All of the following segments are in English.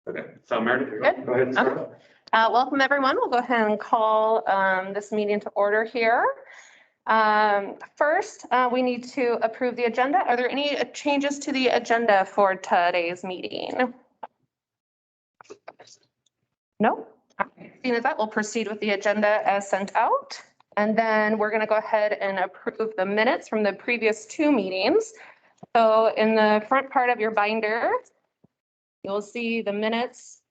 Okay, so Meredith, Good. go ahead and start. Welcome, everyone. We'll go ahead and call this meeting to order here. First, we need to approve the agenda. Are there any changes to the agenda for today's meeting? No? Seeing as that, we'll proceed with the agenda as sent out. And then we're going to go ahead and approve the minutes from the previous two meetings. So in the front part of your binder, you'll see the minutes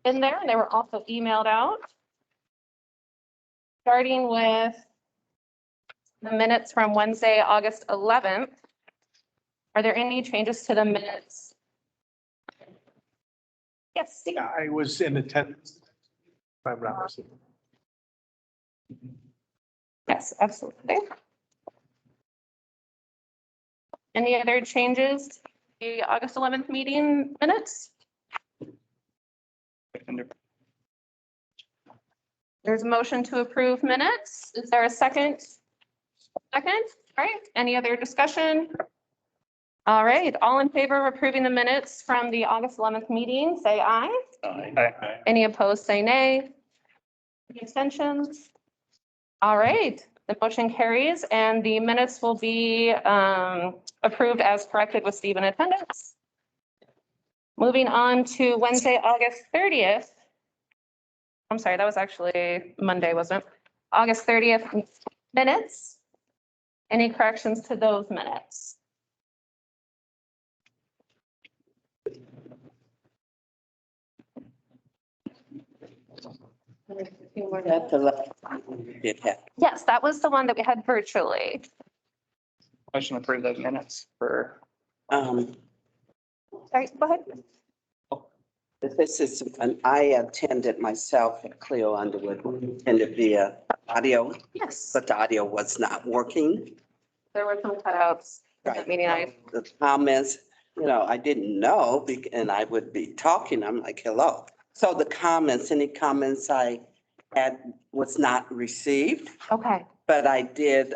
in there, and they were also emailed out. Starting with the minutes from Wednesday, August 11th. Are there any changes to the minutes? Yes, Steve. I was in attendance. If I'm not mistaken. Yes, absolutely. Any other changes to the August 11th meeting minutes? There's a motion to approve minutes. Is there a second? Second? All right. Any other discussion? All right. All in favor of approving the minutes from the August 11th meeting, say aye. Aye. Any opposed, say nay. Any abstentions? All right. The motion carries and the minutes will be approved as corrected with Steve in attendance. Moving on to Wednesday, August 30th. I'm sorry, that was actually Monday, wasn't it? August 30th minutes. Any corrections to those minutes? That's the last one we did have. Yes, that was the one that we had virtually. Motion to approve those minutes for, Sorry, go ahead. This is, and I attended myself at Cleo Underwood, attended via audio, Yes, but the audio was not working. there were some cutouts in that meeting. The comments, I didn't know, and I would be talking, I'm like, hello. So the comments, any comments I had was not received, Okay, but I did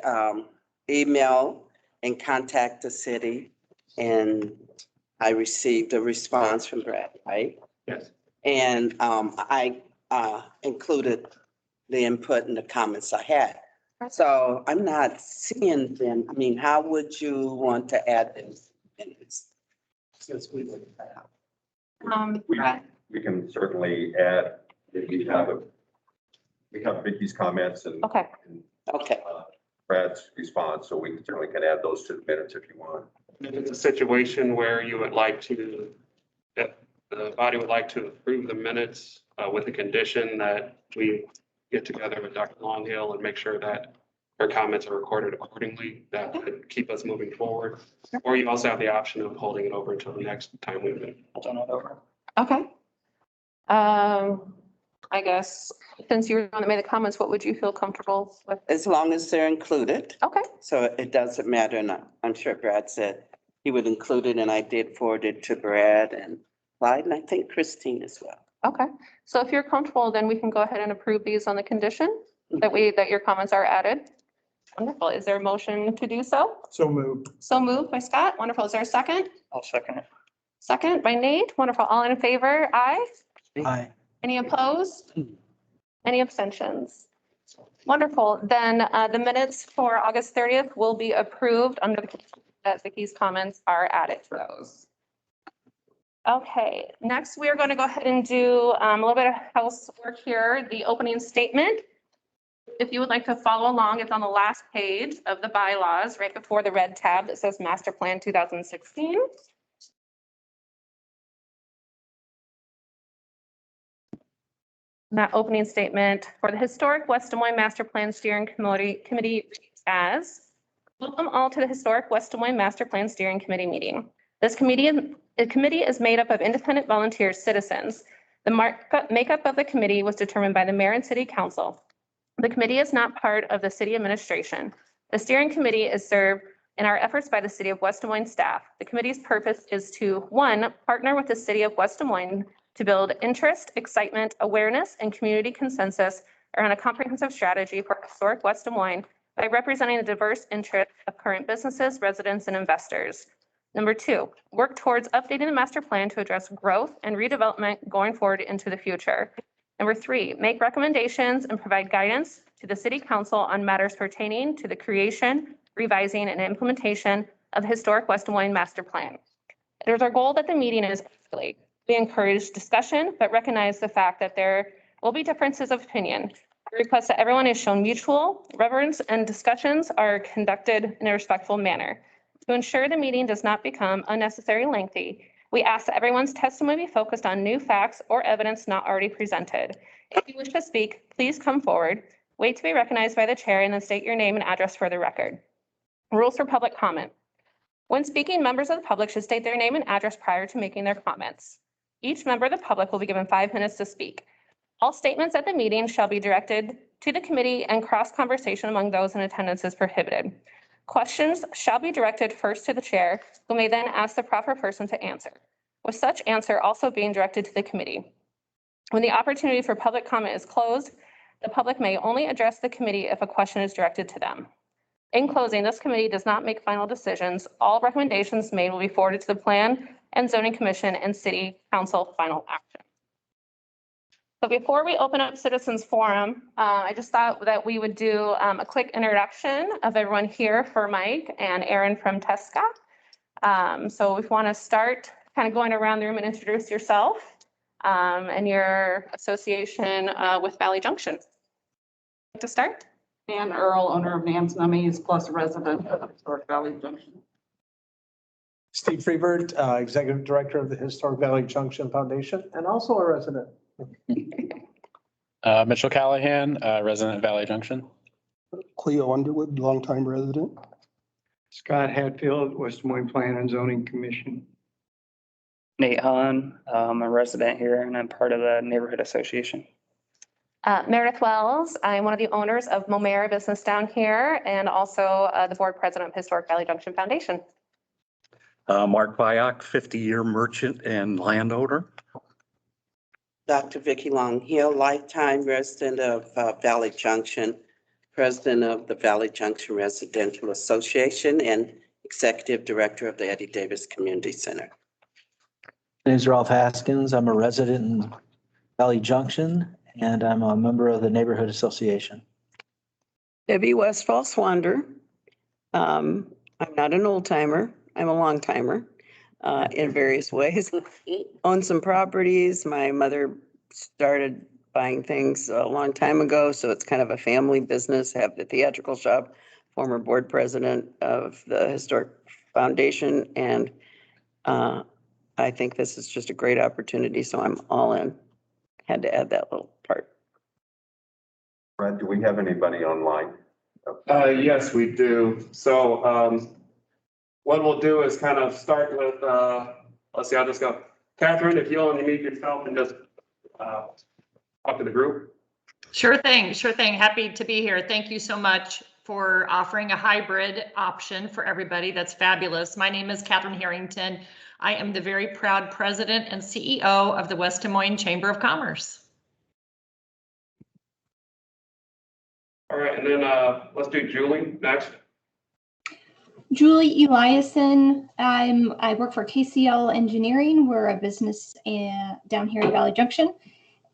email and contact the city, and I received a response from Brad, right? Yes. And I included the input and the comments I had. So I'm not seeing them. I mean, how would you want to add this? Since we looked that up. We can certainly add, if we have Vicky's comments and okay, Okay, Brad's response, so we certainly can add those to the minutes if you want. If it's a situation where you would like to, if the body would like to approve the minutes with the condition that we get together with Dr. Longhill and make sure that her comments are recorded accordingly, that would keep us moving forward. Or you also have the option of holding it over until the next time we meet. turn it over. okay. I guess since you're the one that made the comments, what would you feel comfortable with? as long as they're included. Okay, So it doesn't matter. And I'm sure Brad said he would include it, and I did forward it to Brad and Clyde, and I think Christine as well. okay. So if you're comfortable, then we can go ahead and approve these on the condition that your comments are added. Wonderful. Is there a motion to do so? So moved. So moved by Scott. Wonderful. Is there a second? I'll second it. Second by Nate. Wonderful. All in favor? Aye. Aye. Any opposed? Any abstentions? Wonderful. Then the minutes for August 30th will be approved under the condition that Vicky's comments are added to those. Okay, next we are going to go ahead and do a little bit of housework here, the opening statement. If you would like to follow along, it's on the last page of the bylaws, right before the red tab that says Master Plan 2016. That opening statement for the Historic West Des Moines Master Plan Steering Committee reads as, welcome all to the Historic West Des Moines Master Plan Steering Committee meeting. This committee is made up of independent volunteer citizens. The makeup of the committee was determined by the mayor and city council. The committee is not part of the city administration. The steering committee is served in our efforts by the city of West Des Moines staff. The committee's purpose is to, one, partner with the city of West Des Moines to build interest, excitement, awareness, and community consensus around a comprehensive strategy for historic West Des Moines by representing the diverse interests of current businesses, residents, and investors. Number 2, work towards updating the master plan to address growth and redevelopment going forward into the future. Number 3, make recommendations and provide guidance to the city council on matters pertaining to the creation, revising, and implementation of the historic West Des Moines master plan. It is our goal that the meeting is orderly. We encourage discussion, but recognize the fact that there will be differences of opinion. We request that everyone is shown mutual reverence and discussions are conducted in a respectful manner. To ensure the meeting does not become unnecessarily lengthy, we ask that everyone's testimony be focused on new facts or evidence not already presented. If you wish to speak, please come forward, wait to be recognized by the chair, and then state your name and address for the record. Rules for public comment. When speaking, members of the public should state their name and address prior to making their comments. Each member of the public will be given 5 minutes to speak. All statements at the meeting shall be directed to the committee, and cross-conversation among those in attendance is prohibited. Questions shall be directed first to the chair, who may then ask the proper person to answer, with such answer also being directed to the committee. When the opportunity for public comment is closed, the public may only address the committee if a question is directed to them. In closing, this committee does not make final decisions. All recommendations made will be forwarded to the Plan and Zoning Commission and City Council final action. So before we open up citizens forum, I just thought that we would do a quick introduction of everyone here for Mike and Aaron from TESCA. So if you want to start kind of going around the room and introduce yourself and your association with Valley Junction. To start? Ann Earl, owner of Nan's Nummies, plus a resident of Historic Valley Junction. Steve Freebird, Executive Director of the Historic Valley Junction Foundation, and also a resident. Mitchell Callahan, resident of Valley Junction. Cleo Underwood, longtime resident. Scott Hatfield, West Des Moines Plan and Zoning Commission. Nate Hahn, I'm a resident here and I'm part of the neighborhood association. Meredith Wells, I'm one of the owners of Momera business down here and also the board president of Historic Valley Junction Foundation. Mark Byock, 50-year merchant and landowner. Dr. Vicki Long Hill, lifetime resident of Valley Junction, president of the Valley Junction Residential Association, and executive director of the Eddie Davis Community Center. My name is Ralph Haskins. I'm a resident in Valley Junction, and I'm a member of the Neighborhood Association. Debbie Westfall Swander. I'm not an old timer. I'm a long timer in various ways. Own some properties. My mother started buying things a long time ago, so it's kind of a family business. I have the theatrical shop, former board president of the Historic Foundation, and I think this is just a great opportunity, so I'm all in. Had to add that little part. Brad, do we have anybody online? Yes, we do. So what we'll do is kind of start with, let's see, I'll just go. Catherine, if you'll unmute yourself and just talk to the group. Sure thing. Sure thing. Happy to be here. Thank you so much for offering a hybrid option for everybody. That's fabulous. My name is Catherine Harrington. I am the very proud president and CEO of the West Des Moines Chamber of Commerce. All right, and then let's do Julie next. Julie Eliason. I work for KCL Engineering. We're a business down here in Valley Junction.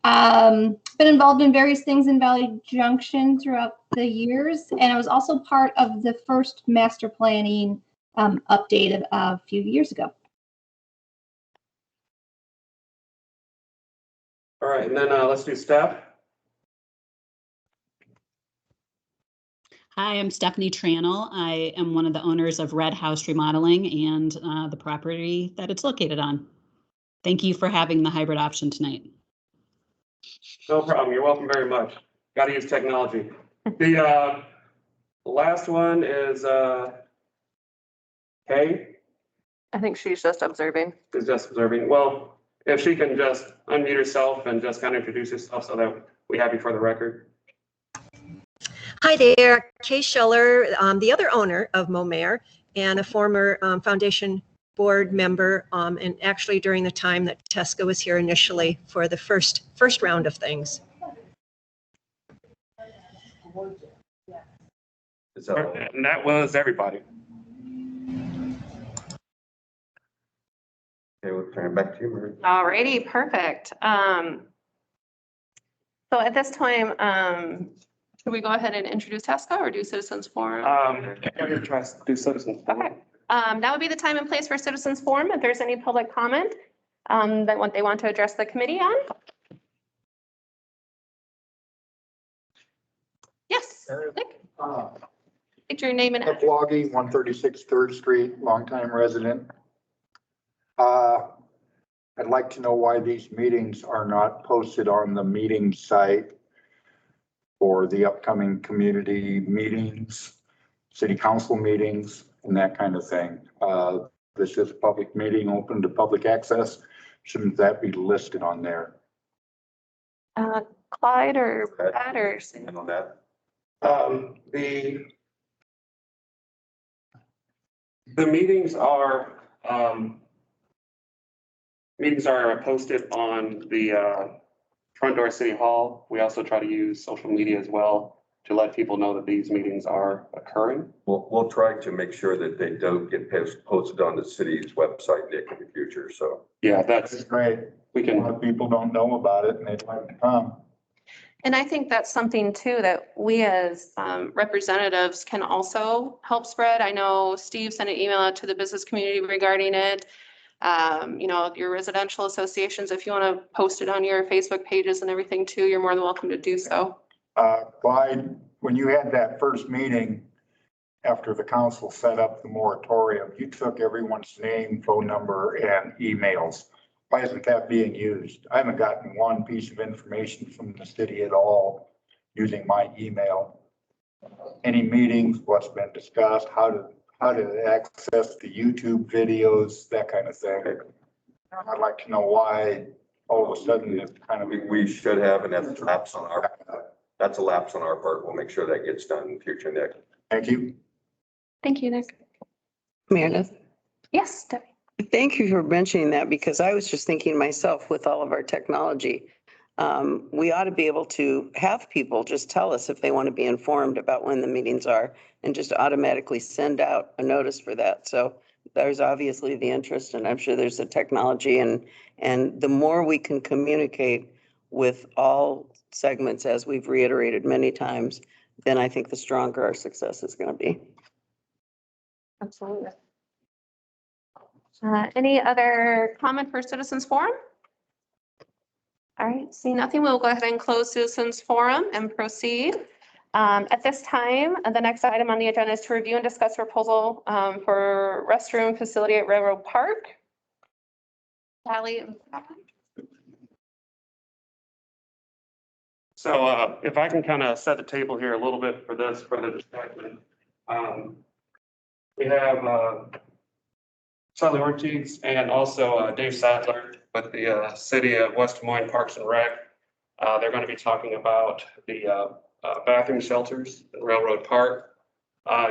Been involved in various things in Valley Junction throughout the years, and I was also part of the first master planning update a few years ago. All right, and then let's do Steph. Hi, I'm Stephanie Tranel. I am one of the owners of Red House Remodeling and the property that it's located on. Thank you for having the hybrid option tonight. No problem. You're welcome very much. Got to use technology. The last one is Kay. I think she's just observing. Is just observing. Well, if she can just unmute herself and just kind of introduce herself so that we have you for the record. Hi there, Kay Scheller, the other owner of Momera and a former foundation board member, and actually during the time that TESCA was here initially for the first round of things. And that was everybody. Okay, we'll turn it back to you, Mary. All righty, perfect. So at this time, should we go ahead and introduce TESCA or do citizens forum? I'm gonna try to do citizens. Okay, that would be the time and place for citizens forum. If there's any public comment that what they want to address the committee on. Yes, Nick, state your name and address. Loggy, 136 3rd Street, longtime resident. I'd like to know why these meetings are not posted on the meeting site for the upcoming community meetings, city council meetings, and that kind of thing. This is a public meeting open to public access. Shouldn't that be listed on there? Clyde or Brad or And on that, The meetings are posted on the front door of City Hall. We also try to use social media as well to let people know that these meetings are occurring. we'll try to make sure that they don't get posted on the city's website, Nick, in the future, so. Yeah, That's great. we A can. lot of people don't know about it and they'd like to come. And I think that's something too that we as representatives can also help spread. I know Steve sent an email out to the business community regarding it. You know, your residential associations, if you want to post it on your Facebook pages and everything too, you're more than welcome to do so. Clyde, when you had that first meeting after the council set up the moratorium, you took everyone's name, phone number, and emails. Why isn't that being used? I haven't gotten one piece of information from the city at all using my email. Any meetings, what's been discussed, how to access the YouTube videos, that kind of thing. I'd like to know why all of a sudden it kind of. We should have, and that's a lapse on our part. We'll make sure that gets done in the future, Nick. Thank you. Thank you, Nick. Meredith, Yes, Debbie. thank you for mentioning that because I was just thinking myself with all of our technology, we ought to be able to have people just tell us if they want to be informed about when the meetings are and just automatically send out a notice for that. So there's obviously the interest and I'm sure there's the technology and the more we can communicate with all segments, as we've reiterated many times, then I think the stronger our success is going to be. Absolutely. Any other comment for citizens forum? All right, seeing nothing, we'll go ahead and close citizens forum and proceed. At this time, the next item on the agenda is to review and discuss proposal for restroom facility at Railroad Park. Sally. So if I can kind of set the table here a little bit for this discussion. We have Sally Ortiz and also Dave Sadler with the City of West Des Moines Parks and Rec. They're going to be talking about the bathroom shelters at Railroad Park.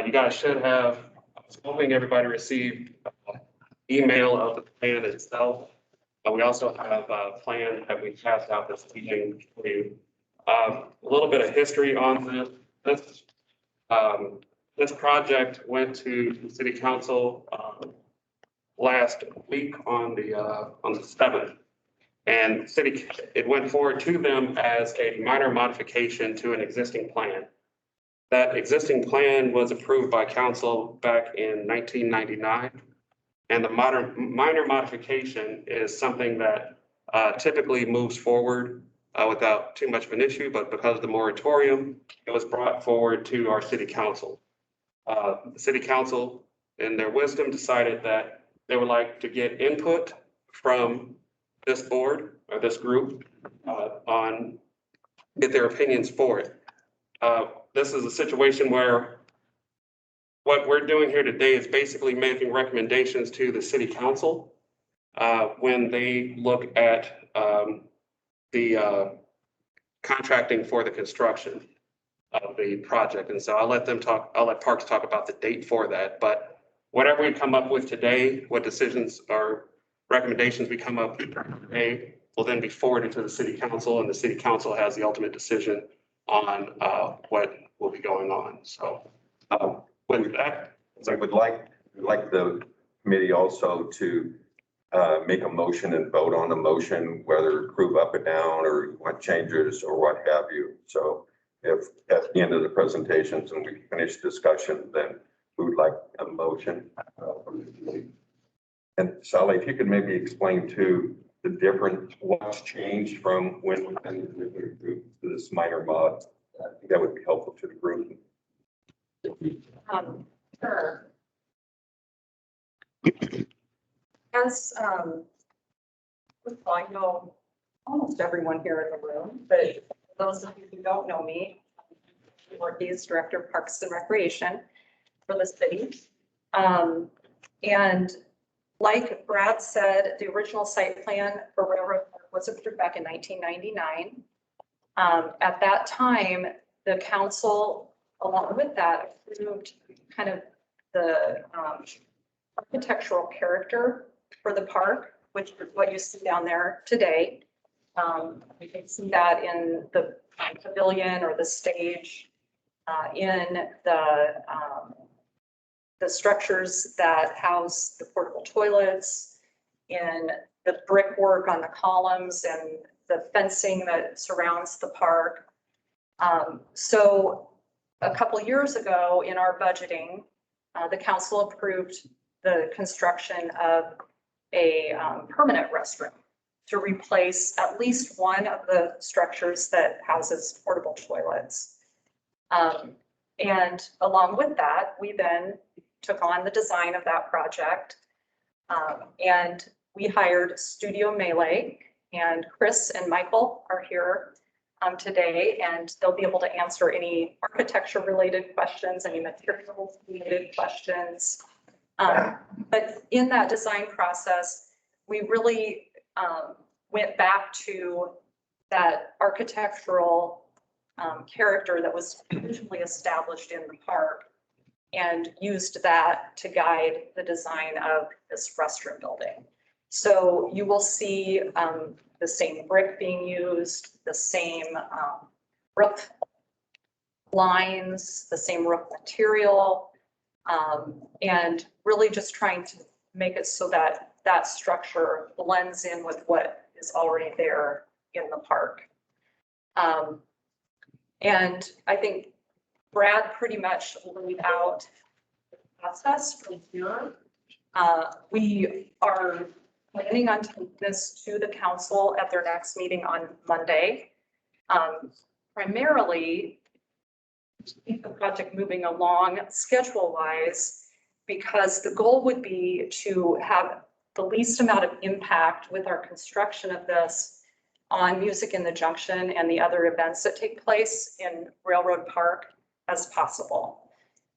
You guys should have, I was hoping everybody received email of the plan itself. We also have a plan that we passed out this evening for you. A little bit of history on this. This project went to the city council last week on the 7th. And it went forward to them as a minor modification to an existing plan. That existing plan was approved by council back in 1999. And the minor modification is something that typically moves forward without too much of an issue, but because of the moratorium, it was brought forward to our city council. The city council, in their wisdom, decided that they would like to get input from this board or this group get their opinions for it. This is a situation where what we're doing here today is basically making recommendations to the city council when they look at the contracting for the construction of the project. And so I'll let Parks talk about the date for that. But whatever we come up with today, what decisions or recommendations we come up with today will then be forwarded to the city council, and the city council has the ultimate decision on what will be going on. So with that, I would like the committee also to make a motion and vote on the motion, whether approve up and down or you want changes or what have you. So if at the end of the presentations and we finish discussion, then we would like a motion. And Sally, if you could maybe explain too, the difference, what's changed from when we entered to this minor mod, I think that would be helpful to the group. Sure. As, well, I know almost everyone here in the room, but those of you who don't know me, I'm Northeast Director of Parks and Recreation for the city. And like Brad said, the original site plan for Railroad Park was approved back in 1999. At that time, the council, along with that, approved kind of the architectural character for the park, which is what you see down there today. You can see that in the pavilion or the stage, in the structures that house the portable toilets, in the brickwork on the columns and the fencing that surrounds the park. So a couple years ago in our budgeting, the council approved the construction of a permanent restroom to replace at least one of the structures that houses portable toilets. And along with that, we then took on the design of that project. And we hired Studio Melee, and Chris and Michael are here today, and they'll be able to answer any architecture related questions, any materials related questions. But in that design process, we really went back to that architectural character that was originally established in the park and used that to guide the design of this restroom building. So you will see the same brick being used, the same roof lines, the same roof material, and really just trying to make it so that that structure blends in with what is already there in the park. And I think Brad pretty much laid out the process from here. We are planning on taking this to the council at their next meeting on Monday. Primarily, to keep the project moving along schedule-wise, because the goal would be to have the least amount of impact with our construction of this on Music in the Junction and the other events that take place in Railroad Park as possible.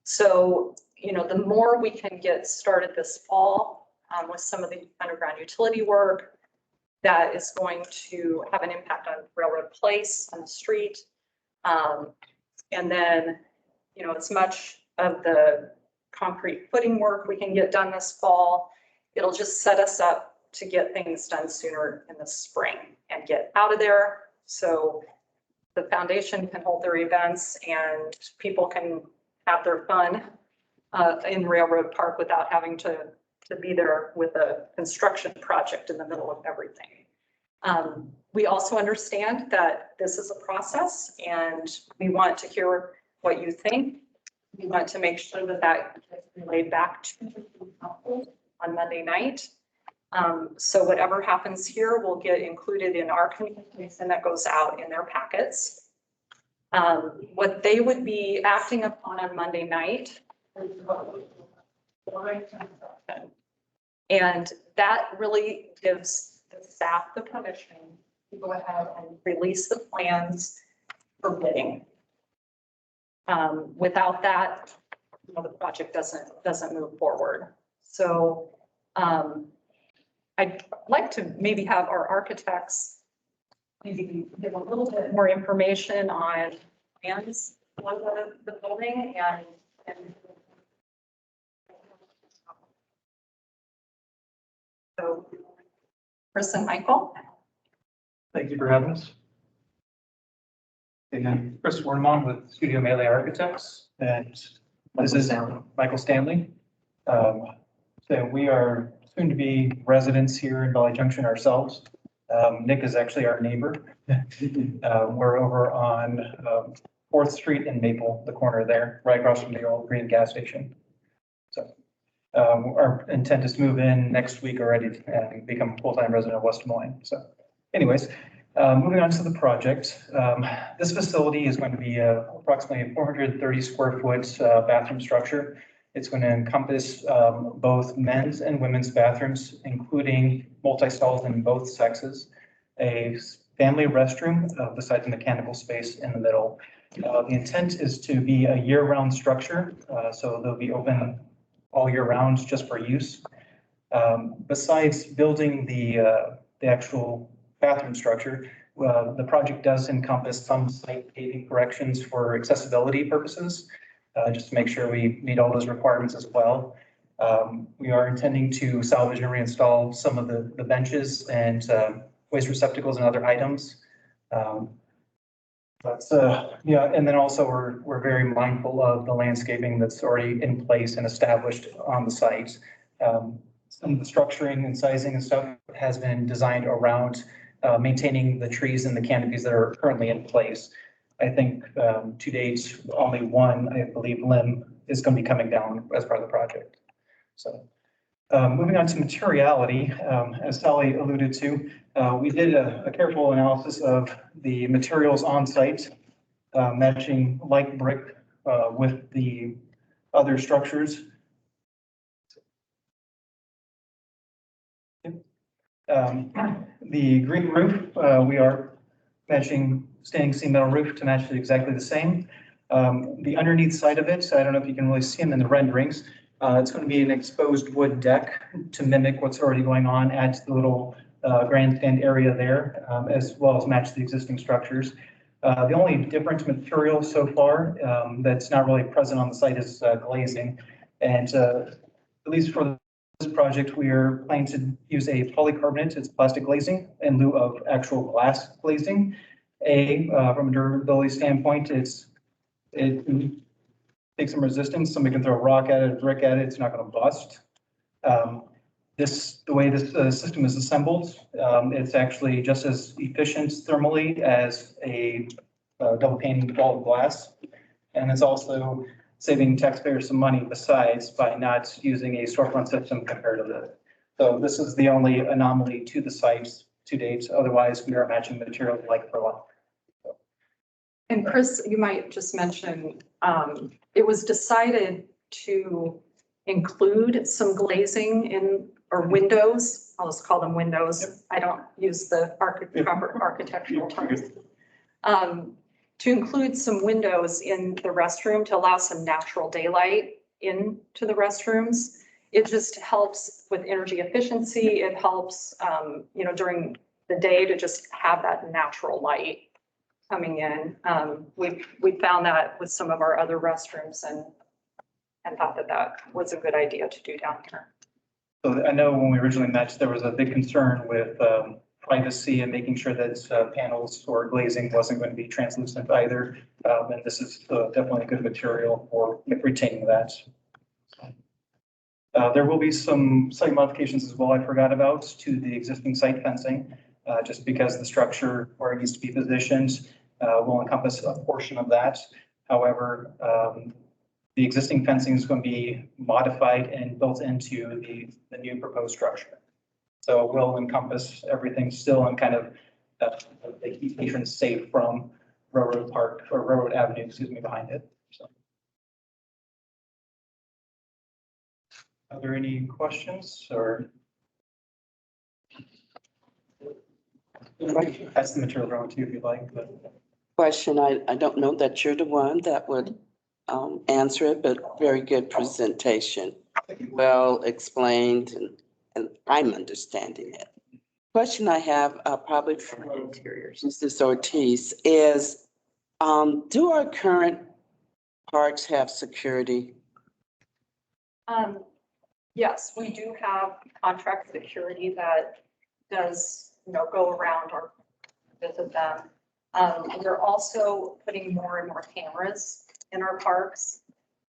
So, you know, the more we can get started this fall with some of the underground utility work that is going to have an impact on Railroad Place on the street. And then, you know, as much of the concrete footing work we can get done this fall, it'll just set us up to get things done sooner in the spring and get out of there. So the foundation can hold their events and people can have their fun in Railroad Park without having to be there with a construction project in the middle of everything. We also understand that this is a process and we want to hear what you think. We want to make sure that that gets relayed back to the council on Monday night. So whatever happens here will get included in our communication that goes out in their packets. What they would be acting upon on Monday night is and that really gives the staff the permission to go ahead and release the plans for bidding. Without that, you know, the project doesn't move forward. So I'd like to maybe have our architects maybe give a little bit more information on plans on the building and so Chris and Michael. Thank you for having us. And Chris Wormon with Studio Melee Architects, and this is Michael Stanley. So we are soon to be residents here in Valley Junction ourselves. Nick is actually our neighbor. We're over on 4th Street and Maple, the corner there, right across from the old green gas station. So our intent is to move in next week already and become a full-time resident of West Des Moines. So anyways, moving on to the project. This facility is going to be approximately a 430 square foot bathroom structure. It's going to encompass both men's and women's bathrooms, including multi-stalls in both sexes, a family restroom besides a mechanical space in the middle. The intent is to be a year-round structure, so they'll be open all year round just for use. Besides building the actual bathroom structure, the project does encompass some site paving corrections for accessibility purposes, just to make sure we meet all those requirements as well. We are intending to salvage and reinstall some of the benches and waste receptacles and other items. Yeah, and then also we're very mindful of the landscaping that's already in place and established on the site. Some of the structuring and sizing and stuff has been designed around maintaining the trees and the canopies that are currently in place. I think to date, only one, I believe, limb is going to be coming down as part of the project. So moving on to materiality, as Sally alluded to, we did a careful analysis of the materials on site, matching like brick with the other structures. The green roof, we are matching standing seam metal roof to match it exactly the same. The underneath side of it, I don't know if you can really see them in the renderings, it's going to be an exposed wood deck to mimic what's already going on at the little grandstand area there, as well as match the existing structures. The only different material so far that's not really present on the site is glazing. And at least for this project, we are planning to use a polycarbonate, it's plastic glazing, in lieu of actual glass glazing. From a durability standpoint, it takes some resistance. Somebody can throw a rock at it, a brick at it, it's not going to bust. The way this system is assembled, it's actually just as efficient thermally as a double pane wall of glass. And it's also saving taxpayers some money besides by not using a storefront system compared to this. So this is the only anomaly to the sites to date. Otherwise, we are matching material like for like. And Chris, you might just mention, it was decided to include some glazing in, or windows, I'll just call them windows. Yep. I don't use the proper architectural terms. To include some windows in the restroom to allow some natural daylight into the restrooms. It just helps with energy efficiency. It helps, during the day to just have that natural light coming in. We found that with some of our other restrooms and thought that was a good idea to do down here. So I know when we originally met, there was a big concern with privacy and making sure that panels or glazing wasn't going to be translucent either. And this is definitely a good material for retaining that. There will be some site modifications as well I forgot about to the existing site fencing, just because the structure where it needs to be positioned will encompass a portion of that. However, the existing fencing is going to be modified and built into the new proposed structure. So it will encompass everything still and kind of keep patrons safe from Railroad Park or Railroad Avenue, excuse me, behind it. So. Are there any questions or? That's the material drawing too, if you'd like. But. Question, I don't know that you're the one that would answer it, but very good presentation. Well explained and I'm understanding it. Question I have probably for Mrs. Ortiz is, do our current parks have security? Yes, we do have contract security that does, go around or visit them. We're also putting more and more cameras in our parks.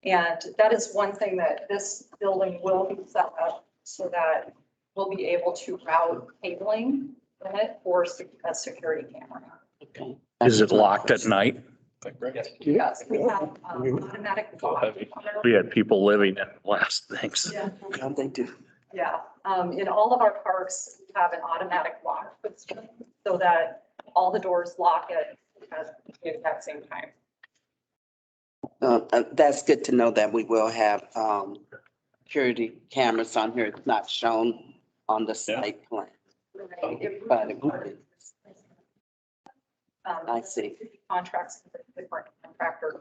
And that is one thing that this building will be set up so that we'll be able to route cabling in it for a security camera. Okay. Is it locked at night? Yes, we have automatic lock. We had people living in last things. Yeah. They do. Yeah, in all of our parks, we have an automatic lock system so that all the doors lock at the exact same time. That's good to know that we will have security cameras on here. It's not shown on the site plan. But I see. Contracts with different contractors.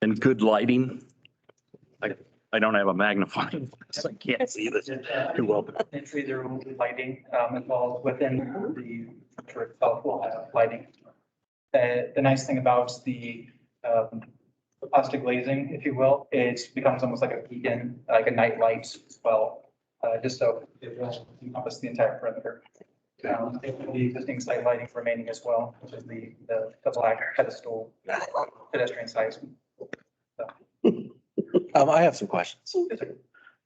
And good lighting. I don't have a magnifying glass. I can't see this too well. Entry, there will be lighting involved within the structure itself will have lighting. The nice thing about the plastic glazing, if you will, it becomes almost like a beacon, like a night light as well, just so it will encompass the entire perimeter. The existing site lighting remaining as well, which is the black pedestal pedestrian size. I have some questions.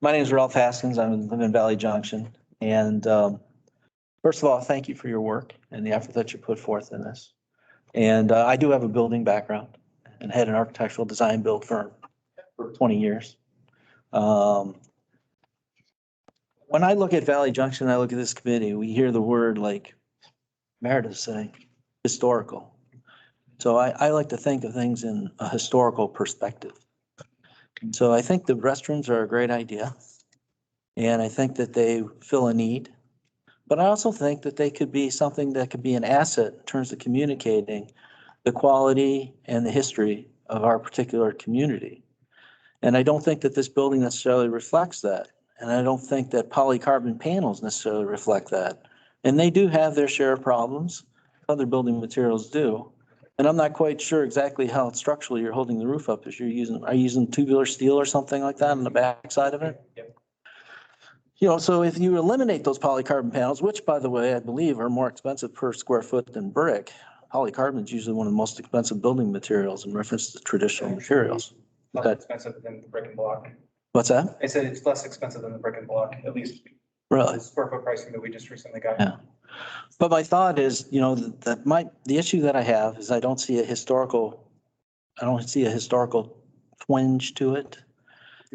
My name is Ralph Haskins. I live in Valley Junction. And first of all, thank you for your work and the effort that you put forth in this. And I do have a building background and had an architectural design build firm for 20 years. When I look at Valley Junction, I look at this committee, we hear the word like Meredith saying, historical. So I like to think of things in a historical perspective. So I think the restrooms are a great idea. And I think that they fill a need. But I also think that they could be something that could be an asset in terms of communicating the quality and the history of our particular community. And I don't think that this building necessarily reflects that. And I don't think that polycarbonate panels necessarily reflect that. And they do have their share of problems. Other building materials do. And I'm not quite sure exactly how structurally you're holding the roof up. Are you using tubular steel or something like that on the back side of it? Yep. You know, so if you eliminate those polycarbonate panels, which by the way, I believe are more expensive per square foot than brick, polycarbonate is usually one of the most expensive building materials in reference to traditional materials. Less expensive than the brick and block. What's that? I said it's less expensive than the brick and block, at least. Really? The square foot pricing that we just recently got. Yeah. But my thought is, you know, the issue that I have is I don't see a historical twinge to it.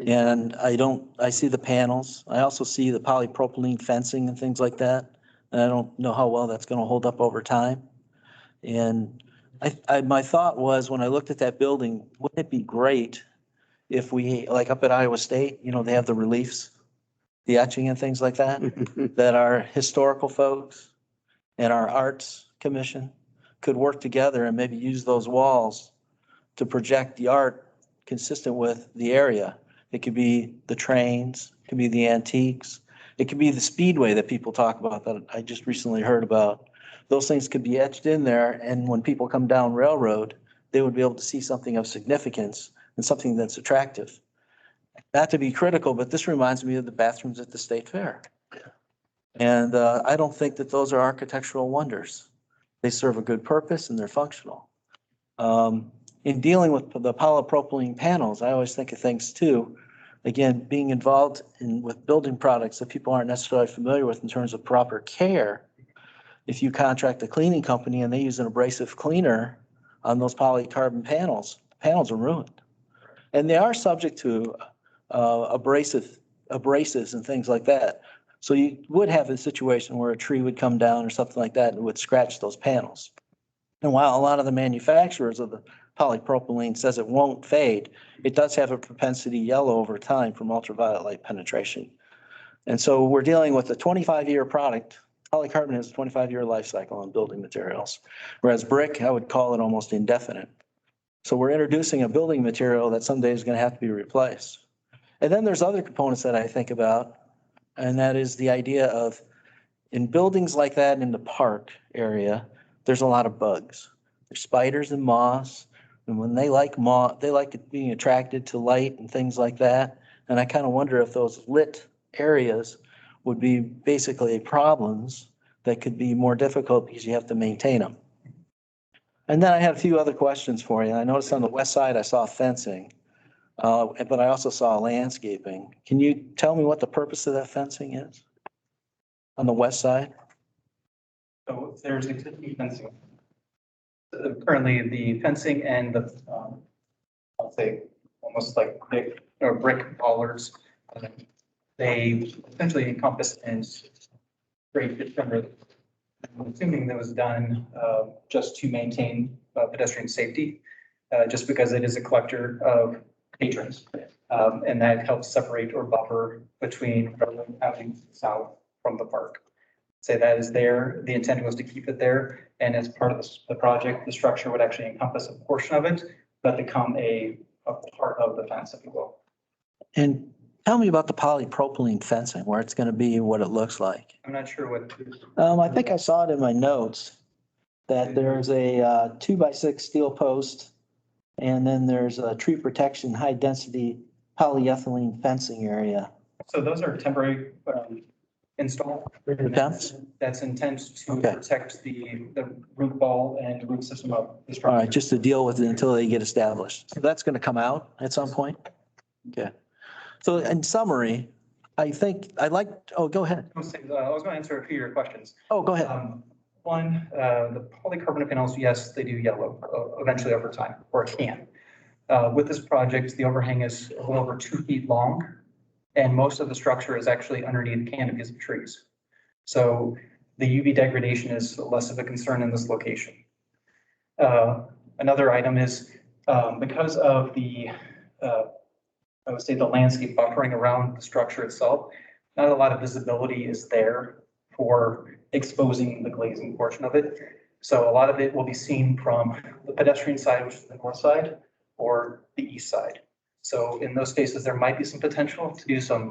And I see the panels. I also see the polypropylene fencing and things like that. And I don't know how well that's going to hold up over time. And my thought was when I looked at that building, wouldn't it be great if we, like up at Iowa State, you know, they have the reliefs, the etching and things like that, that our historical folks and our arts commission could work together and maybe use those walls to project the art consistent with the area. It could be the trains, it could be the antiques, it could be the speedway that people talk about that I just recently heard about. Those things could be etched in there, and when people come down Railroad, they would be able to see something of significance and something that's attractive. Not to be critical, but this reminds me of the bathrooms at the State Fair. And I don't think that those are architectural wonders. They serve a good purpose and they're functional. In dealing with the polypropylene panels, I always think of things too. Again, being involved with building products that people aren't necessarily familiar with in terms of proper care. If you contract a cleaning company and they use an abrasive cleaner on those polycarbonate panels, panels are ruined. And they are subject to abrasives and things like that. So you would have a situation where a tree would come down or something like that and would scratch those panels. And while a lot of the manufacturers of the polypropylene says it won't fade, it does have a propensity yellow over time from ultraviolet light penetration. And so we're dealing with a 25-year product. Polycarbonate has a 25-year life cycle on building materials, whereas brick, I would call it almost indefinite. So we're introducing a building material that someday is going to have to be replaced. And then there's other components that I think about, and that is the idea of in buildings like that in the park area, there's a lot of bugs. There's spiders and moths, and when they like moth, they like being attracted to light and things like that. And I kind of wonder if those lit areas would be basically problems that could be more difficult because you have to maintain them. And then I had a few other questions for you. I noticed on the west side, I saw fencing. But I also saw landscaping. Can you tell me what the purpose of that fencing is? On the west side? So there's existing fencing. Currently, the fencing and the, I'll say, almost like brick bollards, they essentially encompass and create timber. I'm assuming that was done just to maintain pedestrian safety, just because it is a collector of patrons. And that helps separate or buffer between Redwood Avenue South from the park. Say that is there. The intent was to keep it there. And as part of the project, the structure would actually encompass a portion of it, but become a part of the fence, if you will. And tell me about the polypropylene fencing, where it's going to be and what it looks like. I'm not sure what. I think I saw it in my notes that there's a 2x6 steel post, and then there's a tree protection, high density polyethylene fencing area. So those are temporary install. That's intent to protect the root ball and root system of the structure. All right, just to deal with it until they get established. So that's going to come out at some point? Okay. So in summary, I think I'd like, oh, go ahead. I was going to answer a few of your questions. Oh, go ahead. One, the polycarbonate panels, yes, they do yellow eventually over time, or it can. With this project, the overhang is a little over 2 feet long, and most of the structure is actually underneath canopies of trees. So the UV degradation is less of a concern in this location. Another item is because of the, I would say the landscape buffering around the structure itself, not a lot of visibility is there for exposing the glazing portion of it. So a lot of it will be seen from the pedestrian side, which is the north side, or the east side. So in those cases, there might be some potential to do some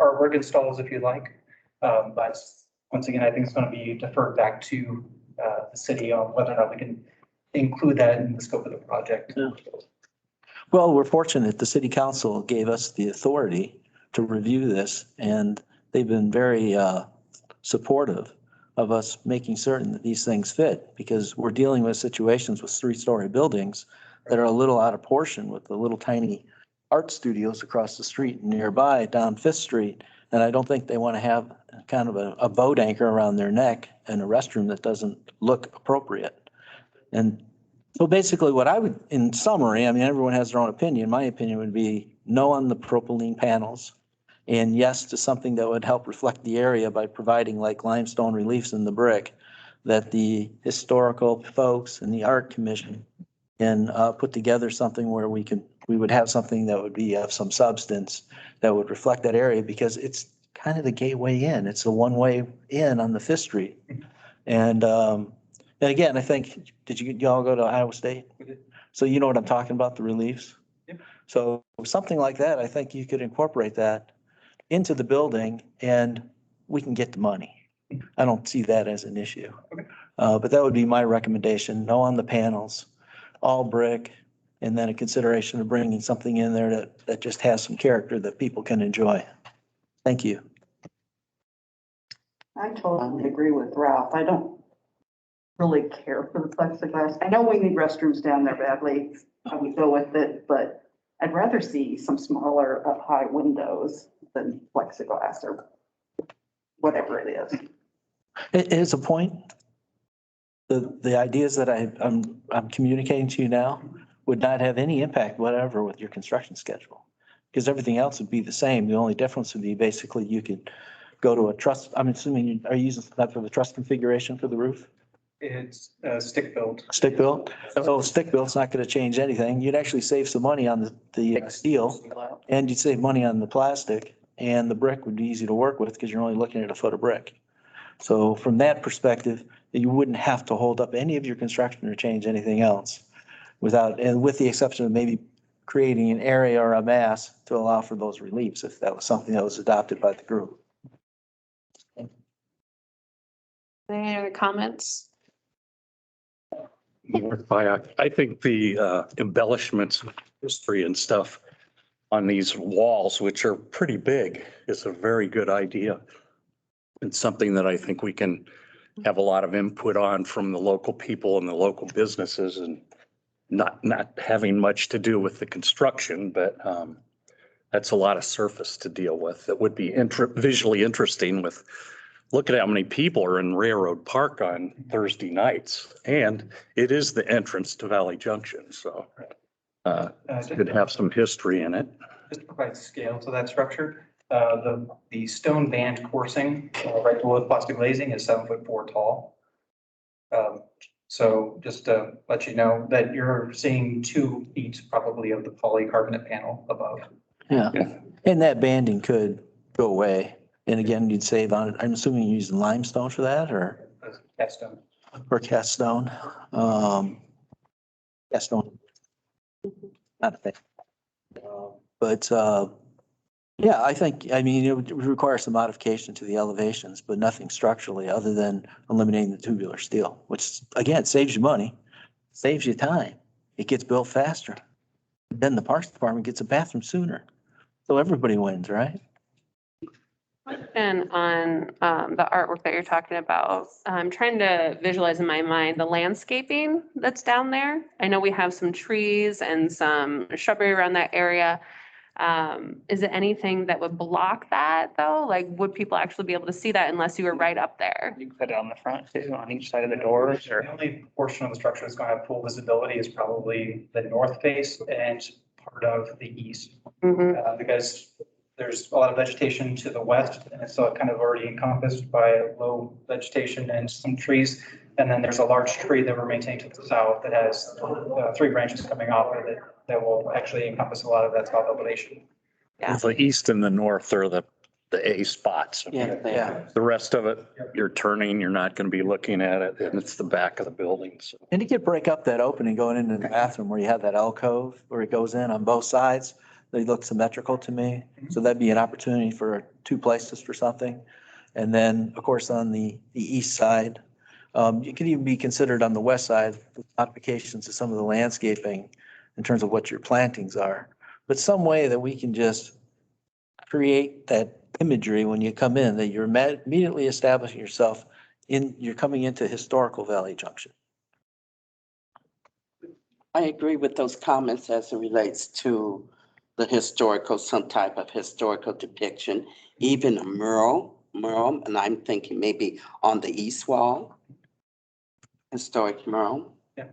artwork installs if you like. But once again, I think it's going to be deferred back to the city on whether or not we can include that in the scope of the project. Yeah. Well, we're fortunate the city council gave us the authority to review this, and they've been very supportive of us making certain that these things fit, because we're dealing with situations with 3-story buildings that are a little out of proportion with the little tiny art studios across the street nearby down 5th Street. And I don't think they want to have kind of a boat anchor around their neck and a restroom that doesn't look appropriate. And so basically what I would, in summary, I mean, everyone has their own opinion. My opinion would be no on the propylene panels, and yes to something that would help reflect the area by providing like limestone reliefs in the brick that the historical folks and the art commission can put together something where we would have something that would be of some substance that would reflect that area, because it's kind of the gateway in. It's the one-way in on the 5th Street. And again, I think, did you all go to Iowa State? So you know what I'm talking about, the reliefs? Yep. So something like that, I think you could incorporate that into the building and we can get the money. I don't see that as an issue. Okay. But that would be my recommendation. No on the panels, all brick, and then a consideration of bringing something in there that just has some character that people can enjoy. Thank you. I totally agree with Ralph. I don't really care for the plexiglass. I know we need restrooms down there badly. I would go with it, but I'd rather see some smaller up high windows than plexiglass or whatever it is. It is a point. The ideas that I'm communicating to you now would not have any impact whatever with your construction schedule, because everything else would be the same. The only difference would be basically you could go to a truss. I'm assuming are you using that for the truss configuration for the roof? It's stick built. Stick built. So stick built's not going to change anything. You'd actually save some money on the steel, and you'd save money on the plastic, and the brick would be easy to work with because you're only looking at a foot of brick. So from that perspective, you wouldn't have to hold up any of your construction or change anything else with the exception of maybe creating an area or a mass to allow for those reliefs if that was something that was adopted by the group. Any other comments? I think the embellishments, history and stuff on these walls, which are pretty big, is a very good idea. It's something that I think we can have a lot of input on from the local people and the local businesses and not having much to do with the construction, but that's a lot of surface to deal with. That would be visually interesting with, look at how many people are in Railroad Park on Thursday nights. And it is the entrance to Valley Junction, so it could have some history in it. Just to provide scale to that structure, the stone band coursing right below the plastic glazing is 7'4" tall. So just to let you know that you're seeing 2 feet probably of the polycarbonate panel above. Yeah, and that banding could go away. And again, you'd save on it. I'm assuming you're using limestone for that or? Cast stone. Or cast stone. Cast stone. Not a thing. But yeah, I think, I mean, it would require some modification to the elevations, but nothing structurally other than eliminating the tubular steel, which again, saves you money, saves you time. It gets built faster. Then the parks department gets a bathroom sooner. So everybody wins, right? And on the artwork that you're talking about, I'm trying to visualize in my mind the landscaping that's down there. I know we have some trees and some shrubbery around that area. Is it anything that would block that though? Like, would people actually be able to see that unless you were right up there? You can put it on the front too, on each side of the doors, or? The only portion of the structure that's going to have full visibility is probably the north face and part of the east. Because there's a lot of vegetation to the west, and it's kind of already encompassed by low vegetation and some trees. And then there's a large tree that we're maintaining to the south that has 3 branches coming off of it that will actually encompass a lot of that top elevation. Yeah. The east and the north are the A spots. Yeah. The rest of it, you're turning, you're not going to be looking at it, and it's the back of the building. So. And you could break up that opening going into the bathroom where you have that alcove where it goes in on both sides. They look symmetrical to me. So that'd be an opportunity for 2 places for something. And then, of course, on the east side, you could even be considered on the west side, modifications to some of the landscaping in terms of what your plantings are. But some way that we can just create that imagery when you come in, that you're immediately establishing yourself you're coming into historical Valley Junction. I agree with those comments as it relates to the historical, some type of historical depiction, even a mural, and I'm thinking maybe on the east wall, historic mural. Yeah,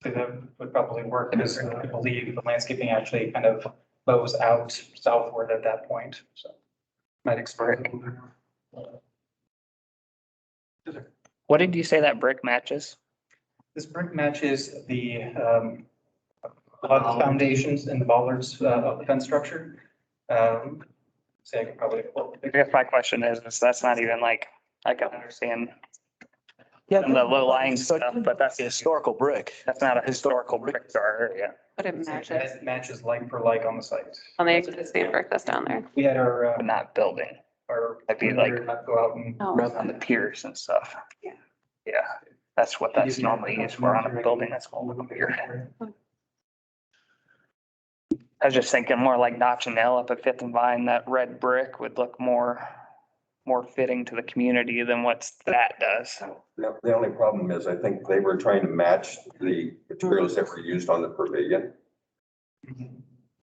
so that would probably work because I believe the landscaping actually kind of bows out southward at that point. So might explain. What did you say that brick matches? This brick matches the a lot of the foundations and the bollards of the fence structure. So I could probably. I guess my question is that's not even like, I can understand the low lying stuff, but that's a historical brick. That's not a historical brick to our area. But it matches It matches like for like on the site. on the existing brick that's down there. We had our, But not building. I'd be like, go out and. On the piers and stuff. Yeah, that's what that's normally used for on a building. That's called a pier. I was just thinking more like Notch and L up at Fifth and Vine, that red brick would look more fitting to the community than what that does. The only problem is I think they were trying to match the materials that were used on the pavilion.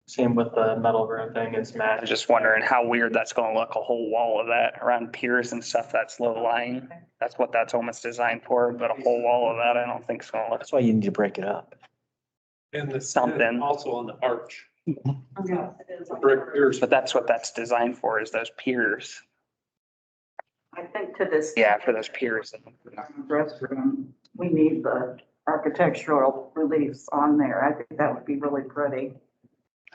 Same with the metal roofing, it's matte. I'm just wondering how weird that's gonna look, a whole wall of that around piers and stuff that's low lying. That's what that's almost designed for, but a whole wall of that, I don't think it's gonna look. That's why you need to break it up. And the Something. also on the arch. Yeah, it is. Brick piers. But that's what that's designed for, is those piers. I think to this. Yeah, for those piers. Restroom, we need the architectural reliefs on there. I think that would be really pretty.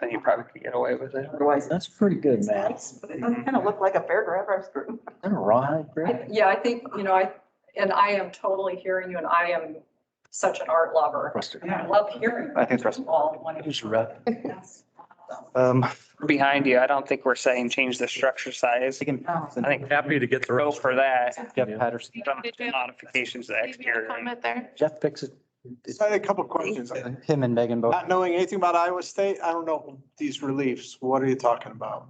Then you probably could get away with it. Otherwise, That's pretty good, Matt. but it doesn't kind of look like a fairground restroom. Right. Yeah, I think, I am totally hearing you and I am such an art lover. And I love hearing. I think it's Rusty. All one. Who's red? Yes. Behind you, I don't think we're saying change the structure size. I think Happy to get the go for that. Jeff Patterson. Some modifications to the exterior. Comment there? Jeff picks it. I had a couple of questions. Him and Megan both. Not knowing anything about Iowa State, I don't know these reliefs. What are you talking about?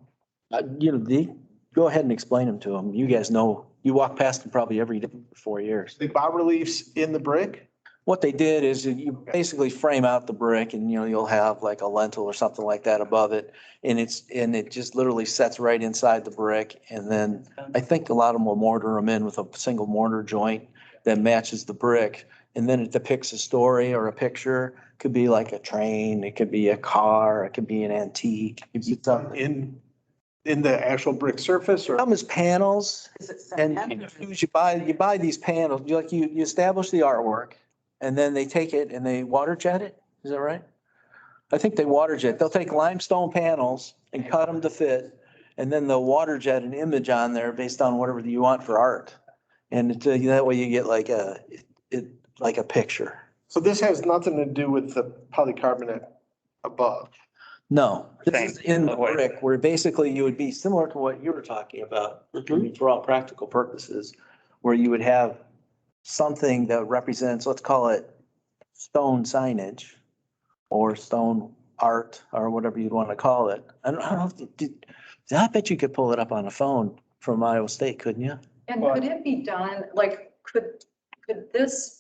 Go ahead and explain them to them. You guys know, you walk past them probably every day for 4 years. The bas reliefs in the brick? what they did is you basically frame out the brick and, you'll have like a lintel or something like that above it. And it just literally sets right inside the brick. And then I think a lot of them will mortar them in with a single mortar joint that matches the brick. And then it depicts a story or a picture. Could be like a train, it could be a car, it could be an antique. It could be something. In the actual brick surface or? Come as panels. Is it And cement? you buy these panels, you establish the artwork and then they take it and they water jet it. Is that right? I think they water jet. They'll take limestone panels and cut them to fit. And then they'll water jet an image on there based on whatever you want for art. And that way you get like a picture. So this has nothing to do with the polycarbonate above? No, this is in the brick where basically you would be similar to what you were talking about for all practical purposes, where you would have something that represents, let's call it stone signage or stone art or whatever you'd want to call it. I don't know. I bet you could pull it up on a phone from Iowa State, couldn't you? And could it be done, like, could this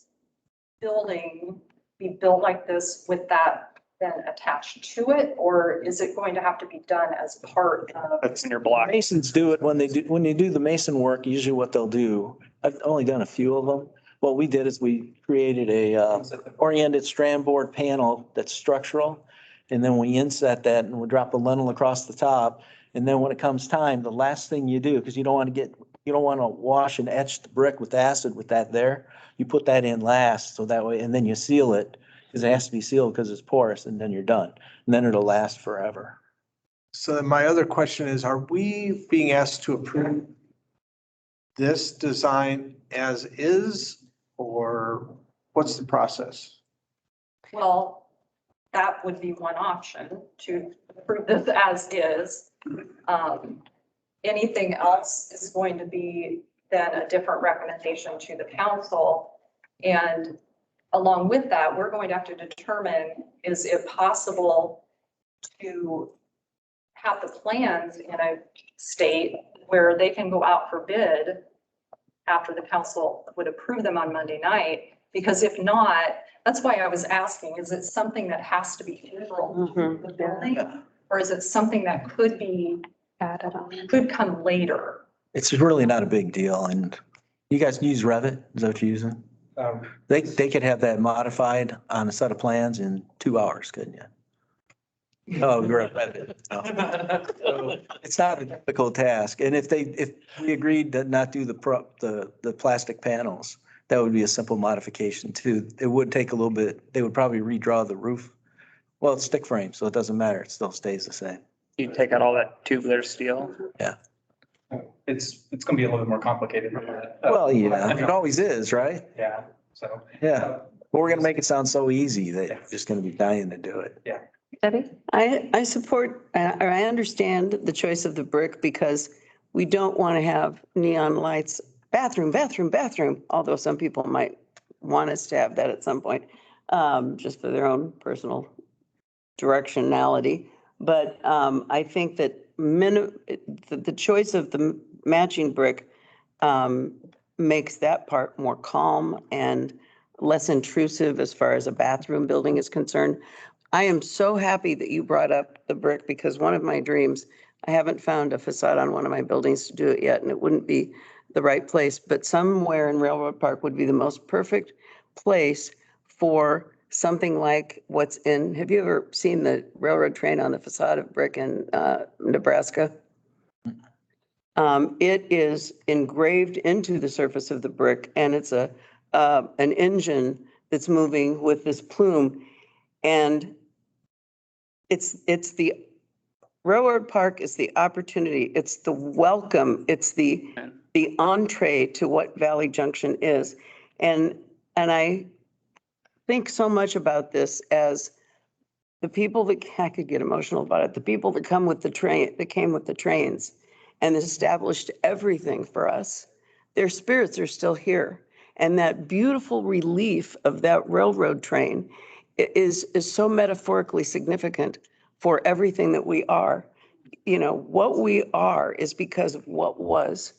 building be built like this with that then attached to it? Or is it going to have to be done as part of? That's in your block. Masons do it when they do the mason work, usually what they'll do, I've only done a few of them. What we did is we created a oriented strand board panel that's structural. And then we inset that and we drop the lintel across the top. And then when it comes time, the last thing you do, because you don't want to wash and etch the brick with acid with that there. You put that in last, so that way, and then you seal it, because it has to be sealed because it's porous, and then you're done. And then it'll last forever. So then my other question is, are we being asked to approve this design as is, or what's the process? Well, that would be one option, to approve this as is. Anything else is going to be then a different recommendation to the council. And along with that, we're going to have to determine, is it possible to have the plans in a state where they can go out for bid after the council would approve them on Monday night? Because if not, that's why I was asking, is it something that has to be integral to the building? Or is it something that could be added on, could come later? It's really not a big deal. And you guys use Revit? Is that what you're using? They could have that modified on a set of plans in 2 hours, couldn't you? Oh, you're at Revit. No. It's not a difficult task. And if we agreed to not do the plastic panels, that would be a simple modification too. It would take a little bit. They would probably redraw the roof. Well, it's stick frame, so it doesn't matter. It still stays the same. You take out all that tubular steel. Yeah. It's going to be a little bit more complicated than that. Well, yeah, it always is, right? Yeah, so. Yeah. But we're going to make it sound so easy that you're just going to be dying to do it. Yeah. Debbie? I support, or I understand the choice of the brick because we don't want to have neon lights, bathroom, although some people might want us to have that at some point, just for their own personal directionality. But I think that the choice of the matching brick makes that part more calm and less intrusive as far as a bathroom building is concerned. I am so happy that you brought up the brick because one of my dreams, I haven't found a facade on one of my buildings to do it yet, and it wouldn't be the right place, but somewhere in Railroad Park would be the most perfect place for something like what's in, have you ever seen the railroad train on the facade of brick in Nebraska? It is engraved into the surface of the brick, and it's an engine that's moving with this plume. And it's the Railroad Park is the opportunity, it's the welcome, it's the entree to what Valley Junction is. And I think so much about this as the people that, I could get emotional about it, the people that came with the trains and established everything for us, their spirits are still here. And that beautiful relief of that railroad train is so metaphorically significant for everything that we are. you know, what we are is because of what was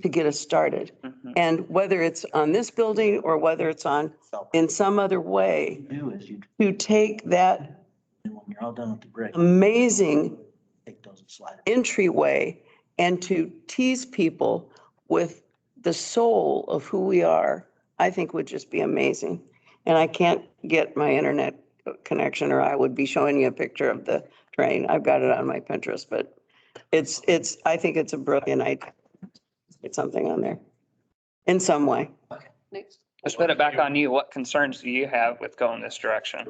to get us started. And whether it's on this building or whether it's on, in some other way, Do is you, to take that when you're all done with the break, amazing take those and slide. entryway and to tease people with the soul of who we are, I think would just be amazing. And I can't get my internet connection or I would be showing you a picture of the train. I've got it on my Pinterest, but I think it's a brilliant idea. Get something on there in some way. Let's put it back on you. What concerns do you have with going this direction?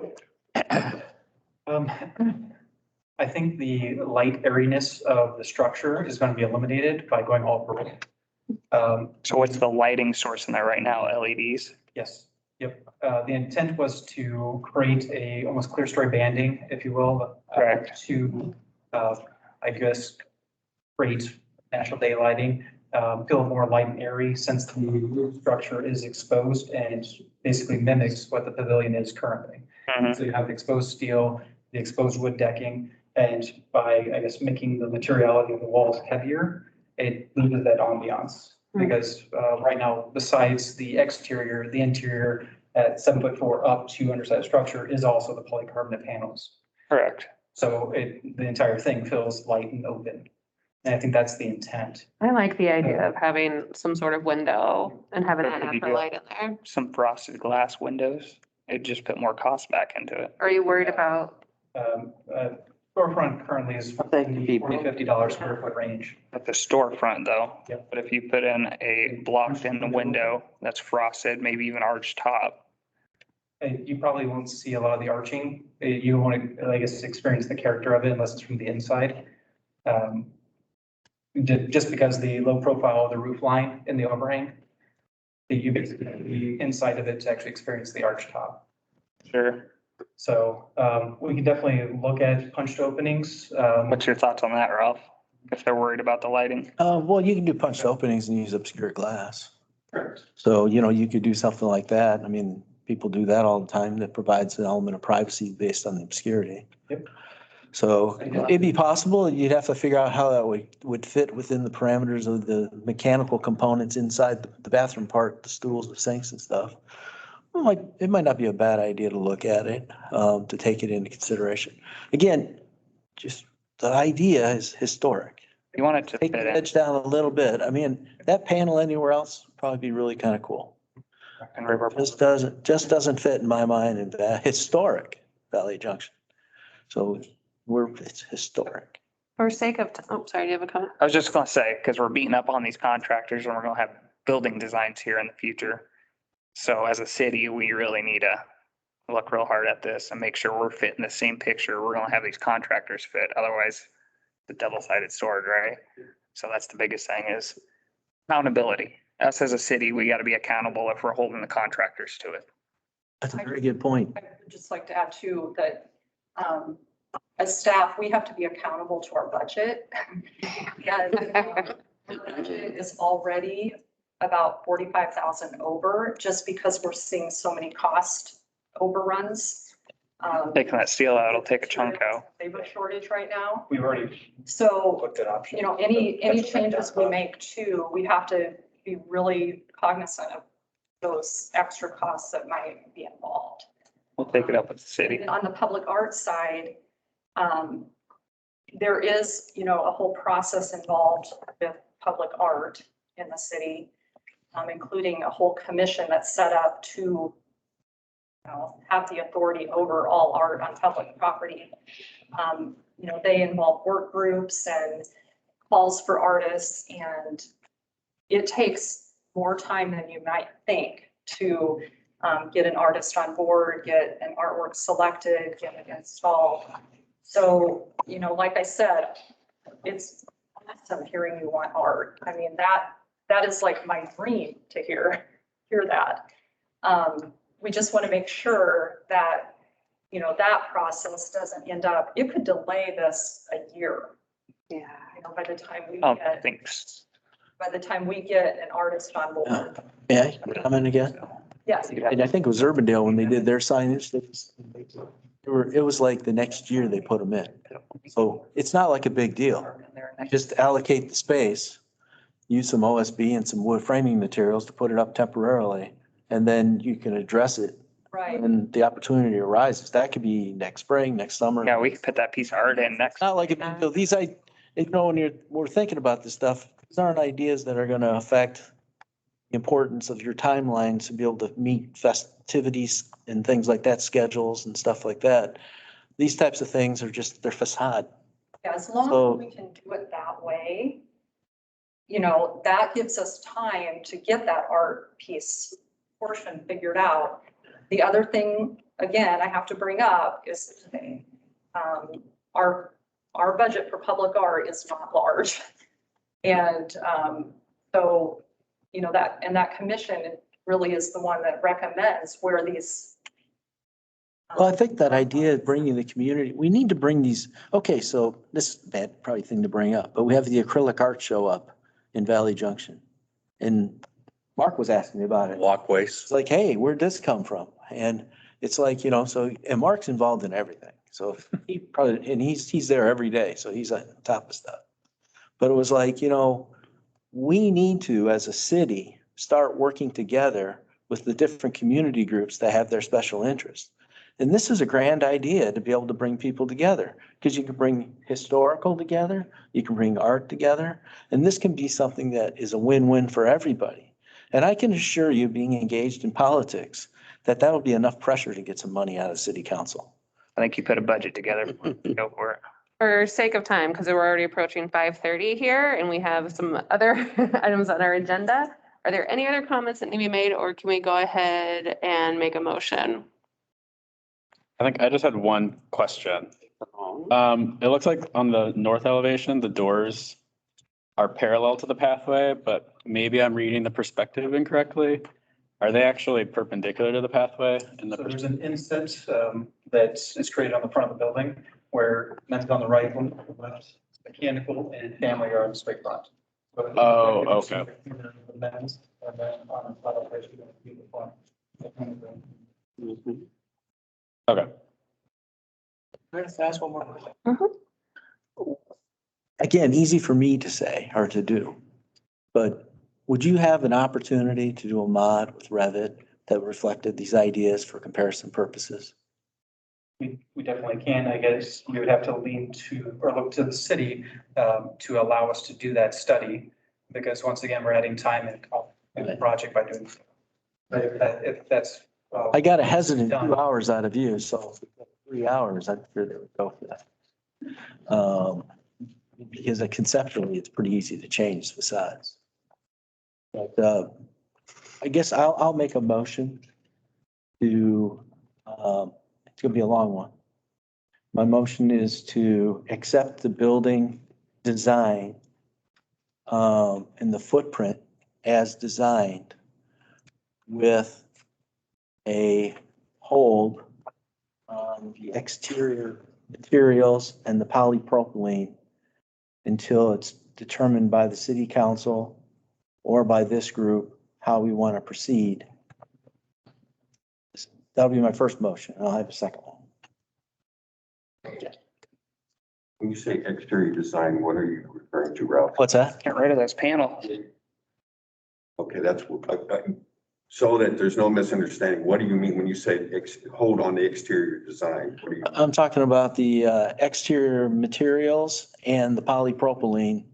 I think the light airiness of the structure is going to be eliminated by going all brick. So what's the lighting source in there right now? LEDs? Yes, yep. The intent was to create a almost clear story banding, if you will. Correct. To, I guess, create natural day lighting, feel more light and airy since the roof structure is exposed and basically mimics what the pavilion is currently. So you have the exposed steel, the exposed wood decking, and by, I guess, making the materiality of the walls heavier, it loses that ambiance. Because right now, besides the exterior, the interior at 7'4" up to undersized structure is also the polycarbonate panels. Correct. So the entire thing feels light and open. And I think that's the intent. I like the idea of having some sort of window and having that Could you natural do light in there. some frosted glass windows? It just put more cost back into it. Are you worried about? Storefront currently is $40-50 square foot range. At the storefront though. Yep. But if you put in a blocked in window that's frosted, maybe even arched top. You probably won't see a lot of the arching. You won't, I guess, experience the character of it unless it's from the inside. Just because the low profile of the roof line in the overhang, you basically the inside of it to actually experience the arch top. Sure. So we can definitely look at punched openings. What's your thoughts on that, Ralph? If they're worried about the lighting? Well, you can do punched openings and use obscure glass. Correct. So, you know, you could do something like that. I mean, people do that all the time. That provides an element of privacy based on the obscurity. Yep. So it'd be possible. You'd have to figure out how that would fit within the parameters of the mechanical components inside the bathroom part, the stools, the sinks and stuff. It might not be a bad idea to look at it, to take it into consideration. Again, just the idea is historic. You want it to take fit the in. edge down a little bit. I mean, that panel anywhere else would probably be really kind of cool. Just doesn't fit in my mind in that historic Valley Junction. So it's historic. For sake of, sorry, do you have a comment? I was just gonna say, because we're beating up on these contractors and we're gonna have building designs here in the future. So as a city, we really need to look real hard at this and make sure we're fitting the same picture. We're gonna have these contractors fit, otherwise the double-sided sword, right? So that's the biggest thing is accountability. Us as a city, we gotta be accountable if we're holding the contractors to it. That's a very good point. I would just like to add too, that as staff, we have to be accountable to our budget. And the budget is already about 45,000 over, just because we're seeing so many cost overruns. Taking that steel out, it'll take a chunk out. Labor shortage right now. We've already So, looked at options. you know, any changes we make too, we have to be really cognizant of those extra costs that might be involved. We'll take it up with the city. On the public art side, there is, you know, a whole process involved with public art in the city, including a whole commission that's set up to, you know, have the authority over all art on public property. You know, they involve work groups and calls for artists, and it takes more time than you might think to get an artist on board, get an artwork selected, get it installed. So, you know, like I said, it's awesome hearing you want art. I mean, that is like my dream to hear that. We just want to make sure that, you know, that process doesn't end up, it could delay this a year. Yeah. You know, by the time we Oh, get, thanks. by the time we get an artist on board. Yeah, comment again? Yes. And I think it was Urbandale when they did their signage. It was like the next year they put them in. So it's not like a big deal. Just allocate the space, use some OSB and some wood framing materials to put it up temporarily, and then you can address it Right. when the opportunity arises. That could be next spring, next summer. Yeah, we could put that piece of art in next. Not like a big deal. When we're thinking about this stuff, these aren't ideas that are gonna affect the importance of your timelines to be able to meet festivities and things like that, schedules and stuff like that. These types of things are just, they're facade. Yeah, as long So- as we can do it that way, that gives us time to get that art piece portion figured out. The other thing, again, I have to bring up is our budget for public art is not large. And so, that commission really is the one that recommends where these. Well, I think that idea of bringing the community, we need to bring these, okay, so this is a bad probably thing to bring up, but we have the acrylic art show up in Valley Junction. And Mark was asking me about it. Walkways. It's like, hey, where'd this come from? And it's like, and Mark's involved in everything. So he probably, and he's there every day. So he's on top of stuff. But it was like, we need to, as a city, start working together with the different community groups that have their special interests. And this is a grand idea to be able to bring people together, because you can bring historical together, you can bring art together, and this can be something that is a win-win for everybody. And I can assure you, being engaged in politics, that will be enough pressure to get some money out of city council. I think you put a budget together. Go for it. For sake of time, because we're already approaching 5:30 here and we have some other items on our agenda. Are there any other comments that need to be made, or can we go ahead and make a motion? I think I just had one question. It looks like on the north elevation, the doors are parallel to the pathway, but maybe I'm reading the perspective incorrectly. Are they actually perpendicular to the pathway? So there's an inset that is created on the front of the building where men's on the right, women's on the left, mechanical and family are on the straight front. So Oh, okay. The men's and then on the other place, we don't see the front. Okay. Can I just ask one more question? Again, easy for me to say or to do, but would you have an opportunity to do a mod with Revit that reflected these ideas for comparison purposes? We definitely can. I guess we would have to lean to or look to the city to allow us to do that study, because once again, we're adding time in the project by doing so. But if that's. I got a hesitant 2 hours out of you, so 3 hours, I'm sure they would go for that. Because conceptually, it's pretty easy to change facades. But I guess I'll make a motion to, it's gonna be a long one. My motion is to accept the building design and the footprint as designed with a hold on the exterior materials and the polypropylene until it's determined by the city council or by this group how we want to proceed. That'll be my first motion. I'll have a second one. When you say exterior design, what are you referring to, Ralph? What's that? Get rid of those panels. Okay, that's, so that there's no misunderstanding. What do you mean when you say hold on the exterior design? What do you? I'm talking about the exterior materials and the polypropylene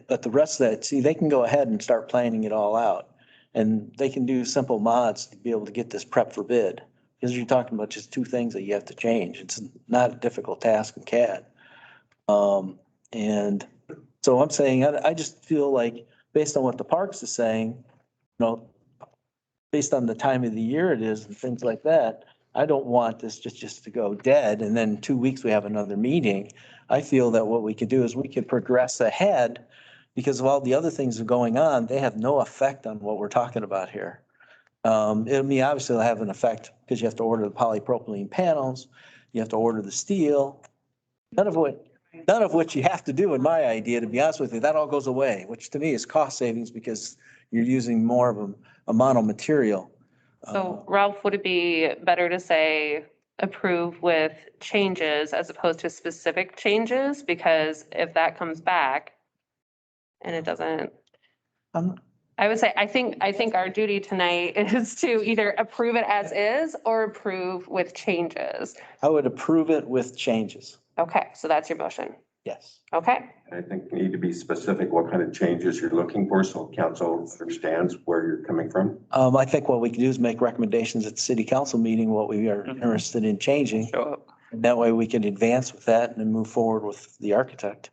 but the rest of that, see, they can go ahead and start planning it all out. And they can do simple mods to be able to get this prep for bid. Because you're talking about just two things that you have to change. It's not a difficult task in CAD. And so I'm saying, I just feel like based on what the parks is saying, based on the time of the year it is and things like that, I don't want this just to go dead. And then 2 weeks we have another meeting. I feel that what we could do is we could progress ahead because of all the other things that are going on. They have no effect on what we're talking about here. Obviously it'll have an effect because you have to order the polypropylene panels. You have to order the steel. None of which you have to do in my idea, to be honest with you. That all goes away, which to me is cost savings because you're using more of a mono material. So Ralph, would it be better to say approve with changes as opposed to specific changes, because if that comes back and it doesn't, I would say, I think our duty tonight is to either approve it as is or approve with changes. I would approve it with changes. Okay, so that's your motion. Yes. Okay, I think you need to be specific what kind of changes you're looking for so council understands where you're coming from. I think what we can do is make recommendations at the city council meeting, what we are interested in changing. And that way we can advance with that and then move forward with the architect.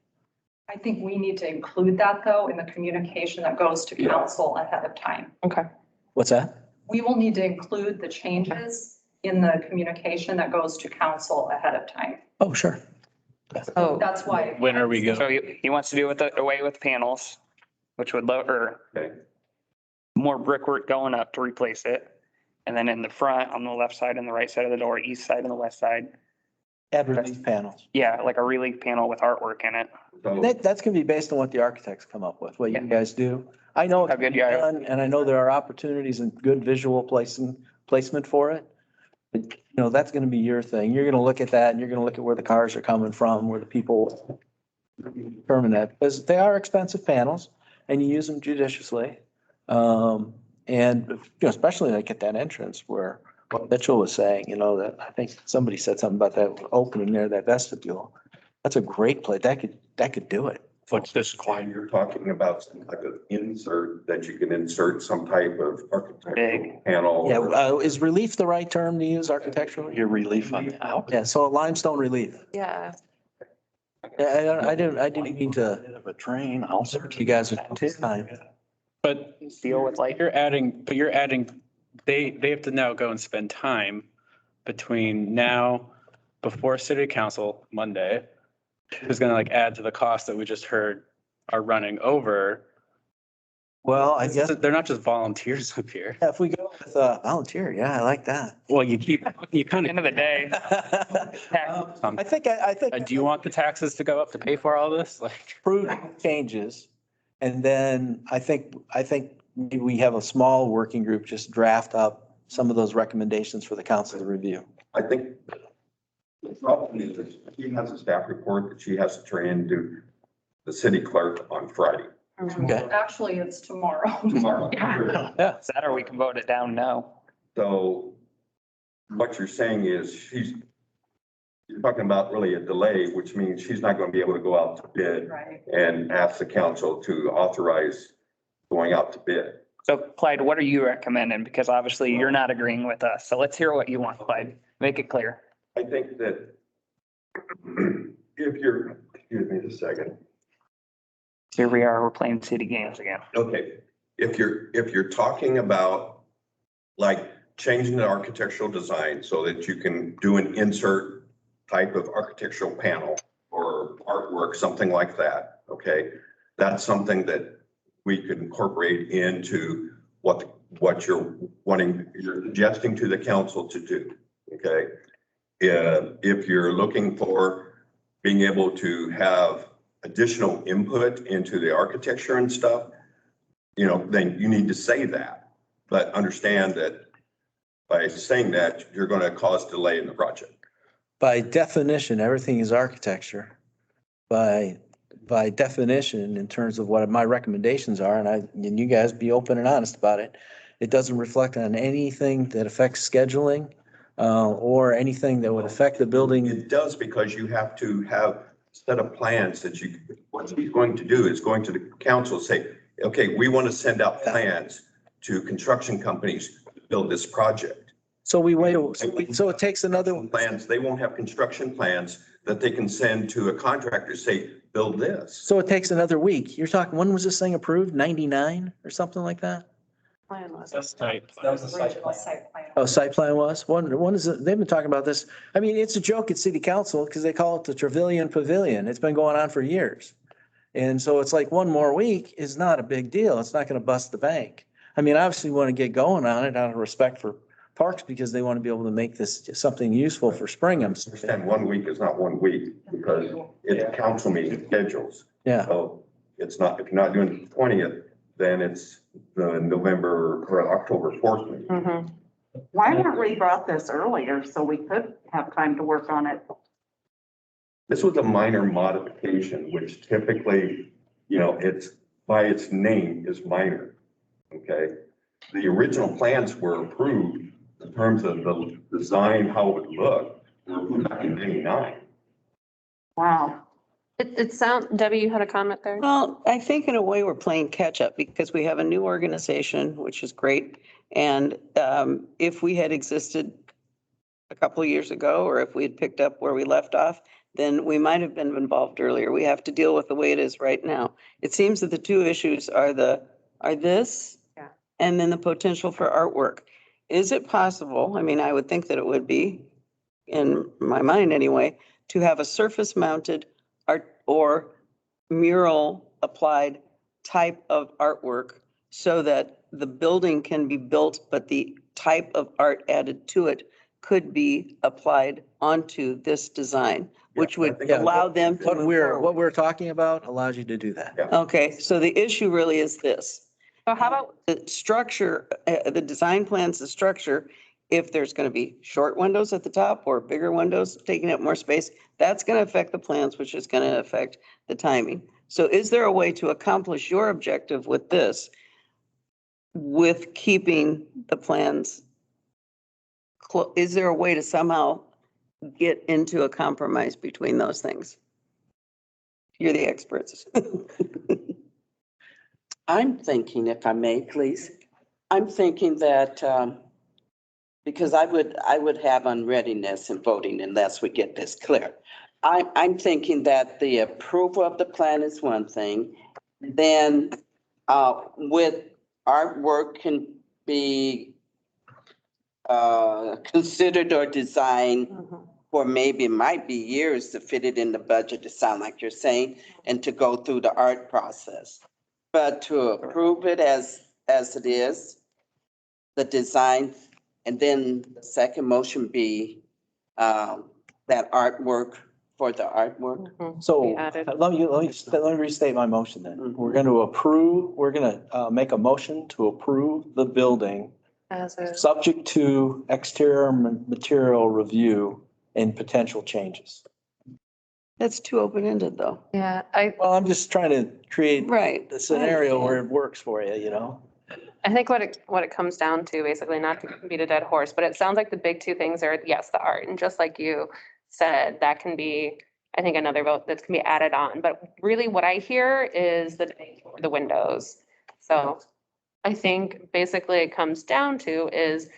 I think we need to include that though in the communication that goes to council ahead of time. Okay. What's that? We will need to include the changes in the communication that goes to council ahead of time. Oh, sure. Oh, That's why. When are we going? So he wants to do it away with panels, which would lower more brickwork going up to replace it. And then in the front, on the left side and the right side of the door, east side and the west side. Add relief panels. Yeah, like a relief panel with artwork in it. That's gonna be based on what the architects come up with, what you guys do. I know it's good done, and I know there are opportunities and good visual placement for it. But, you know, that's gonna be your thing. You're gonna look at that and you're gonna look at where the cars are coming from, where the people determine that, because they are expensive panels and you use them judiciously. And, you know, especially like at that entrance where what Mitchell was saying, you know, that I think somebody said something about that opening there, that vestibule. That's a great place. That could do it. What's this? You're talking about some type of insert that you can insert some type of architectural panel. Yeah, is relief the right term to use architecturally? Your relief on the out. Yeah, so a limestone relief. yeah. I didn't mean to. Bit of a train. I'll search you guys at time. But Deal with like you're adding, they have to now go and spend time between now, before city council Monday, who's gonna like add to the cost that we just heard are running over. Well, I guess They're not just volunteers up here. if we go with volunteer, yeah, I like that. Well, you kind end of the day. I think. Do you want the taxes to go up to pay for all this? Like, Prudent changes. And then I think maybe we have a small working group just draft up some of those recommendations for the council to review. I think the problem is that she has a staff report that she has to turn into the city clerk on Friday. Okay. Actually, it's tomorrow. Tomorrow. Yeah. Is that or we can vote it down now? So what you're saying is you're talking about really a delay, which means she's not going to be able to go out to bid Right. and ask the council to authorize going out to bid. So Clyde, what are you recommending? Because obviously you're not agreeing with us. So let's hear what you want, Clyde. Make it clear. I think that if you're, excuse me a second. Here we are, we're playing city games again. Okay, if you're talking about like changing the architectural design so that you can do an insert type of architectural panel or artwork, something like that, okay? That's something that we could incorporate into what you're suggesting to the council to do, okay? If you're looking for being able to have additional input into the architecture and stuff, you know, then you need to say that, but understand that by saying that, you're going to cause delay in the project. By definition, everything is architecture. By definition, in terms of what my recommendations are, and you guys be open and honest about it, it doesn't reflect on anything that affects scheduling or anything that would affect the building. It does, because you have to have a set of plans that what he's going to do is going to the council, say, okay, we want to send out plans to construction companies to build this project. So so it takes another plans. They won't have construction plans that they can send to a contractor, say, build this. So it takes another week. You're talking, when was this thing approved? 99 or something like that? Plan was. That's tight. That was the original site plan. Oh, site plan was? One is, they've been talking about this. I mean, it's a joke at city council because they call it the Trevilian Pavilion. It's been going on for years. And so it's like one more week is not a big deal. It's not going to bust the bank. I mean, obviously we want to get going on it out of respect for parks because they want to be able to make this something useful for spring. Understand 1 week is not 1 week because it's council meeting schedules. Yeah. So it's not, if you're not doing the 20th, then it's the November or October 4th meeting. Why weren't we brought this earlier so we could have time to work on it? This was a minor modification, which typically, it's by its name is minor. Okay. The original plans were approved in terms of the design, how it would look, were approved back in '99. Wow. It sounds, Debbie, you had a comment there? Well, I think in a way we're playing catch up because we have a new organization, which is great. And if we had existed a couple of years ago, or if we had picked up where we left off, then we might have been involved earlier. We have to deal with the way it is right now. It seems that the two issues are this and then the potential for artwork. Is it possible? I mean, I would think that it would be, in my mind anyway, to have a surface mounted art or mural applied type of artwork so that the building can be built, but the type of art added to it could be applied onto this design, which would allow them to move forward. What we're talking about allows you to do that. Okay, so the issue really is this. So how about The structure, the design plans, the structure, if there's going to be short windows at the top or bigger windows taking up more space, that's going to affect the plans, which is going to affect the timing. So is there a way to accomplish your objective with this with keeping the plans? Is there a way to somehow get into a compromise between those things? You're the experts. I'm thinking, if I may, please, I'm thinking that, because I would have unreadiness in voting unless we get this clear. I'm thinking that the approval of the plan is one thing, then with artwork can be considered or designed for maybe, it might be years to fit it in the budget, to sound like you're saying, and to go through the art process. But to approve it as it is, the design, and then the second motion be that artwork for the artwork. So let me restate my motion then. We're going to make a motion to approve the building subject to exterior material review and potential changes. That's too open-ended though. Yeah, Well, I'm just trying to create the scenario understand. where it works for you, you know? I think what it comes down to, basically, not to beat a dead horse, but it sounds like the big two things are, yes, the art, and just like you said, that can be, I think, another vote that can be added on. But really what I hear is the windows. So I think basically it comes down to is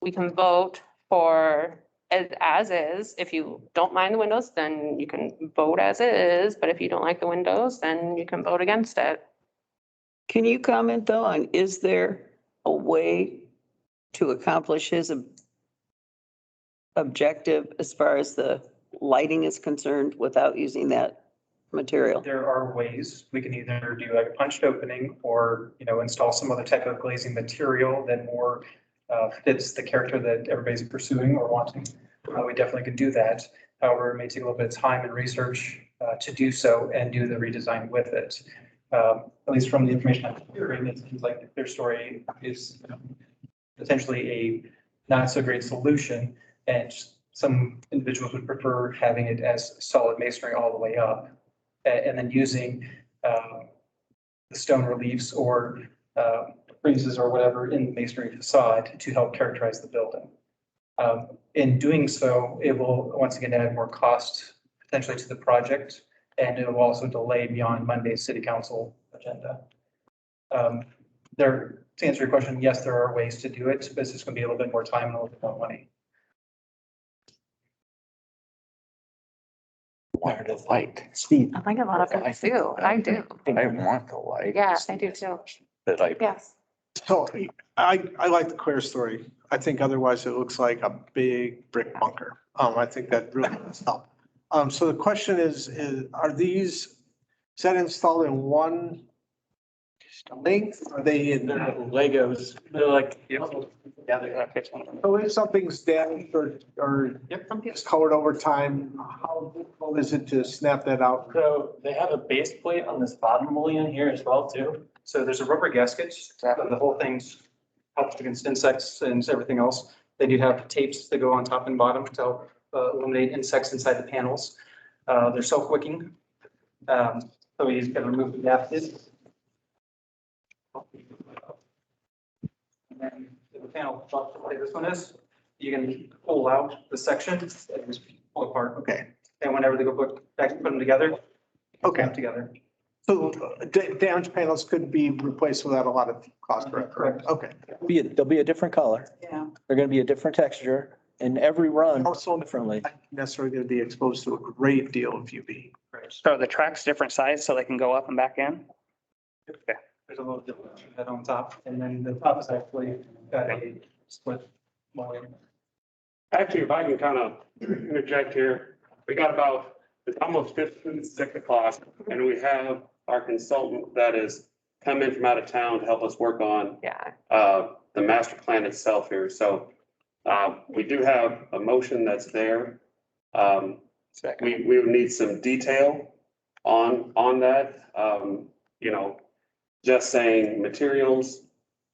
we can vote for as is. If you don't mind the windows, then you can vote as it is. But if you don't like the windows, then you can vote against it. Can you comment though on, is there a way to accomplish his objective as far as the lighting is concerned without using that material? There are ways. We can either do like a punched opening or, install some other type of glazing material that more fits the character that everybody's pursuing or wanting. We definitely can do that. However, it may take a little bit of time and research to do so and do the redesign with it. At least from the information I'm hearing, it seems like their story is potentially a not so great solution. And some individuals would prefer having it as solid masonry all the way up and then using the stone reliefs or friezes or whatever in the masonry facade to help characterize the building. In doing so, it will once again add more cost potentially to the project, and it will also delay beyond Monday's city council agenda. To answer your question, yes, there are ways to do it, but it's just going to be a little bit more time and a little bit more money. Want the light. Steve. I think a lot of them do. I do. I want the light. Yeah, I do too. That I. Yes. So I like the clear story. I think otherwise it looks like a big brick bunker. I think that really does help. So the question is is that installed in one length? Are they in Legos? They're like, So if something's damaged or it's colored over time, how difficult is it to snap that out? So they have a base plate on this bottom mullion here as well too. So there's a rubber gasket, so the whole thing's helps against insects and everything else. They do have tapes that go on top and bottom to help eliminate insects inside the panels. They're self-wicking. So you just gotta remove the gasket. And then the panel, like this one is, you can pull out the section and just pull apart. Okay. And whenever they go back to put them together, Okay. come together. So damaged panels could be replaced without a lot of cost, correct? Okay. They'll be a different color. Yeah. They're gonna be a different texture and every run Also differently. not necessarily going to be exposed to a great deal of UV. So the track's different size so they can go up and back in? Okay. There's a little difference that on top, and then the top is actually got a split line. Actually, if I can kind of interject here, we got about, it's almost 6 o'clock, and we have our consultant that is come in from out of town to help us work on the master plan itself here. So we do have a motion that's there. We would need some detail on that. You know, just saying materials.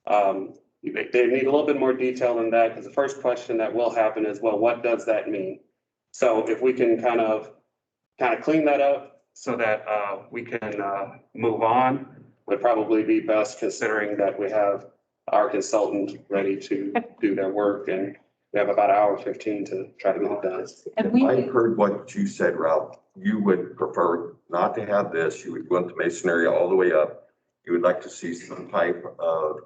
They need a little bit more detail than that, because the first question that will happen is, well, what does that mean? So if we can kind of clean that up so that we can move on, would probably be best, considering that we have our consultant ready to do their work, and we have about 1:15 to try to get it done. If I heard what you said, Ralph, you would prefer not to have this. You would want the masonry all the way up. You would like to see some type of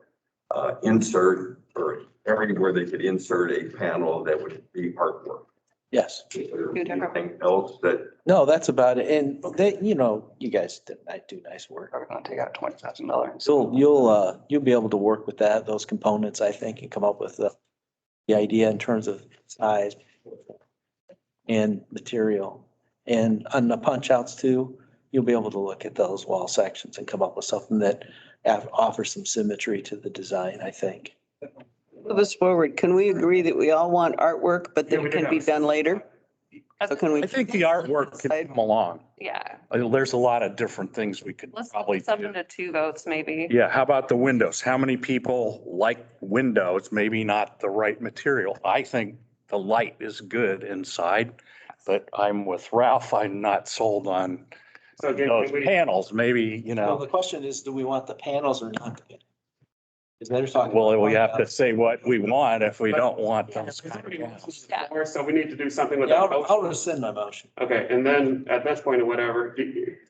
insert, or everywhere they could insert a panel that would be artwork. Yes. Anything else that? No, that's about it. And they, you know, you guys do nice work. We're gonna take out $20,000. So you'll be able to work with those components, I think, and come up with the idea in terms of size and material. And on the punch outs too, you'll be able to look at those wall sections and come up with something that offers some symmetry to the design, I think. Move us forward. Can we agree that we all want artwork, but that it can be done later? So can we? I think the artwork can come along. Yeah. There's a lot of different things we could Let's probably sub do. them to 2 votes, maybe. Yeah, how about the windows? How many people like windows? Maybe not the right material. I think the light is good inside, but I'm with Ralph. I'm not sold on So again, those panels. Maybe, Well, the question is, do we want the panels or not? Is they're talking. well, we have to say what we want if we don't want those kind of panels. So we need to do something with Yeah, that. I'll rescind my motion. Okay, and then at this point or whatever,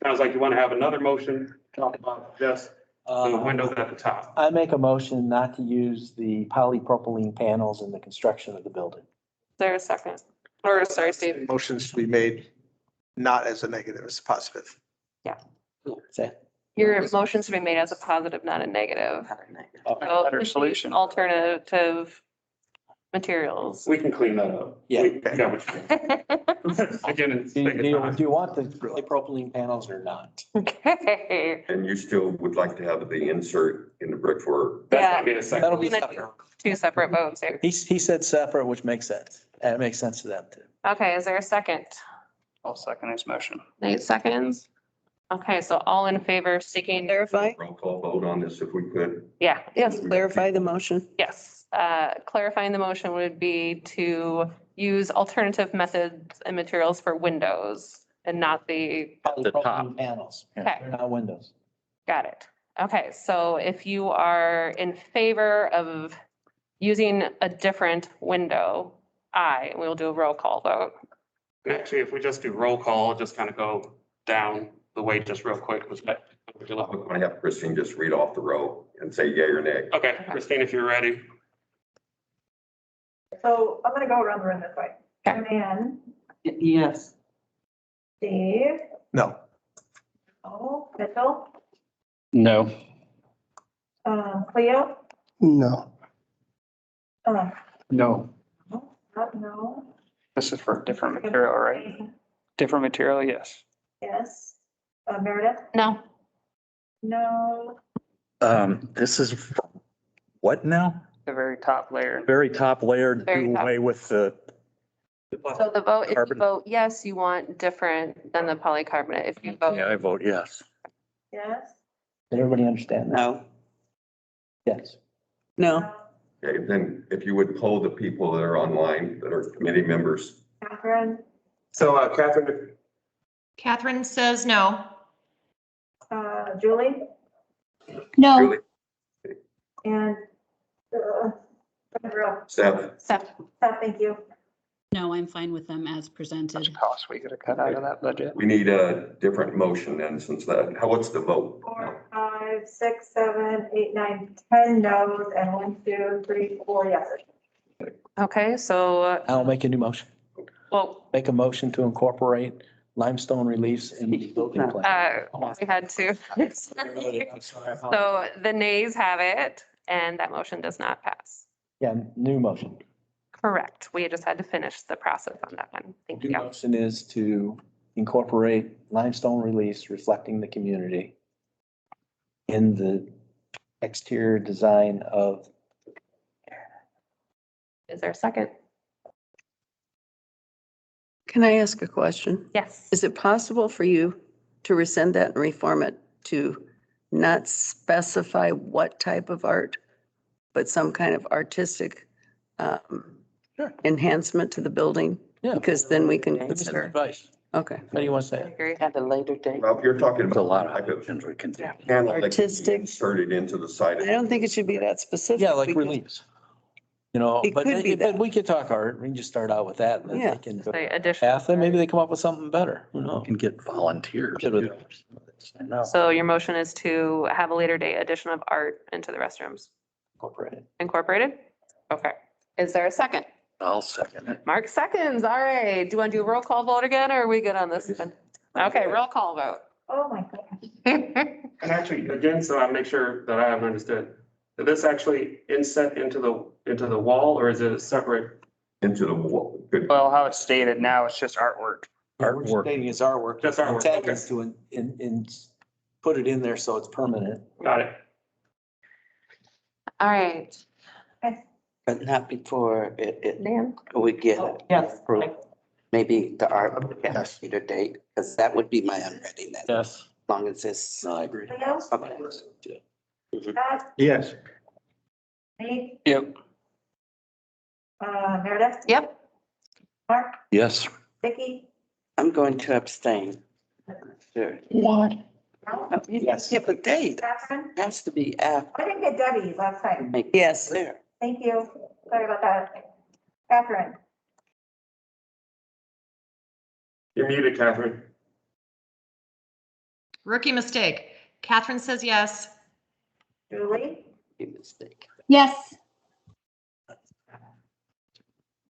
sounds like you want to have another motion, talk about just the windows at the top. I make a motion not to use the polypropylene panels in the construction of the building. Is there a second? Or, sorry, Steve. Motions to be made, not as a negative, as a positive. Say. Your motions to be made as a positive, not a negative. So Better solution. Alternative materials. We can clean that up. Yeah. Yeah. Again, it's. Do you want the polypropylene panels or not? Okay. And you still would like to have the insert in the brickwork? That's gonna be a second. That'll be We're gonna separate. do 2 separate votes here. He said separate, which makes sense. And it makes sense to them too. Okay, is there a second? I'll second his motion. 8 seconds. Okay, so all in favor seeking, Clarify, Roll call vote on this if we could. yeah, yes, clarify the motion. yes. Clarifying the motion would be to use alternative methods and materials for windows and not the, The top. Polypropylene panels. okay, They're not windows. got it. Okay, so if you are in favor of using a different window, we'll do a roll call vote. Actually, if we just do roll call, just kind of go down the way just real quick. Was that? I'm going to have Christine just read off the row and say yay or nay. Okay, Christine, if you're ready. So I'm gonna go around the room this way. Okay. Joanne, Yes. Steve, No. Mitchell, No. Cleo, No. No. no, This is for different material, right? Different material, yes. yes, Meredith, No, no, This is what now? The very top layer. Very top layer, Very do top. away with the, so the vote, if you Carbon. vote yes, you want different than the polycarbonate. If you vote yeah, I vote yes. yes, Did everybody understand that? No, Yes. no, Okay, then if you would poll the people that are online, that are committee members. Catherine, So Catherine, Catherine says no. Julie? No. Julie, And, Steph, Steph, thank you. No, I'm fine with them as presented. Cost we could have cut out of that budget. we need a different motion then since that, what's the vote? 4, 5, 6, 7, 8, 9, 10 no's and 1, 2, 3, 4 yeses. okay, so, I'll make a new motion. well, Make a motion to incorporate limestone reliefs in the building plan. we had to. I'm sorry. So the nays have it, and that motion does not pass. Yeah, new motion. Correct. We just had to finish the process on that one. Thank New you. motion is to incorporate limestone reliefs reflecting the community in the exterior design of. Is there a second? Can I ask a question? Yes. Is it possible for you to rescind that and reform it to not specify what type of art, but some kind of artistic enhancement to the building? Yeah. Because then we can Give me some consider. advice. Okay. How do you want to say I it? agree. At a later date. Well, if you're talking There's a about lot of type of options we can do. panel that can be Artistic. inserted into the side. I don't think it should be that specific. Yeah, like because- reliefs. You know, It but could be but that. we could talk art. We can just start out with that. And then Yeah. they can go Say addition. path, and maybe they come up with something better. Who knows? Can get volunteers. Good with it. I know. So your motion is to have a later date addition of art into the restrooms Incorporate. incorporated? Okay. Is there a second? I'll second it. Mark seconds. All right. Do you want to do a roll call vote again, or are we good on this one? Okay, roll call vote. Oh, my gosh. and actually, again, so I make sure that I have understood, is this actually inset into the wall or is it a separate? Into the wall. Good. Well, how it's stated now, it's just artwork. Yeah, we're stating it's artwork. Just artwork, Intent okay. is to put it in there so it's permanent. Got it. All right. But not before it, Dan? we get Yes. approved. Maybe the art would get a later date, because that would be my unreadiness, as Yes. long as it's. No, I agree. Anything else? Okay. Scott, Yes. Nate, Yep. Meredith, Yep. Mark, Yes. Vicky? I'm going to abstain. Sure. What? No? Yes. Yeah, but date Catherine? has to be after. I didn't get Debbie last time. Make Yes. clear. Thank you. Sorry about that. Catherine? You're muted, Catherine. Rookie mistake. Catherine says yes. Julie? Mistake. Yes.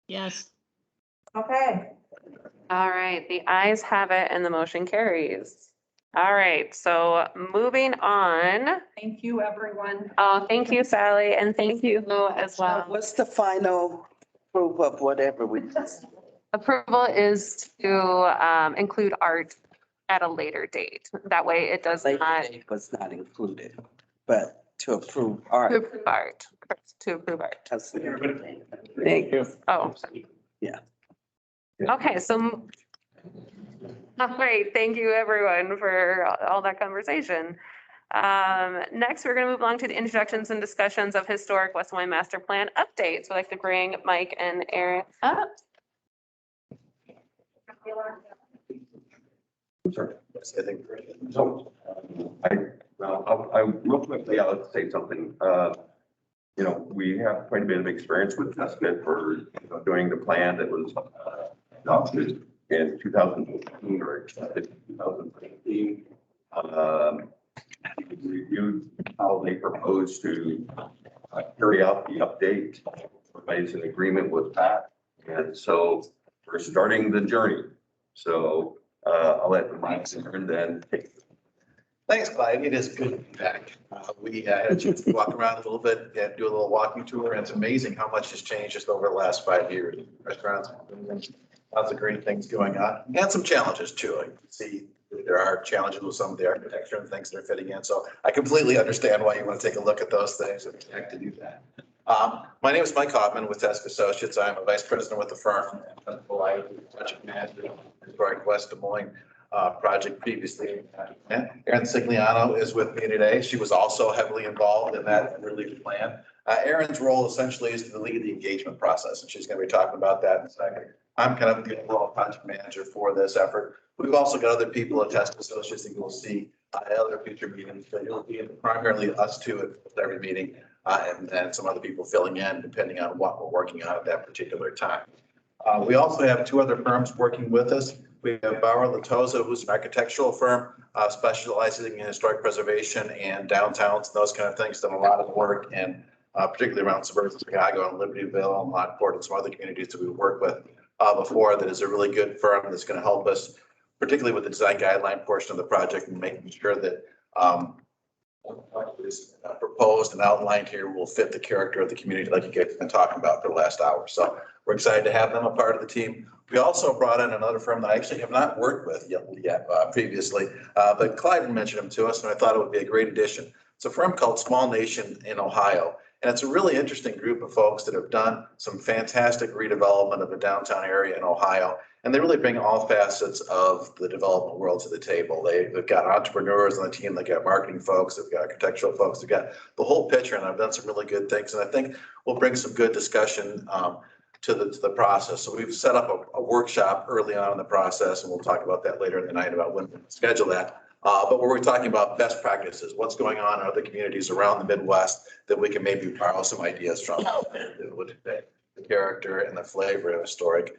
Yes. Okay. All right, the ayes have it and the motion carries. All right, so moving on. Thank you, everyone. Oh, thank you, Sally, and thank you as Now, well. what's the final proof of whatever we just? Approval is to include art at a later date. That way it does Later not. date was not included, but to approve To art. approve art, correct, to approve art. That's- Thank you. Oh, sorry. Yeah. Okay, so. All right, thank you everyone for all that conversation. Next, we're gonna move along to the introductions and discussions of historic West Des Moines master plan updates. We'd like to bring Mike and Aaron up. Sorry. So, real quickly, I'll say something. You know, we have quite a bit of experience with Tesco for doing the plan that was adopted in 2015 or accepted in 2015. We reviewed how they propose to carry out the update. Everybody's in agreement with that. And so we're starting the journey. So I'll let Mike and then take. Thanks, Clyde. It is good to be back. We had a chance to walk around a little bit and do a little walking tour. And it's amazing how much has changed just over the last 5 years. Restaurants, lots of great things going on and some challenges too. I can see there are challenges with some of the architecture and things that are fitting in. So I completely understand why you want to take a look at those things and connect to do that. My name is Mike Hoffman with Teske Associates. I'm a vice president with the firm. I'm the project manager for Historic West Des Moines. project previously. Erin Sigliano is with me today. She was also heavily involved in that relief plan. Erin's role essentially is to lead the engagement process, and she's going to be talking about that in a second. I'm kind of the overall project manager for this effort. We've also got other people, attest associates that you'll see at other future meetings, but you'll be primarily us two at every meeting, and then some other people filling in depending on what we're working on at that particular time. We also have two other firms working with us. We have Bauer Latoza, who's an architectural firm specializing in historic preservation and downtowns and those kind of things. Done a lot of work, and particularly around suburban Chicago and Libertyville and Lockport and some other communities that we worked with before. That is a really good firm that's going to help us, particularly with the design guideline portion of the project, and making sure that what is proposed and outlined here will fit the character of the community, like you guys have been talking about for the last hour. So we're excited to have them a part of the team. We also brought in another firm that I actually have not worked with yet previously, but Clyde mentioned them to us, and I thought it would be a great addition. It's a firm called Small Nation in Ohio, and it's a really interesting group of folks that have done some fantastic redevelopment of the downtown area in Ohio, and they really bring all facets of the development world to the table. They've got entrepreneurs on the team, they've got marketing folks, they've got architectural folks, they've got the whole picture, and I've done some really good things, and I think we'll bring some good discussion to the process. So we've set up a workshop early on in the process, and we'll talk about that later in the night about when we schedule that. But we're talking about best practices, what's going on in other communities around the Midwest that we can maybe borrow some ideas from, the character and the flavor of historic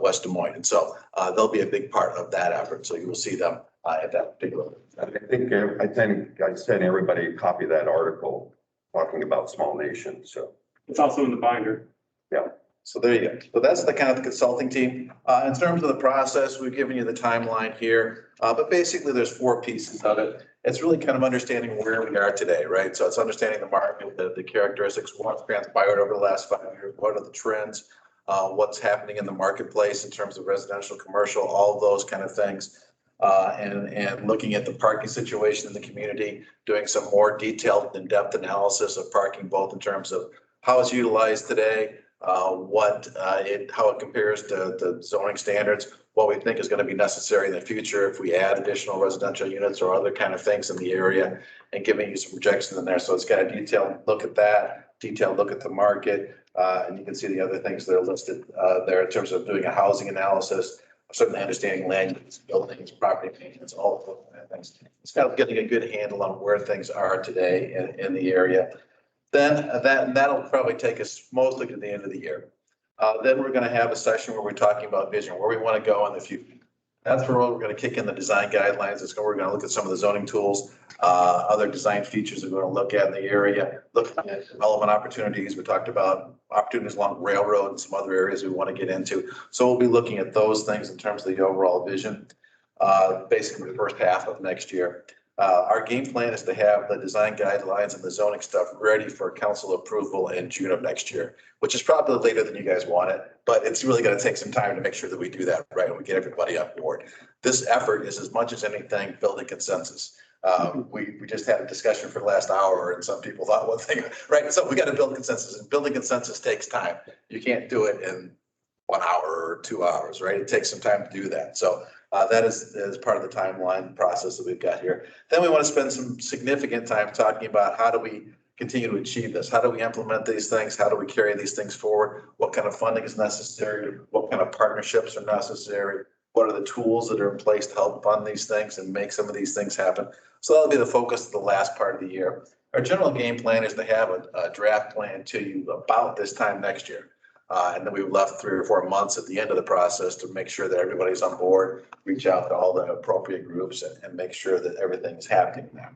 West Des Moines. And so they'll be a big part of that effort. So you will see them at that particular. I think I sent everybody a copy of that article talking about Small Nation. So It's also in the binder. yeah. So there you go. So that's the kind of the consulting team. In terms of the process, we've given you the timeline here, but basically there's 4 pieces of it. It's really kind of understanding where we are today, right? So it's understanding the market, the characteristics, what's transpired over the last 5 years, what are the trends, what's happening in the marketplace in terms of residential, commercial, all of those kind of things. And looking at the parking situation in the community, doing some more detailed in-depth analysis of parking, both in terms of how it's utilized today, how it compares to the zoning standards, what we think is going to be necessary in the future if we add additional residential units or other kind of things in the area, and giving you some projections in there. So it's got a detailed look at that, detailed look at the market, and you can see the other things that are listed there in terms of doing a housing analysis, certainly understanding land use, buildings, property maintenance, all of those kind of things. It's kind of getting a good handle on where things are today in the area. Then that'll probably take us mostly to the end of the year. Then we're going to have a session where we're talking about vision, where we want to go in the future. That's where we're going to kick in the design guidelines. It's where we're going to look at some of the zoning tools, other design features we're going to look at in the area, looking at development opportunities. We talked about opportunities along railroad and some other areas we want to get into. So we'll be looking at those things in terms of the overall vision, basically the first half of next year. Our game plan is to have the design guidelines and the zoning stuff ready for council approval in June of next year, which is probably later than you guys want it, but it's really going to take some time to make sure that we do that right and we get everybody on board. This effort is, as much as anything, building consensus. We just had a discussion for the last hour, and some people thought one thing, right? So we got to build consensus, and building consensus takes time. You can't do it in 1 hour or 2 hours, right? It takes some time to do that. So that is part of the timeline process that we've got here. Then we want to spend some significant time talking about how do we continue to achieve this? How do we implement these things? How do we carry these things forward? What kind of funding is necessary? What kind of partnerships are necessary? What are the tools that are in place to help fund these things and make some of these things happen? So that'll be the focus of the last part of the year. Our general game plan is to have a draft plan to you about this time next year. And then we've left 3 or 4 months at the end of the process to make sure that everybody's on board, reach out to all the appropriate groups and make sure that everything is happening now.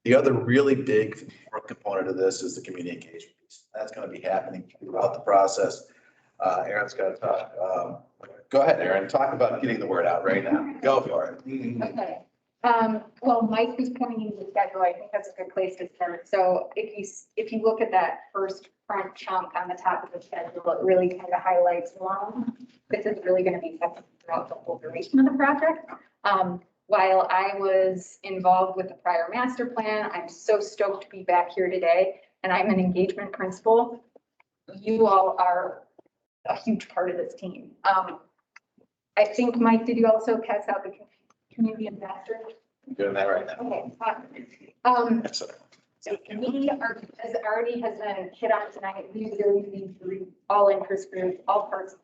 The other really big component of this is the community engagement piece. That's going to be happening throughout the process. Erin's got to talk. Go ahead, Erin, talk about getting the word out right now. Go for it. Okay. Well, Mike was pointing to the schedule. I think that's a good place to start. So if you look at that first front chunk on the top of the schedule, it really kind of highlights this is really going to be effective throughout the whole duration of the project. While I was involved with the prior master plan, I'm so stoked to be back here today, and I'm an engagement principal. You all are a huge part of this team. I think, Mike, did you also pass out the community investor. Doing that right now. Okay. Excellent. We are, as already has been hit on tonight, we really need to reach all interest groups, all parts.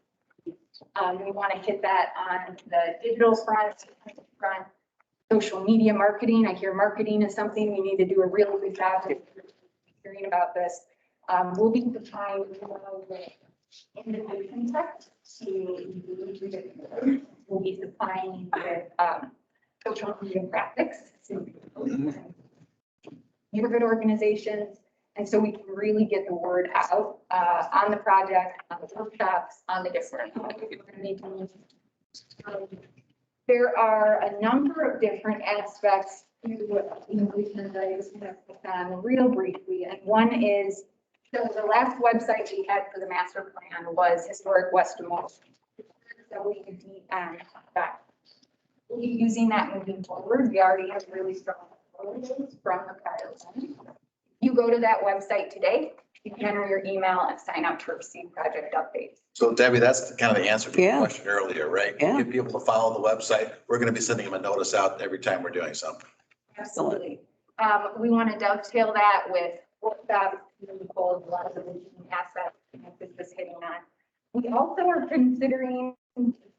We want to hit that on the digital front, social media marketing. I hear marketing is something we need to do a really good job of hearing about this. We'll be supplying invitation text to, we'll be supplying with social media graphics to neighborhood organizations. And so we can really get the word out on the project, on the workshops, on the different. There are a number of different aspects to the inclusion that I just want to put on real briefly. And one is, so the last website we had for the master plan was Historic West Des Moines. WDM. We'll be using that moving forward. We already have really strong photos from the prior one. You go to that website today, you can enter your email and sign up to receive project updates. So Debbie, that's kind of the answer to your question earlier, right? Get people to follow the website. We're going to be sending them a notice out every time we're doing something. Absolutely. We want to dovetail that with workshops, a lot of the aspects Nick was hitting on. We also are considering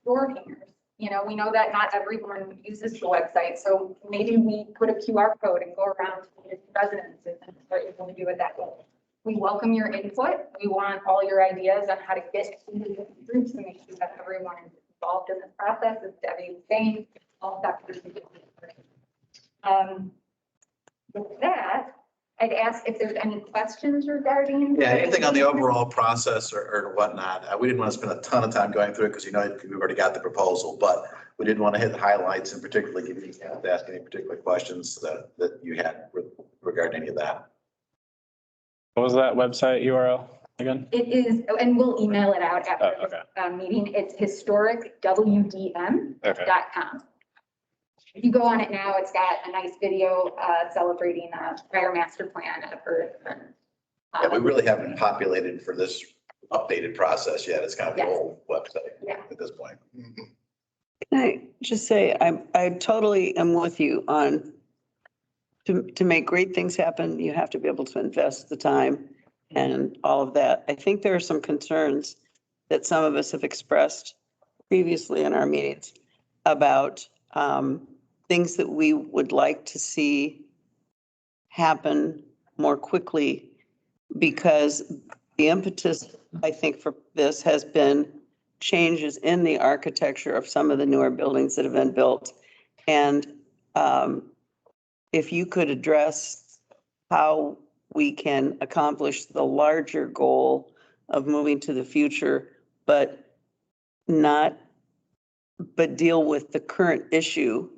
door hangers. You know, we know that not everyone uses the website, so maybe we put a QR code and go around to the residences and are able to do it that way. We welcome your input. We want all your ideas on how to get into the groups and make sure that everyone is involved in this process. As Debbie was saying, all sectors. With that, I'd ask if there's any questions regarding. Yeah, anything on the overall process or whatnot. We didn't want to spend a ton of time going through it because, you know, we've already got the proposal, but we didn't want to hit the highlights and particularly give you a chance to ask any particular questions that you had regarding any of that. What was that website URL again? It is, and we'll email it out after this meeting. It's historicwdm.com. If you go on it now, it's got a nice video celebrating prior master plan effort. Yeah, we really haven't populated for this updated process yet. It's kind of the old website at this point. Can I just say, I totally am with you on to make great things happen, you have to be able to invest the time and all of that. I think there are some concerns that some of us have expressed previously in our meetings about things that we would like to see happen more quickly, because the impetus, I think, for this has been changes in the architecture of some of the newer buildings that have been built. And if you could address how we can accomplish the larger goal of moving to the future, but deal with the current issue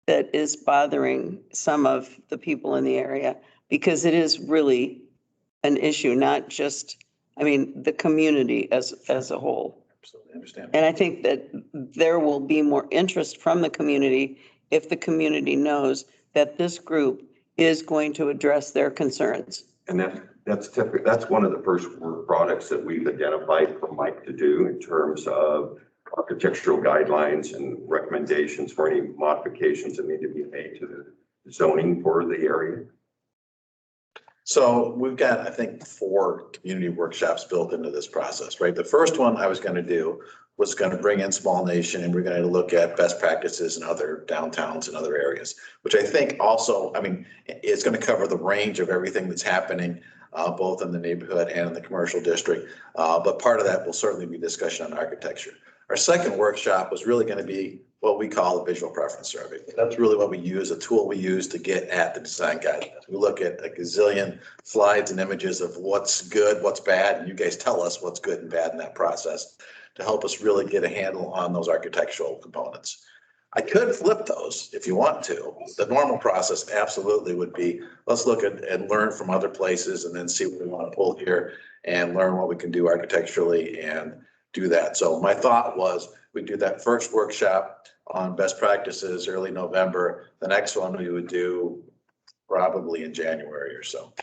that is bothering some of the people in the area, because it is really an issue, not just, I mean, the community as a whole. Absolutely understand. And I think that there will be more interest from the community if the community knows that this group is going to address their concerns. And that's typically, that's one of the first work products that we've identified for Mike to do in terms of architectural guidelines and recommendations for any modifications that need to be made to the zoning for the area. So we've got, I think, 4 community workshops built into this process, right? The first one I was going to do was going to bring in Small Nation, and we're going to look at best practices in other downtowns and other areas, which I think also, I mean, it's going to cover the range of everything that's happening both in the neighborhood and in the commercial district. But part of that will certainly be discussion on architecture. Our second workshop was really going to be what we call a visual preference survey. That's really what we use, a tool we use to get at the design guidelines. We look at a gazillion slides and images of what's good, what's bad, and you guys tell us what's good and bad in that process to help us really get a handle on those architectural components. I could flip those if you want to. The normal process absolutely would be, let's look at and learn from other places and then see what we want to pull here and learn what we can do architecturally and do that. So my thought was we do that first workshop on best practices early November. The next one we would do probably in January or so,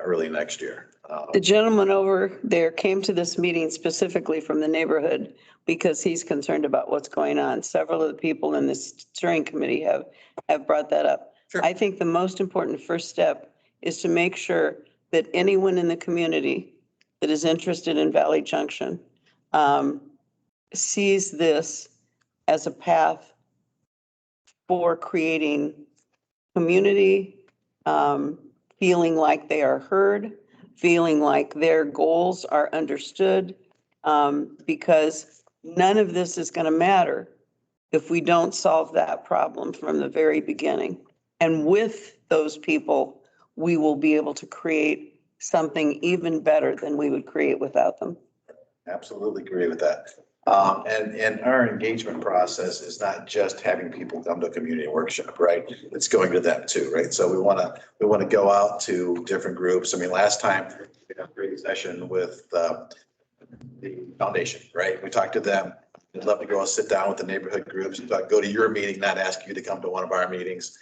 early next year. The gentleman over there came to this meeting specifically from the neighborhood because he's concerned about what's going on. Several of the people in this steering committee have brought that up. I think the most important first step is to make sure that anyone in the community that is interested in Valley Junction sees this as a path for creating community, feeling like they are heard, feeling like their goals are understood, because none of this is going to matter if we don't solve that problem from the very beginning. And with those people, we will be able to create something even better than we would create without them. Absolutely agree with that. And our engagement process is not just having people come to a community workshop, right? It's going to them too, right? So we want to go out to different groups. I mean, last time we had a great session with the foundation, right? We talked to them. They'd love to go and sit down with the neighborhood groups and go to your meeting, not ask you to come to one of our meetings,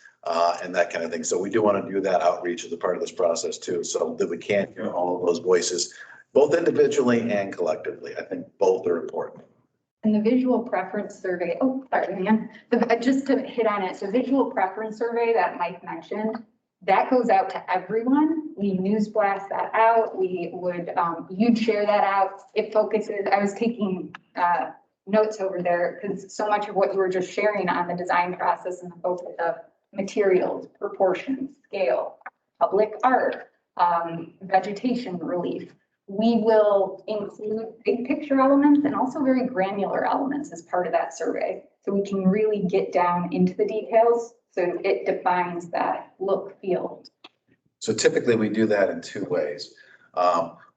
and that kind of thing. So we do want to do that outreach as a part of this process too, so that we can hear all of those voices, both individually and collectively. I think both are important. And the visual preference survey, oh, sorry, man, just to hit on it, the visual preference survey that Mike mentioned, that goes out to everyone. We news blast that out. We would, you'd share that out. It focuses, I was taking notes over there because so much of what you were just sharing on the design process and the focus of materials, proportions, scale, public art, vegetation relief. We will include big picture elements and also very granular elements as part of that survey. So we can really get down into the details. So it defines that look, feel. So typically we do that in two ways.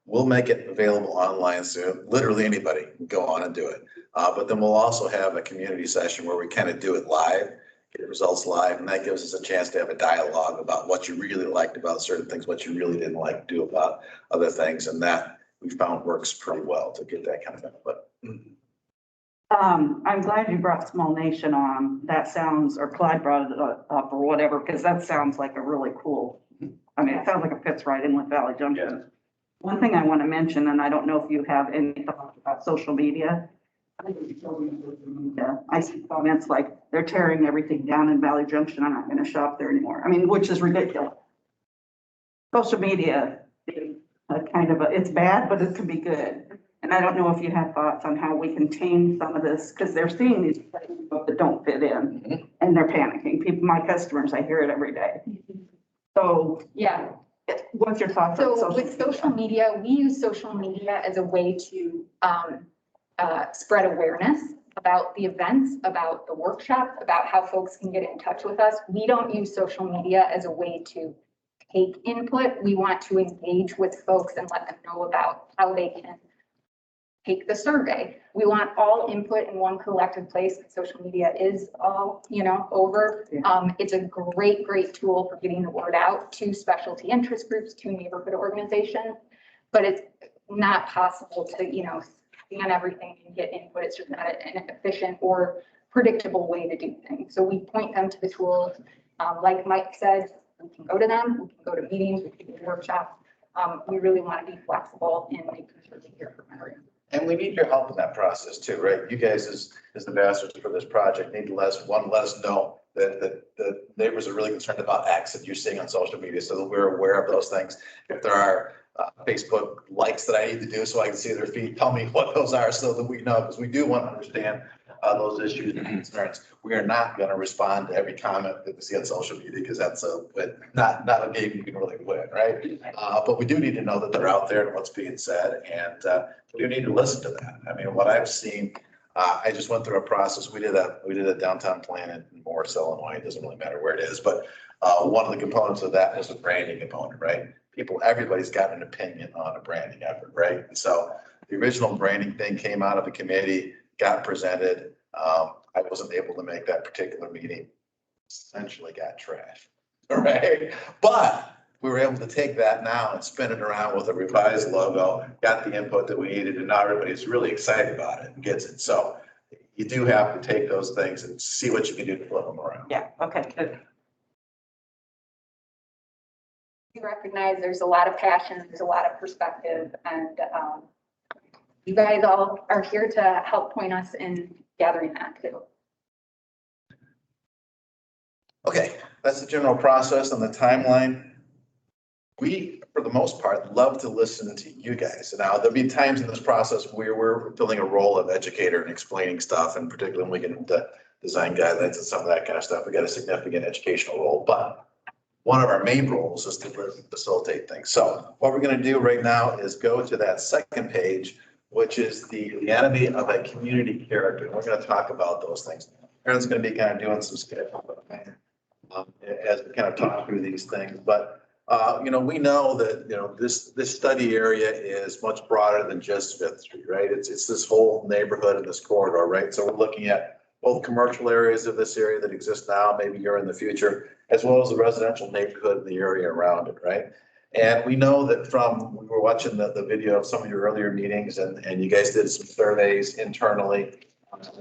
We'll make it available online, so literally anybody can go on and do it. But then we'll also have a community session where we kind of do it live, get results live, and that gives us a chance to have a dialogue about what you really liked about certain things, what you really didn't like to do about other things, and that we found works pretty well to get that kind of input. I'm glad you brought Small Nation on. That sounds, or Clyde brought it up or whatever, because that sounds like a really cool, I mean, it sounds like it fits right in with Valley Junction. Yeah. One thing I want to mention, and I don't know if you have any thoughts about social media. I see comments like they're tearing everything down in Valley Junction. I'm not going to shop there anymore. I mean, which is ridiculous. Social media, it's bad, but it can be good. And I don't know if you have thoughts on how we can tame some of this, because they're seeing these things that don't fit in and they're panicking. People, my customers, I hear it every day. So yeah. What's your thoughts on social media? With social media, we use social media as a way to spread awareness about the events, about the workshops, about how folks can get in touch with us. We don't use social media as a way to take input. We want to engage with folks and let them know about how they can take the survey. We want all input in one collective place. Social media is all, over. It's a great tool for getting the word out to specialty interest groups, to neighborhood organizations, but it's not possible to, scan everything and get input. It's just not an efficient or predictable way to do things. So we point them to the tools. Like Mike said, we can go to them, we can go to meetings, we can do workshops. We really want to be flexible in making sure we hear from everyone. And we need your help in that process too, right? You guys as ambassadors for this project need to let us know that the neighbors are really concerned about X that you're seeing on social media, so that we're aware of those things. If there are Facebook likes that I need to do so I can see their feed, tell me what those are so that we know, because we do want to understand those issues and concerns. We are not going to respond to every comment that we see on social media, because that's not a game you can really win, right? But we do need to know that they're out there and what's being said, and we do need to listen to that. I mean, what I've seen, I just went through a process. We did a downtown plan in Morris, Illinois. It doesn't really matter where it is, but one of the components of that was the branding component, right? Everybody's got an opinion on a branding effort, right? And so the original branding thing came out of the committee, got presented. I wasn't able to make that particular meeting, essentially got trashed, right? But we were able to take that now and spin it around with a revised logo, got the input that we needed, and now everybody's really excited about it and gets it. So you do have to take those things and see what you can do to flip them around. Yeah, okay, good. We recognize there's a lot of passion, there's a lot of perspective, and you guys all are here to help point us in gathering that too. Okay, that's the general process and the timeline. We, for the most part, love to listen to you guys. Now, there'll be times in this process where we're filling a role of educator and explaining stuff, and particularly when we get into design guidelines and some of that kind of stuff, we got a significant educational role. But one of our main roles is to really facilitate things. So what we're going to do right now is go to that second page, which is the anatomy of a community character. We're going to talk about those things. Aaron's going to be kind of doing some schedule as we kind of talk through these things. But you know, we know that, you know, this study area is much broader than just Fifth Street, right? It's this whole neighborhood in this corridor, right? So we're looking at both commercial areas of this area that exist now, maybe here in the future, as well as the residential neighborhood in the area around it, right? And we know that we were watching the video of some of your earlier meetings, and you guys did some surveys internally,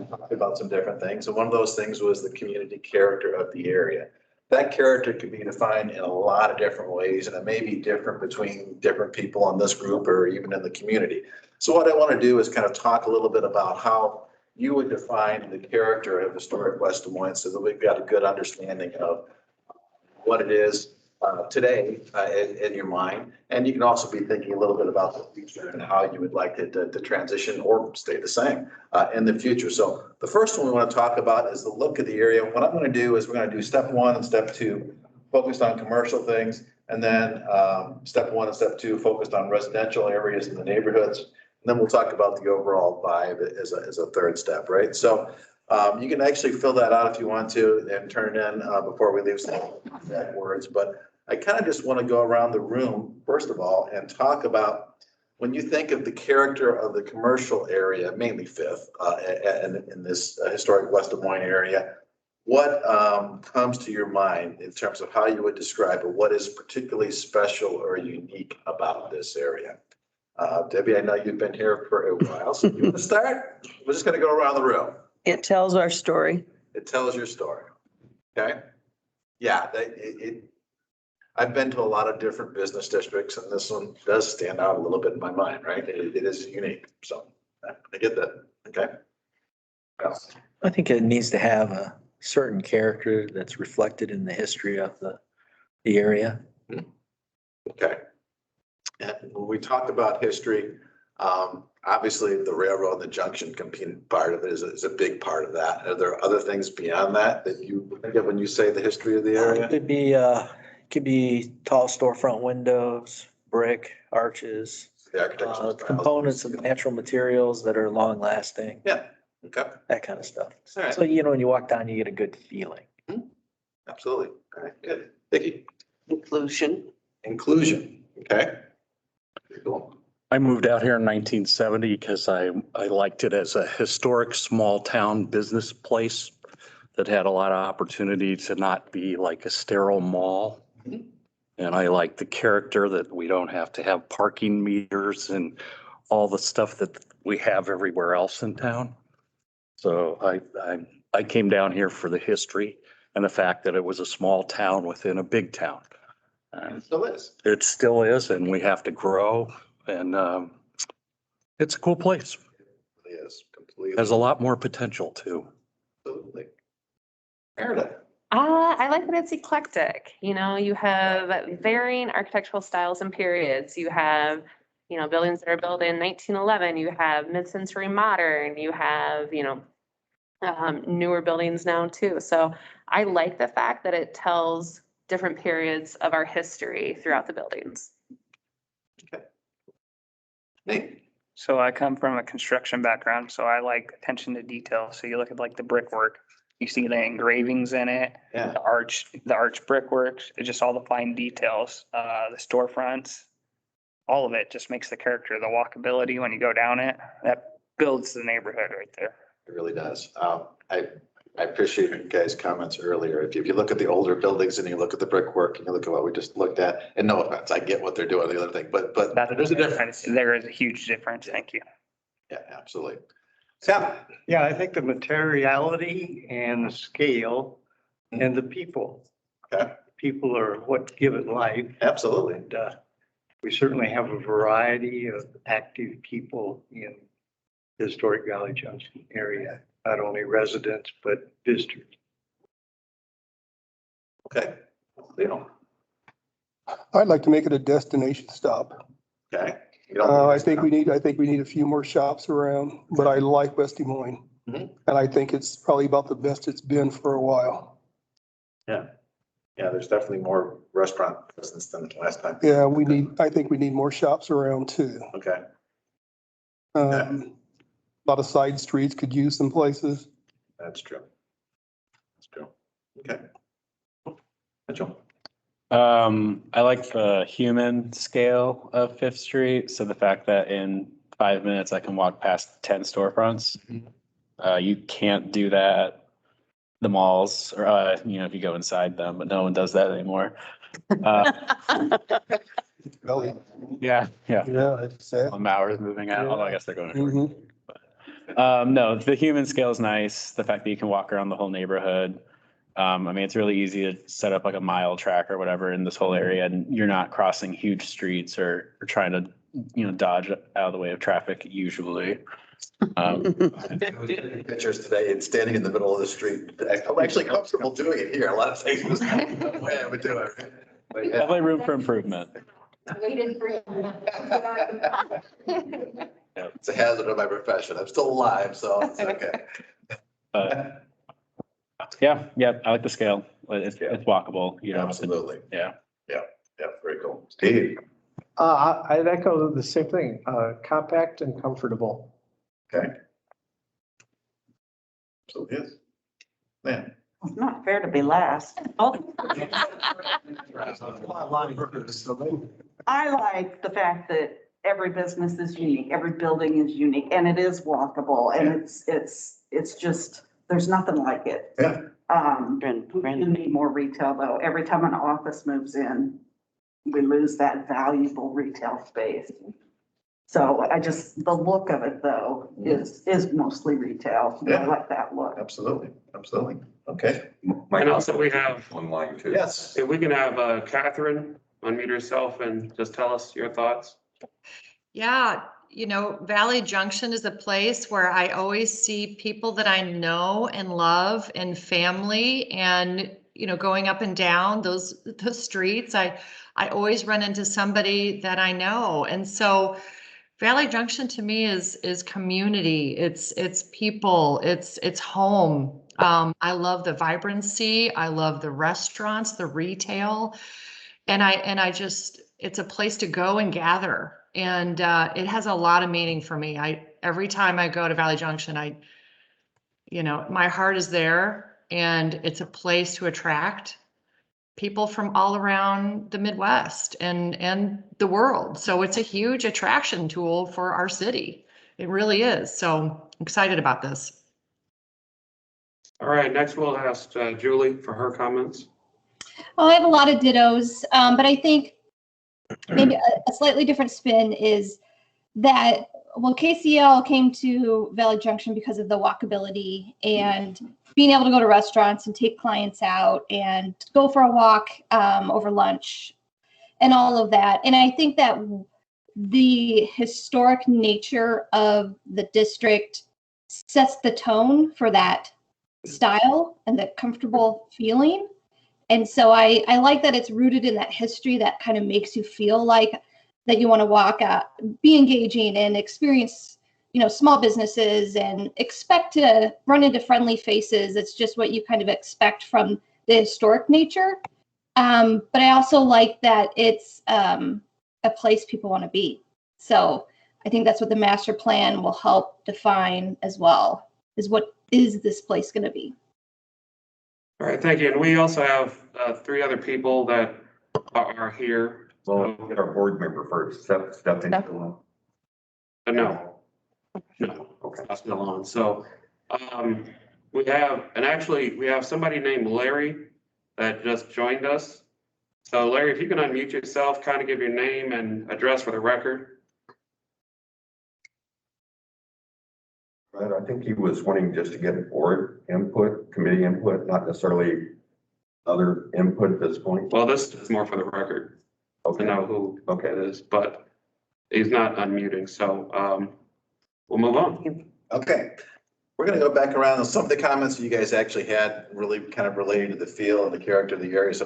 talked about some different things. And one of those things was the community character of the area. That character could be defined in a lot of different ways, and it may be different between different people in this group or even in the community. So what I want to do is kind of talk a little bit about how you would define the character of historic West Des Moines so that we've got a good understanding of what it is today in your mind. And you can also be thinking a little bit about the future and how you would like it to transition or stay the same in the future. So the first one we want to talk about is the look of the area. What I'm going to do is we're going to do step 1 and step 2 focused on commercial things. And then step 1 and step 2 focused on residential areas in the neighborhoods. And then we'll talk about the overall vibe as a third step, right? So you can actually fill that out if you want to and turn it in before we leave some exact words. But I kind of just want to go around the room, first of all, and talk about when you think of the character of the commercial area, mainly Fifth, in this historic West Des Moines area, what comes to your mind in terms of how you would describe it? What is particularly special or unique about this area? Debbie, I know you've been here for a while, so you want to start? We're just going to go around the room. It tells our story. It tells your story. Okay. Yeah, I've been to a lot of different business districts, and this one does stand out a little bit in my mind, right? It is unique. So I get that. Okay. I think it needs to have a certain character that's reflected in the history of the area. Okay. And when we talk about history, obviously the railroad, the Junction component part of it is a big part of that. Are there other things beyond that you think of when you say the history of the area? It could be tall storefront windows, brick, arches, The architectural styles. components of natural materials that are long lasting. Yeah. Okay. That kind of stuff. All right. So, you know, when you walk down, you get a good feeling. Absolutely. All right. Good. Vicki. Inclusion. Inclusion. Okay. Cool. I moved out here in 1970 because I liked it as a historic small town business place that had a lot of opportunity to not be like a sterile mall. And I like the character that we don't have to have parking meters and all the stuff that we have everywhere else in town. So I came down here for the history and the fact that it was a small town within a big town. It still is. It still is, and we have to grow, and it's a cool place. It is completely. Has a lot more potential too. Absolutely. Meredith. I like that it's eclectic. You know, you have varying architectural styles and periods. You have, you know, buildings that are built in 1911. You have mid-century modern. You have, you know, newer buildings now too. So I like the fact that it tells different periods of our history throughout the buildings. Okay. Nate. So I come from a construction background, so I like attention to detail. So you look at like the brickwork, you see the engravings in it, Yeah. the arch brickwork, it's just all the fine details, the storefronts, all of it just makes the character, the walkability when you go down it, that builds the neighborhood right there. It really does. I appreciate you guys' comments earlier. If you look at the older buildings and you look at the brickwork and you look at what we just looked at, and no offense, I get what they're doing, the other thing, but there's a difference. There is a huge difference. Thank you. Yeah, absolutely. Sam. Yeah, I think the materiality and the scale and the people. Okay. People are what give it life. Absolutely. And we certainly have a variety of active people in historic Valley Junction area, not only residents, but visitors. Okay. Leo. I'd like to make it a destination stop. Okay. I think we need a few more shops around, but I like West Des Moines. Mhm. And I think it's probably about the best it's been for a while. Yeah. Yeah, there's definitely more restaurant business than last time. Yeah, I think we need more shops around too. Okay. A lot of side streets could use some places. That's true. That's true. Okay. Mitchell. I like the human scale of Fifth Street. So the fact that in 5 minutes I can walk past 10 storefronts. You can't do that. The malls, or if you go inside them, but no one does that anymore. Yeah. Yeah, it's sad. Mauer's moving out, although I guess they're going to. Mhm. No, the human scale is nice. The fact that you can walk around the whole neighborhood. I mean, it's really easy to set up like a mile track or whatever in this whole area, and you're not crossing huge streets or trying to, dodge out of the way of traffic usually. Pictures today and standing in the middle of the street. I'm actually comfortable doing it here. A lot of things. The way I would do it. Definitely room for improvement. Waited for you. It's a hazard of my profession. I'm still alive, so it's okay. Yeah, I like the scale. It's walkable, Absolutely. Yeah, very cool. Steve. I'd echo the same thing, compact and comfortable. Okay. So it is. Man. It's not fair to be last. I like the fact that every business is unique, every building is unique, and it is walkable, and it's just, there's nothing like it. Yeah. We need more retail though. Every time an office moves in, we lose that valuable retail space. So the look of it though is mostly retail. Yeah. I like that look. Absolutely. Okay. And also we have, online too. Yes. if we can have Catherine unmute herself and just tell us your thoughts. Yeah, Valley Junction is a place where I always see people that I know and love and family, and going up and down those streets, I always run into somebody that I know. And so Valley Junction to me is community. It's people. It's home. I love the vibrancy. I love the restaurants, the retail, and I just, it's a place to go and gather. And it has a lot of meaning for me. Every time I go to Valley Junction, my heart is there, and it's a place to attract people from all around the Midwest and the world. So it's a huge attraction tool for our city. It really is. So I'm excited about this. All right, next we'll ask Julie for her comments. Well, I have a lot of dittos, but I think maybe a slightly different spin is that, KCL came to Valley Junction because of the walkability and being able to go to restaurants and take clients out and go for a walk over lunch and all of that. And I think that the historic nature of the district sets the tone for that style and that comfortable feeling. And so I like that it's rooted in that history that kind of makes you feel like that you want to walk out, be engaging and experience, small businesses and expect to run into friendly faces. It's just what you kind of expect from the historic nature. But I also like that it's a place people want to be. So I think that's what the master plan will help define as well, is what is this place going to be? All right, thank you. And we also have 3 other people that are here. Well, we'll get our board member first. Stephanie. No. Okay, that's still on. So we have somebody named Larry that just joined us. So Larry, if you can unmute yourself, kind of give your name and address for the record. Right, I think he was wanting just to get board input, committee input, not necessarily other input at this point. Well, this is more for the record. To know who it is, but he's not unmuting. So We'll move on. Okay. We're gonna go back around. Some of the comments you guys actually had really kind of related to the feel and the character of the area. So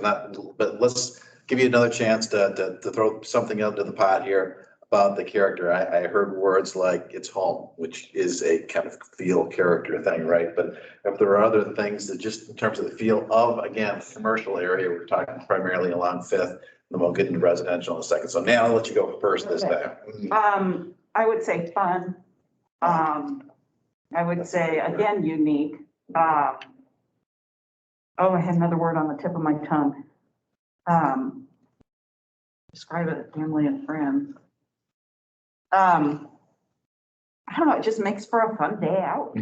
but let's give you another chance to throw something out to the pot here about the character. I heard words like it's home, which is a kind of feel character thing, right? But if there are other things that just in terms of the feel of, again, commercial area, we're talking primarily along Fifth, and then we'll get into residential in a second. So now I'll let you go first this time. I would say fun. I would say, again, unique. I had another word on the tip of my tongue. Describe it, family and friends. I don't know, it just makes for a fun day out.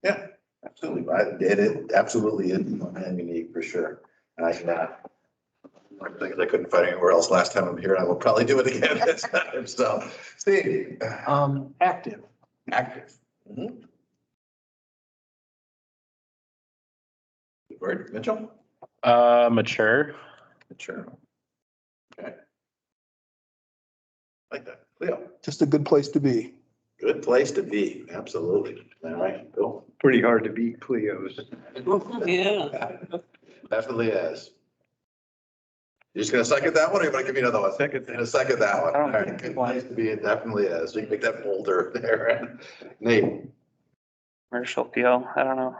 Yeah, absolutely. It absolutely is and unique for sure. And I I couldn't find anywhere else last time I'm here. I will probably do it again this time. So, Steve. Active. Active. Good word, Mitchell. Mature. Mature. Okay. Like that. Leo. Just a good place to be. Good place to be. Absolutely. All right, Bill. Pretty hard to beat Cleo's. Yeah. Definitely is. You're just gonna second that one, or you want to give me another one? Second. Gonna second that one. I All don't right, think good one. place to be. It definitely is. You can make that folder there. Nate. Commercial feel, I don't know.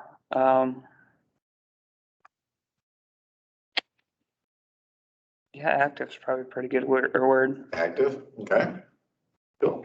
Yeah, active's probably a pretty good word. Active. Okay. Cool.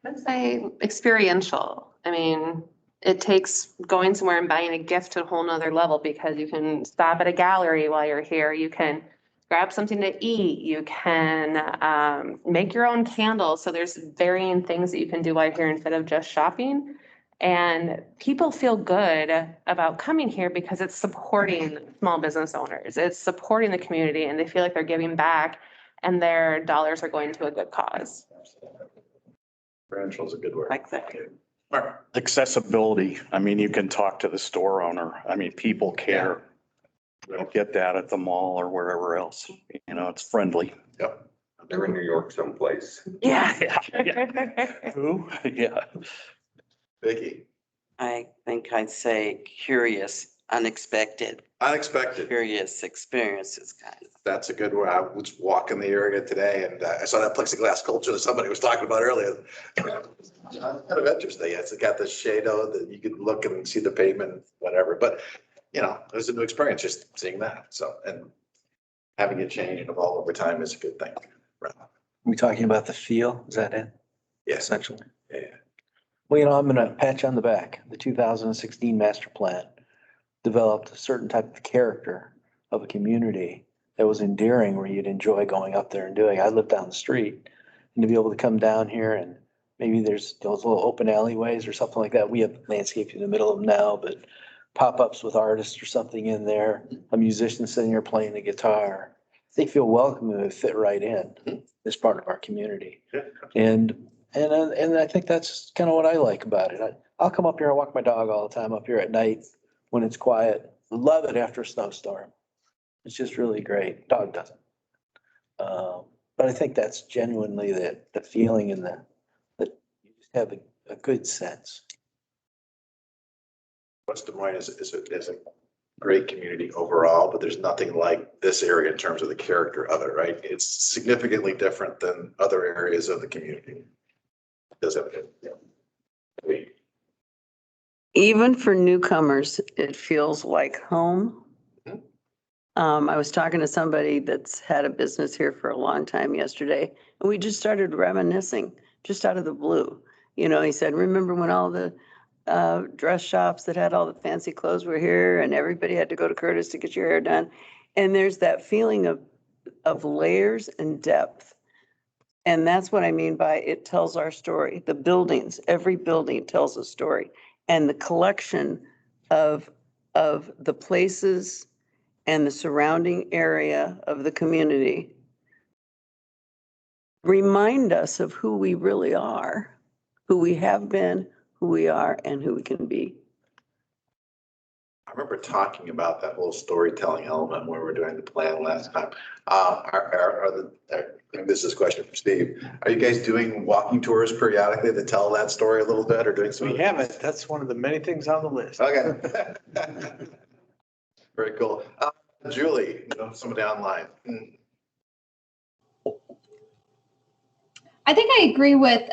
Let's say experiential. I mean, it takes going somewhere and buying a gift to a whole nother level because you can stop at a gallery while you're here. You can grab something to eat. You can make your own candles. So there's varying things that you can do while you're here instead of just shopping. And people feel good about coming here because it's supporting small business owners. It's supporting the community and they feel like they're giving back and their dollars are going to a good cause. Experiential is a good word. Like that. Mark. Accessibility. I mean, you can talk to the store owner. I mean, people care. You don't get that at the mall or wherever else. You know, it's friendly. Yep. They're in New York someplace. Yeah. Who? Yeah. Vicky. I think I'd say curious, unexpected, Unexpected. curious experiences kind of. That's a good one. I was walking the area today and I saw that plexiglass sculpture that somebody was talking about earlier. Kind of interesting. It's got the shado that you could look and see the pavement, and whatever. But, you know, it was a new experience just seeing that. So, and having it change and evolve over time is a good thing. Right. We talking about the feel? Is that it? Yeah. Essentially. Yeah. Well, you know, I'm gonna pat you on the back. The 2016 master plan developed a certain type of character of a community that was endearing where you'd enjoy going up there and doing. I live down the street and to be able to come down here and maybe there's those little open alleyways or something like that. We have landscaping in the middle of them now, but pop-ups with artists or something in there, a musician sitting there playing the guitar. They feel welcome and they fit right in as part of our community. And I think that's kind of what I like about it. I'll come up here and walk my dog all the time up here at night when it's quiet. Love it after a snowstorm. It's just really great. Dog doesn't. But I think that's genuinely the feeling and that you just have a good sense. West Des Moines is a great community overall, but there's nothing like this area in terms of the character of it, right? It's significantly different than other areas of the community. Does it? Yeah. Even for newcomers, it feels like home. I was talking to somebody that's had a business here for a long time yesterday, and we just started reminiscing just out of the blue. You know, he said, remember when all the dress shops that had all the fancy clothes were here and everybody had to go to Curtis to get your hair done? And there's that feeling of layers and depth. And that's what I mean by it tells our story. The buildings, every building tells a story. And the collection of the places and the surrounding area of the community remind us of who we really are, who we have been, who we are, and who we can be. remember talking about that whole storytelling element when we were doing the plan last time. This is a question for Steve. Are you guys doing walking tours periodically to tell that story a little bit or doing some? We haven't. That's one of the many things on the list. Okay. Very cool. Julie, somebody online. I think I agree with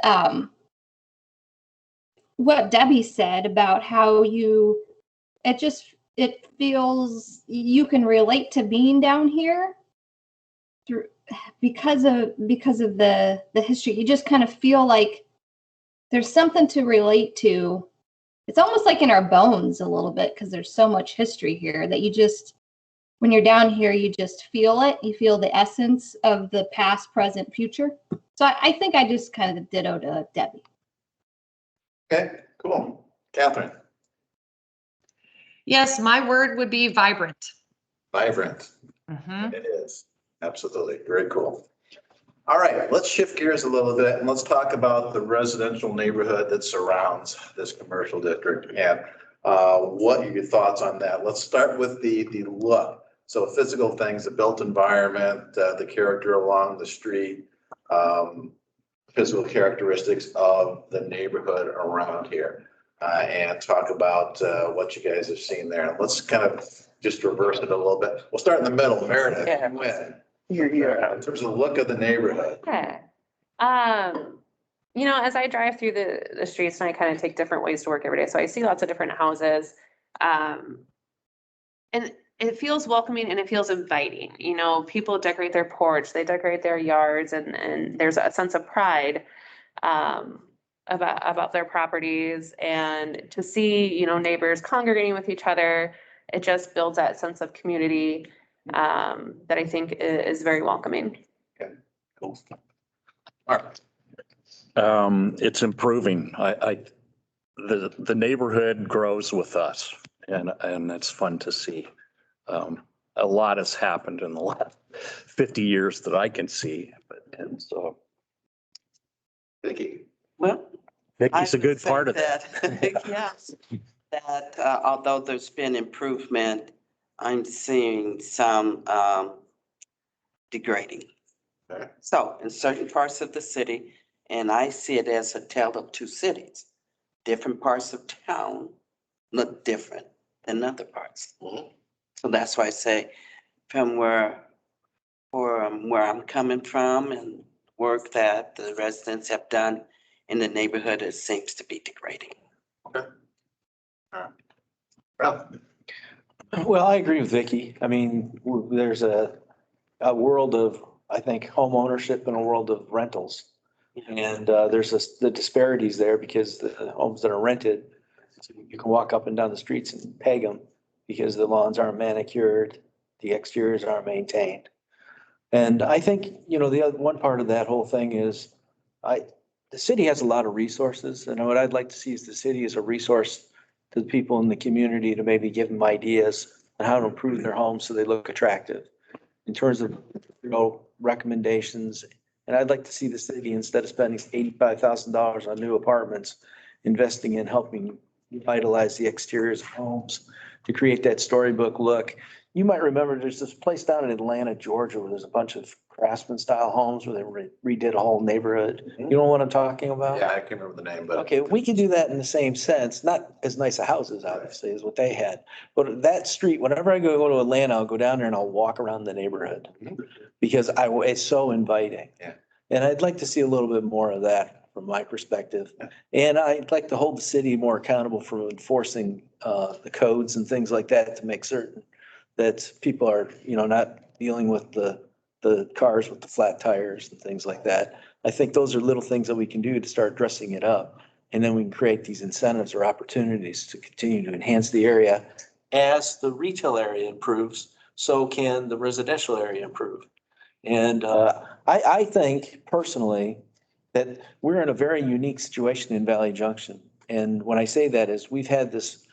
what Debbie said about how it feels you can relate to being down here through because of the history. You just kind of feel like there's something to relate to. It's almost like in our bones a little bit because there's so much history here that you just, when you're down here, you just feel it. You feel the essence of the past, present, future. So I think I just kind of ditto to Debbie. Okay, cool. Catherine. Yes, my word would be vibrant. Vibrant. It is. Absolutely. Very cool. All right, let's shift gears a little bit and let's talk about the residential neighborhood that surrounds this commercial district and what are your thoughts on that? Let's start with the look. So physical things, the built environment, the character along the street, physical characteristics of the neighborhood around here, and talk about what you guys have seen there. Let's kind of just reverse it a little bit. We'll start in the middle. Meredith, you win. You're here. In terms of the look of the neighborhood. Yeah. As I drive through the streets and I kind of take different ways to work every day, so I see lots of different houses. And it feels welcoming and it feels inviting. People decorate their porch, they decorate their yards, and there's a sense of pride about their properties. And to see, neighbors congregating with each other, it just builds that sense of community that I think is very welcoming. Okay, cool. All right. It's improving. The neighborhood grows with us and it's fun to see. A lot has happened in the last 50 years that I can see, and so. Vicki. Well, Vicki's a good say part of that. Yes, that although there's been improvement, I'm seeing some degrading. Okay. So in certain parts of the city, and I see it as a tale of two cities, different parts of town look different than other parts. So that's why I say from where I'm coming from and work that the residents have done in the neighborhood, it seems to be degrading. Okay. All right. Well, I agree with Vicky. I mean, there's a world of, I think, home ownership and a world of rentals. And there's the disparities there because the homes that are rented, you can walk up and down the streets and peg them because the lawns aren't manicured, the exteriors aren't maintained. And I think, the other one part of that whole thing is the city has a lot of resources. And what I'd like to see is the city as a resource to the people in the community to maybe give them ideas on how to improve their homes so they look attractive in terms of, recommendations. And I'd like to see the city, instead of spending $85,000 on new apartments, investing in helping revitalize the exteriors of homes to create that storybook look. You might remember there's this place down in Atlanta, Georgia, where there's a bunch of craftsman style homes where they redid a whole neighborhood. You know what I'm talking about? Yeah, I can't remember the name, but. Okay, we can do that in the same sense, not as nice a houses, obviously, as what they had. But that street, whenever I go to Atlanta, I'll go down there and I'll walk around the neighborhood because it's so inviting. Yeah. And I'd like to see a little bit more of that from my perspective. And I'd like to hold the city more accountable for enforcing the codes and things like that to make certain that people are, not dealing with the cars with the flat tires and things like that. I think those are little things that we can do to start dressing it up. And then we can create these incentives or opportunities to continue to enhance the area. As the retail area improves, so can the residential area improve. And I think personally that we're in a very unique situation in Valley Junction. And when I say that is we've had this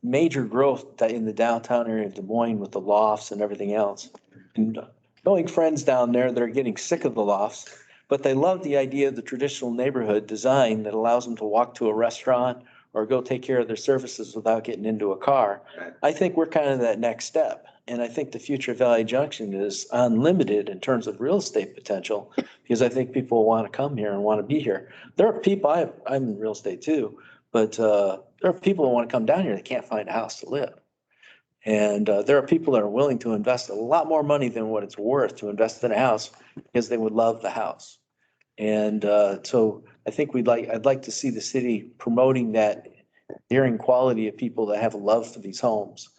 major growth in the downtown area of Des Moines with the lofts and everything else. And knowing friends down there that are getting sick of the lofts, but they love the idea of the traditional neighborhood design that allows them to walk to a restaurant or go take care of their services without getting into a car. I think we're kind of that next step. And I think the future of Valley Junction is unlimited in terms of real estate potential, because I think people want to come here and want to be here. There are people, I'm in real estate too, but there are people who want to come down here that can't find a house to live. And there are people that are willing to invest a lot more money than what it's worth to invest in a house because they would love the house. And so I think I'd like to see the city promoting that endearing quality of people that have a love for these homes.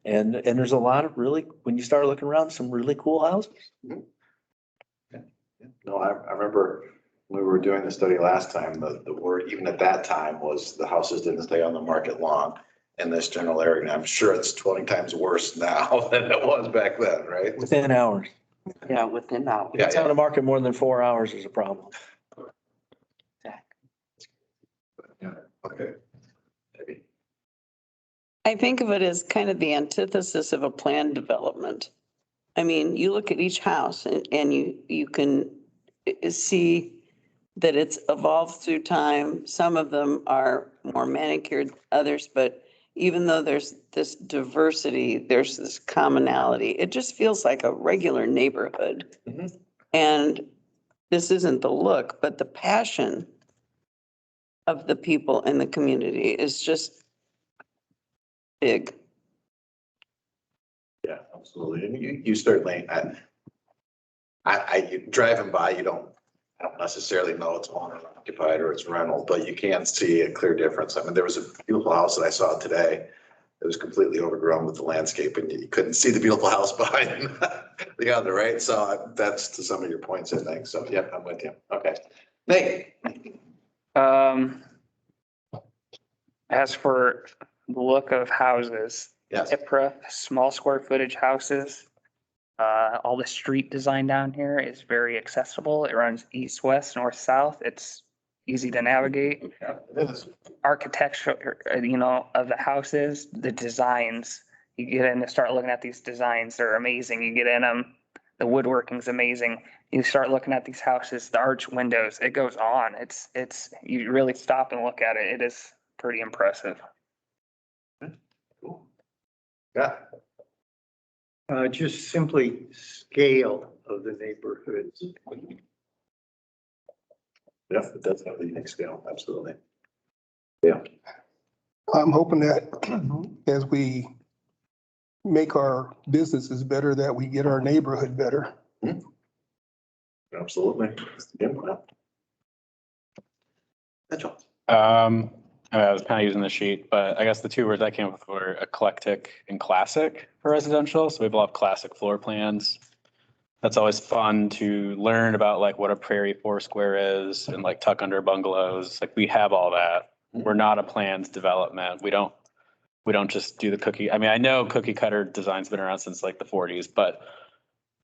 And there's a lot of really, when you start looking around, some really cool houses. No, I remember when we were doing the study last time, the word, even at that time, was the houses didn't stay on the market long in this general area. And I'm sure it's 20 times worse now than it was back then, right? Within hours. Yeah, within hours. If it's on the market more than 4 hours, there's a problem. Yeah, okay. I think of it as kind of the antithesis of a planned development. I mean, you look at each house and you can see that it's evolved through time. Some of them are more manicured, others, but even though there's this diversity, there's this commonality. It just feels like a regular neighborhood. And this isn't the look, but the passion of the people in the community is just big. Yeah, absolutely. And you certainly, I driving by, I don't necessarily know it's owner occupied or it's rental, but you can see a clear difference. I mean, there was a beautiful house that I saw today. It was completely overgrown with the landscape and you couldn't see the beautiful house behind the other, right? So that's to some of your points, I think. So, yeah, I'm with you. Okay. Nate. As for the look of houses, yes. IPRA, small square footage houses, all the street design down here is very accessible. It runs east, west, north, south. It's easy to navigate. Yeah, it is. Architecture, of the houses, the designs, you get in to start looking at these designs, they're amazing. You get in them, the woodworking's amazing. You start looking at these houses, the arch windows, it goes on. It's, you really stop and look at it. It is pretty impressive. Cool. Yeah. Just simply scale of the neighborhoods. Yeah, it does have a unique scale. Absolutely. Yeah. I'm hoping that as we make our businesses better, that we get our neighborhood better. Absolutely. Yeah. I was kind of using the sheet, but I guess the two words I came up with were eclectic and classic for residential. So we have a lot of classic floor plans. That's always fun to learn about, like what a prairie four square is and like tuck under bungalows. Like we have all that. We're not a planned development. We don't just do the cookie. I mean, I know cookie cutter design's been around since like the 40s, but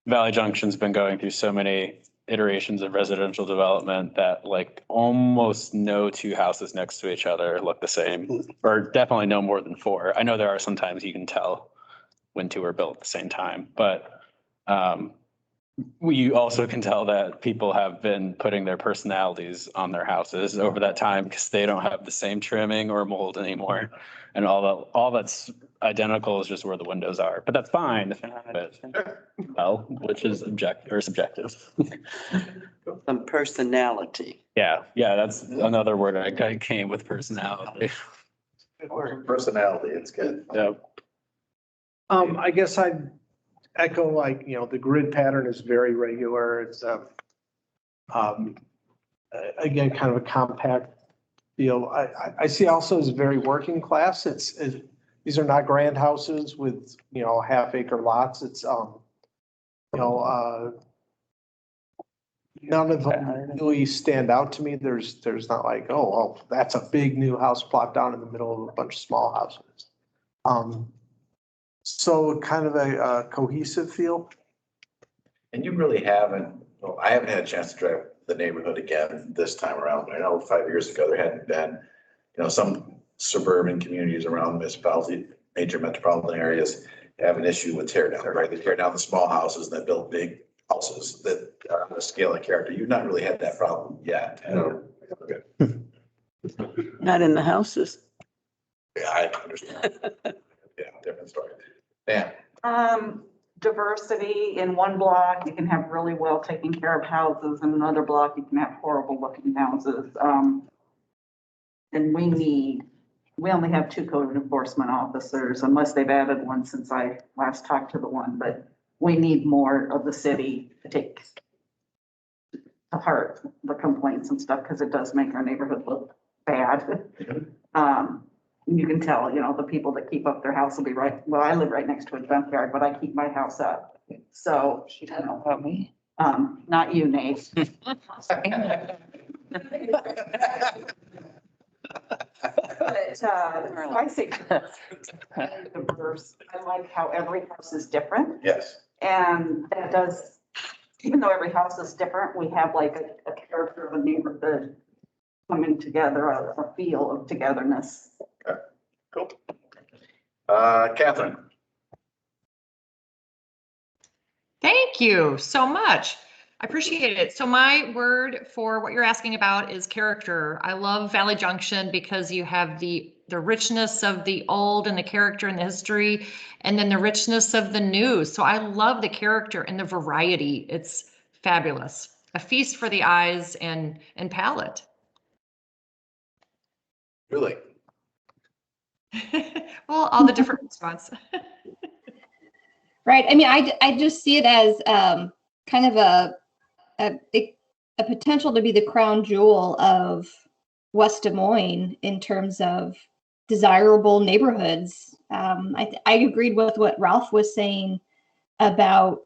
Valley Junction's been going through so many iterations of residential development that like almost no two houses next to each other look the same, or definitely no more than four. I know there are sometimes you can tell when two are built at the same time, but we also can tell that people have been putting their personalities on their houses over that time because they don't have the same trimming or mold anymore. And all that's identical is just where the windows are, but that's fine. Well, which is subjective. Some personality. Yeah, that's another word I came with, personality. Personality, it's good. Yeah. I guess I'd echo like, the grid pattern is very regular. It's again, kind of a compact feel. I see also as very working class. These are not grand houses with, half acre lots. It's, none of them really stand out to me. There's not like, oh, that's a big new house plopped down in the middle of a bunch of small houses. So kind of a cohesive feel. And you really haven't, I haven't had a chance to drive the neighborhood again this time around. I know 5 years ago, there hadn't been, some suburban communities around municipality, major metropolitan areas have an issue with tear down, right? They tear down the small houses and they build big houses that are on a scale and character. You've not really had that problem yet. Not in the houses. I understand. Yeah, different story. Dan? Diversity in one block, you can have really well taken care of houses. In another block, you can have horrible looking houses. And we only have 2 code enforcement officers unless they've added one since I last talked to the one, but we need more of the city to take to heart the complaints and stuff, because it does make our neighborhood look bad. You can tell, the people that keep up their house will be right, well, I live right next to a junkyard, but I keep my house up. So, About me. not you, Nate. But, I say diverse. I like how every house is different. Yes. And that does, even though every house is different, we have like a character of a neighborhood coming together, a feel of togetherness. Okay, cool. Catherine? Thank you so much. I appreciate it. So my word for what you're asking about is character. I love Valley Junction because you have the richness of the old and the character and the history, and then the richness of the new. So I love the character and the variety. It's fabulous. A feast for the eyes and palate. Really? Well, all the different responses. Right. I mean, I just see it as kind of a potential to be the crown jewel of West Des Moines in terms of desirable neighborhoods. I agreed with what Ralph was saying about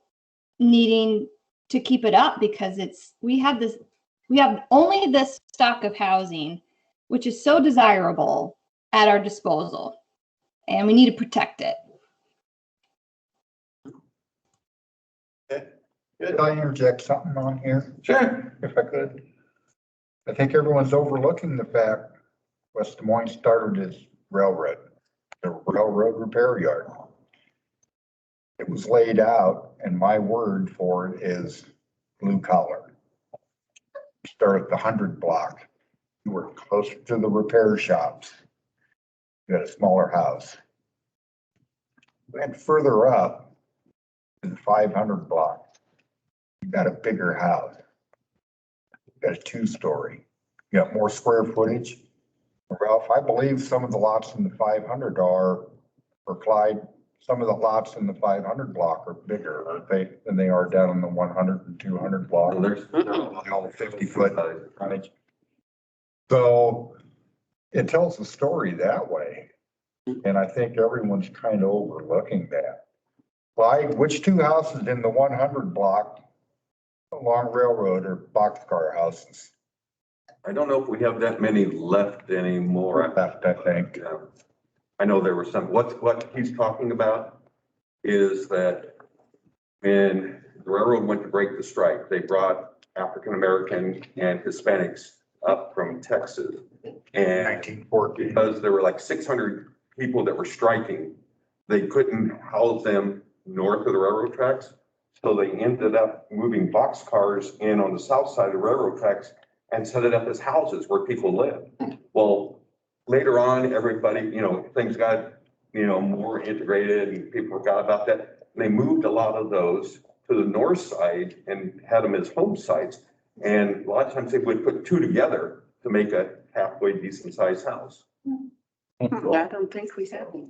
needing to keep it up, because we have only this stock of housing, which is so desirable, at our disposal, and we need to protect it. Could I interject something on here? Sure. If I could. I think everyone's overlooking the fact West Des Moines started as railroad, the railroad repair yard. It was laid out, and my word for it is blue collar. Start at the 100 block. You were closer to the repair shops. You had a smaller house. Went further up in the 500 block. You got a bigger house. You got a 2-story. You got more square footage. Ralph, I believe some of the lots in the 500 or Clyde, some of the lots in the 500 block are bigger, aren't they, than they are down in the 100 and 200 block? There's all 50-foot frontage. So it tells the story that way. And I think everyone's kind of overlooking that. Clyde, which 2 houses in the 100 block along railroad are boxcar houses? I don't know if we have that many left anymore. Left, I think. I know there were some. What he's talking about is that when the railroad went to break the strike, they brought African-American and Hispanics up from Texas. And 1914. Because there were like 600 people that were striking, they couldn't house them north of the railroad tracks. So they ended up moving boxcars in on the south side of the railroad tracks and set it up as houses where people lived. Well, later on, everybody, things got, more integrated and people forgot about that. They moved a lot of those to the north side and had them as home sites. And a lot of times they would put 2 together to make a halfway decent sized house. I don't think we have any.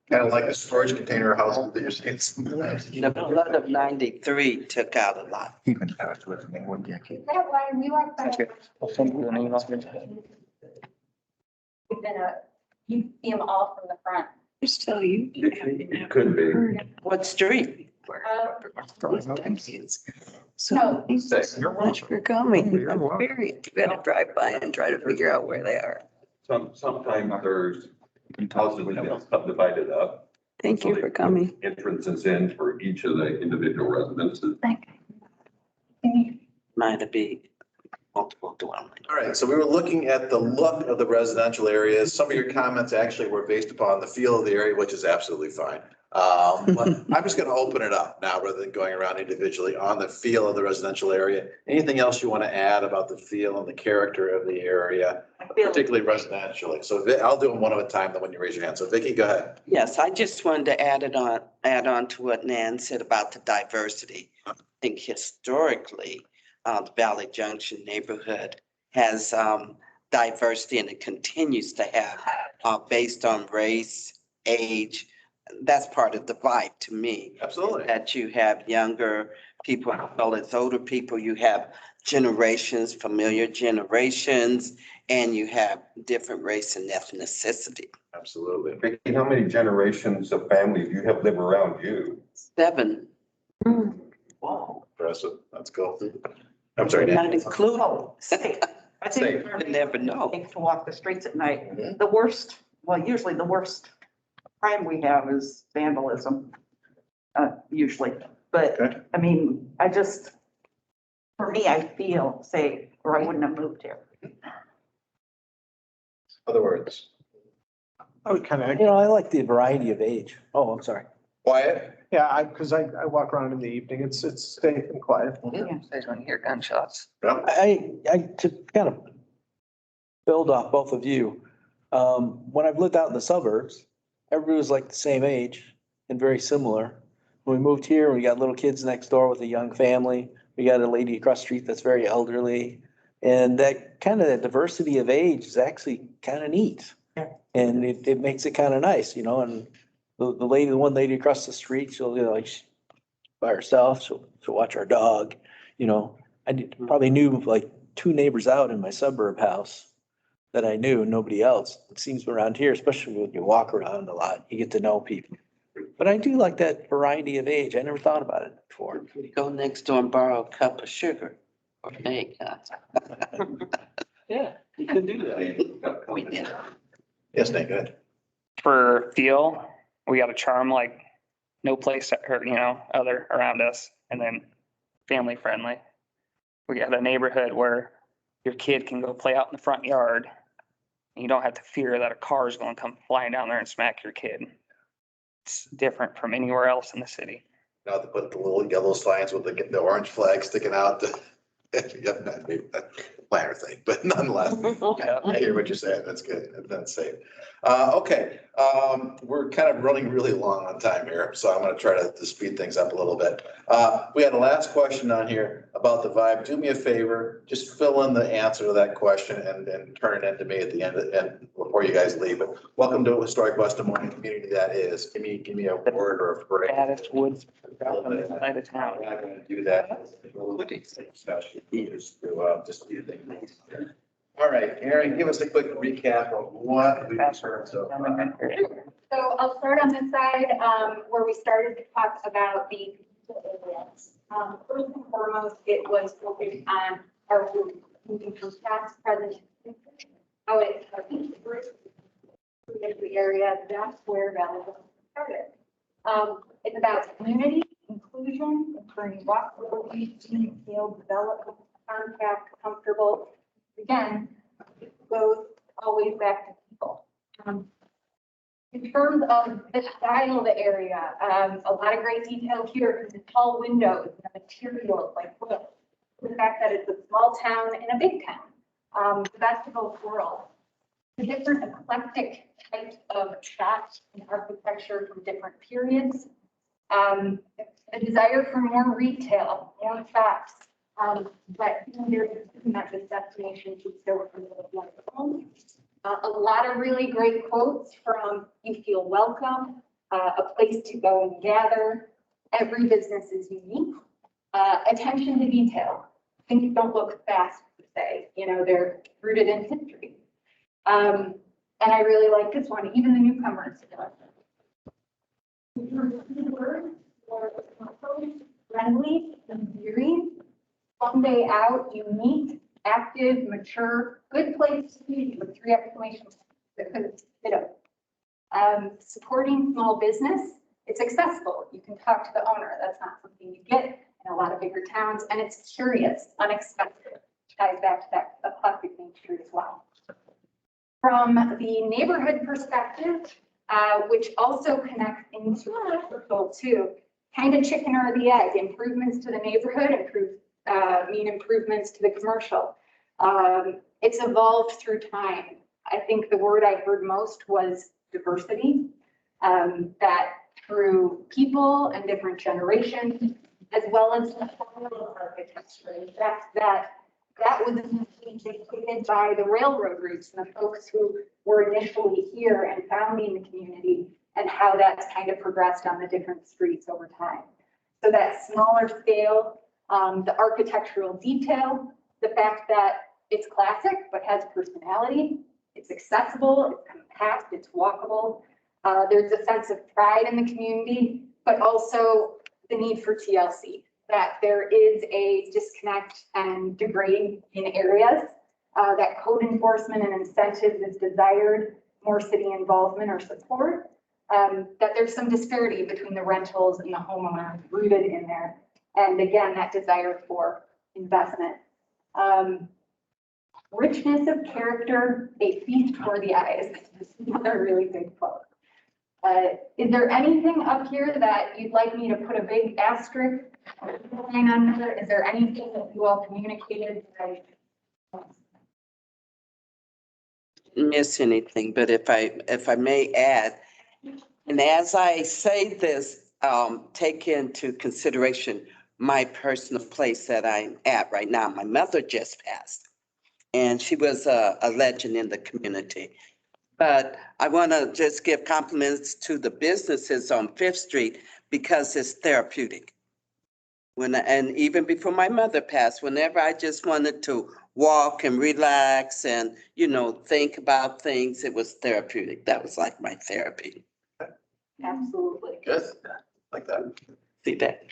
Kind of like a storage container house that you're saying. The flood of 93 took out a lot. Even past with me one decade. Is that why we like that? I'll send you an email. We've been you see them all from the front. Just tell you. It could be. What street? So thanks so much for coming. I'm very, you gotta drive by and try to figure out where they are. Sometimes there's houses that get subdivided up. Thank you for coming. Entrances in for each of the individual residences. Might have been multiple dwellings. All right, so we were looking at the look of the residential areas. Some of your comments actually were based upon the feel of the area, which is absolutely fine. But I'm just gonna open it up now rather than going around individually on the feel of the residential area. Anything else you want to add about the feel and the character of the area, particularly residentially? So I'll do them one at a time, then when you raise your hand. So Vicky, go ahead. Yes, I just wanted to add on to what Nan said about the diversity. I think historically, the Valley Junction neighborhood has diversity, and it continues to have based on race, age. That's part of the vibe to me. Absolutely. That you have younger people as well as older people. You have generations, familiar generations, and you have different race and ethnicity. Absolutely. Vicki, how many generations of family do you have live around you? 7. Wow, impressive. Let's go. I'm sorry, Not Dan. included. I think You never know. to walk the streets at night. The worst, well, usually the worst crime we have is vandalism, usually. But I mean, for me, I feel safe, or I wouldn't have moved here. Other words. I would kind of. I like the variety of age. Oh, I'm sorry. Quiet. Yeah, because I walk around in the evening. It's safe and quiet. Guys want to hear gunshots? I to kind of build off both of you. When I've lived out in the suburbs, everybody was like the same age and very similar. When we moved here, we got little kids next door with a young family. We got a lady across the street that's very elderly. And that kind of diversity of age is actually kind of neat. And it makes it kind of nice, and the one lady across the street, she'll, she's by herself, she'll watch our dog, probably knew like 2 neighbors out in my suburb house that I knew, nobody else. It seems around here, especially when you walk around a lot, you get to know people. But I do like that variety of age. I never thought about it before. Go next door and borrow a cup of sugar or egg. Yeah, you could do that. We did. Yes, Nate, go ahead. For feel, we got a charm like no place other around us, and then family friendly. We got a neighborhood where your kid can go play out in the front yard and you don't have to fear that a car is going to come flying down there and smack your kid. It's different from anywhere else in the city. Now to put the little yellow signs with the orange flag sticking out. Maybe a planner thing, but nonetheless, I hear what you're saying. That's good. That's safe. Okay, we're kind of running really long on time here, so I'm going to try to speed things up a little bit. We had a last question on here about the vibe. Do me a favor, just fill in the answer to that question and turn it into me at the end and before you guys leave. But welcome to historic West Des Moines community. That is, give me a word or a phrase. Baddest woods on the side of town. I'm not going to do that. Just do things. All right, Aaron, give us a quick recap of what we've heard so far. So I'll start on this side, where we started to talk about the areas. First and foremost, it was focused on our moving from past, present, how it the area. That's where Valley started. It's about community, inclusion, encouraging walkability, team feel, development, contact, comfortable. Again, it goes always back to people. In terms of the style of the area, a lot of great detail here, the tall windows, the materials like wood, the fact that it's a small town and a big town, the best of both worlds. The different eclectic types of shops and architecture from different periods. A desire for more retail, more shops, but there's not this destination to still home. A lot of really great quotes from "You feel welcome," "A place to go and gather," "Every business is unique," attention to detail. Things don't look fast per se, they're rooted in history. And I really like this one, even the newcomers. Friendly, endearing, one day out, unique, active, mature, good place to be with 3 exclamations. Supporting small business, it's accessible. You can talk to the owner. That's not something you get in a lot of bigger towns, and it's curious, unexpected. Ties back to that eclectic nature as well. From the neighborhood perspective, which also connects into goal two, kind of chicken or the egg, improvements to the neighborhood, mean improvements to the commercial. It's evolved through time. I think the word I heard most was diversity, that through people and different generations, as well as the architecture. In fact, that was dictated by the railroad routes and the folks who were initially here and founding the community, and how that's kind of progressed on the different streets over time. So that smaller scale, the architectural detail, the fact that it's classic but has personality, it's accessible, it's compact, it's walkable. There's a sense of pride in the community, but also the need for TLC, that there is a disconnect and degrade in areas, that code enforcement and incentives is desired, more city involvement or support, that there's some disparity between the rentals and the homeowners rooted in there. And again, that desire for investment. Richness of character, a feast for the eyes. This is another really big quote. Is there anything up here that you'd like me to put a big asterisk line under? Is there anything that you all communicated that I Miss anything, but if I may add, and as I say this, take into consideration my personal place that I'm at right now. My mother just passed, and she was a legend in the community. But I want to just give compliments to the businesses on Fifth Street because it's therapeutic. And even before my mother passed, whenever I just wanted to walk and relax and, think about things, it was therapeutic. That was like my therapy. absolutely. Good, like that. See that?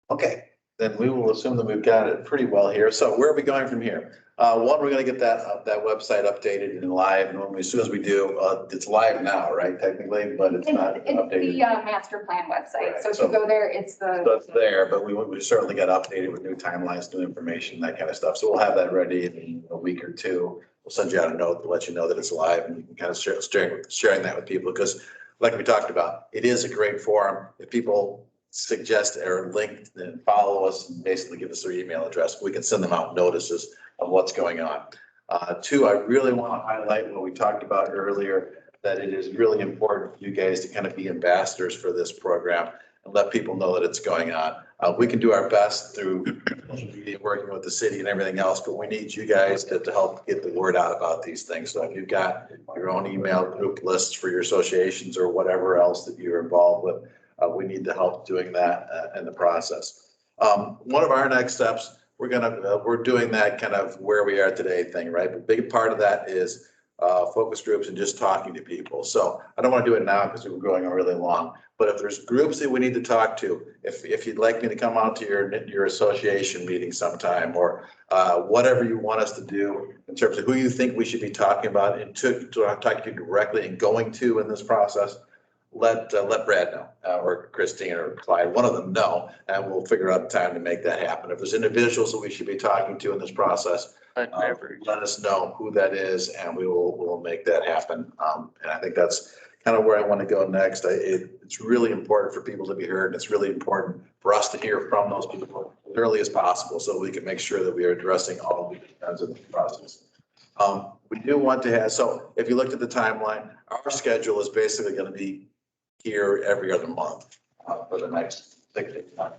Okay, then we will assume that we've got it pretty well here. So where are we going from here? One, we're gonna get that website updated and live, and as soon as we do, it's live now, right, technically, but it's not It's the updated. master plan website. Right, So if so- you go there, it's the. So it's there, but we certainly got updated with new timelines, new information, that kind of stuff. So we'll have that ready in a week or two. We'll send you out a note to let you know that it's live, and you can kind of sharing that with people, because like we talked about, it is a great forum. If people suggest or link and follow us and basically give us their email address, we can send them out notices of what's going on. Two, I really want to highlight what we talked about earlier, that it is really important for you guys to kind of be ambassadors for this program and let people know that it's going on. We can do our best through social media, working with the city and everything else, but we need you guys to help get the word out about these things. So if you've got your own email group lists for your associations or whatever else that you're involved with, we need to help doing that in the process. One of our next steps, we're doing that kind of where we are today thing, right? The big part of that is focus groups and just talking to people. So I don't want to do it now because we're going on really long, but if there's groups that we need to talk to, if you'd like me to come out to your association meeting sometime, or whatever you want us to do in terms of who you think we should be talking about and to talk to you directly and going to in this process, let Brad know, or Christine or Clyde, one of them know, and we'll figure out time to make that happen. If there's individuals that we should be talking to in this process, let us know who that is, and we'll make that happen. And I think that's kind of where I want to go next. It's really important for people to be heard, and it's really important for us to hear from those people as early as possible, so we can make sure that we are addressing all the kinds of the process. We do want to have, so if you looked at the timeline, our schedule is basically going to be here every other month for the next 6 months.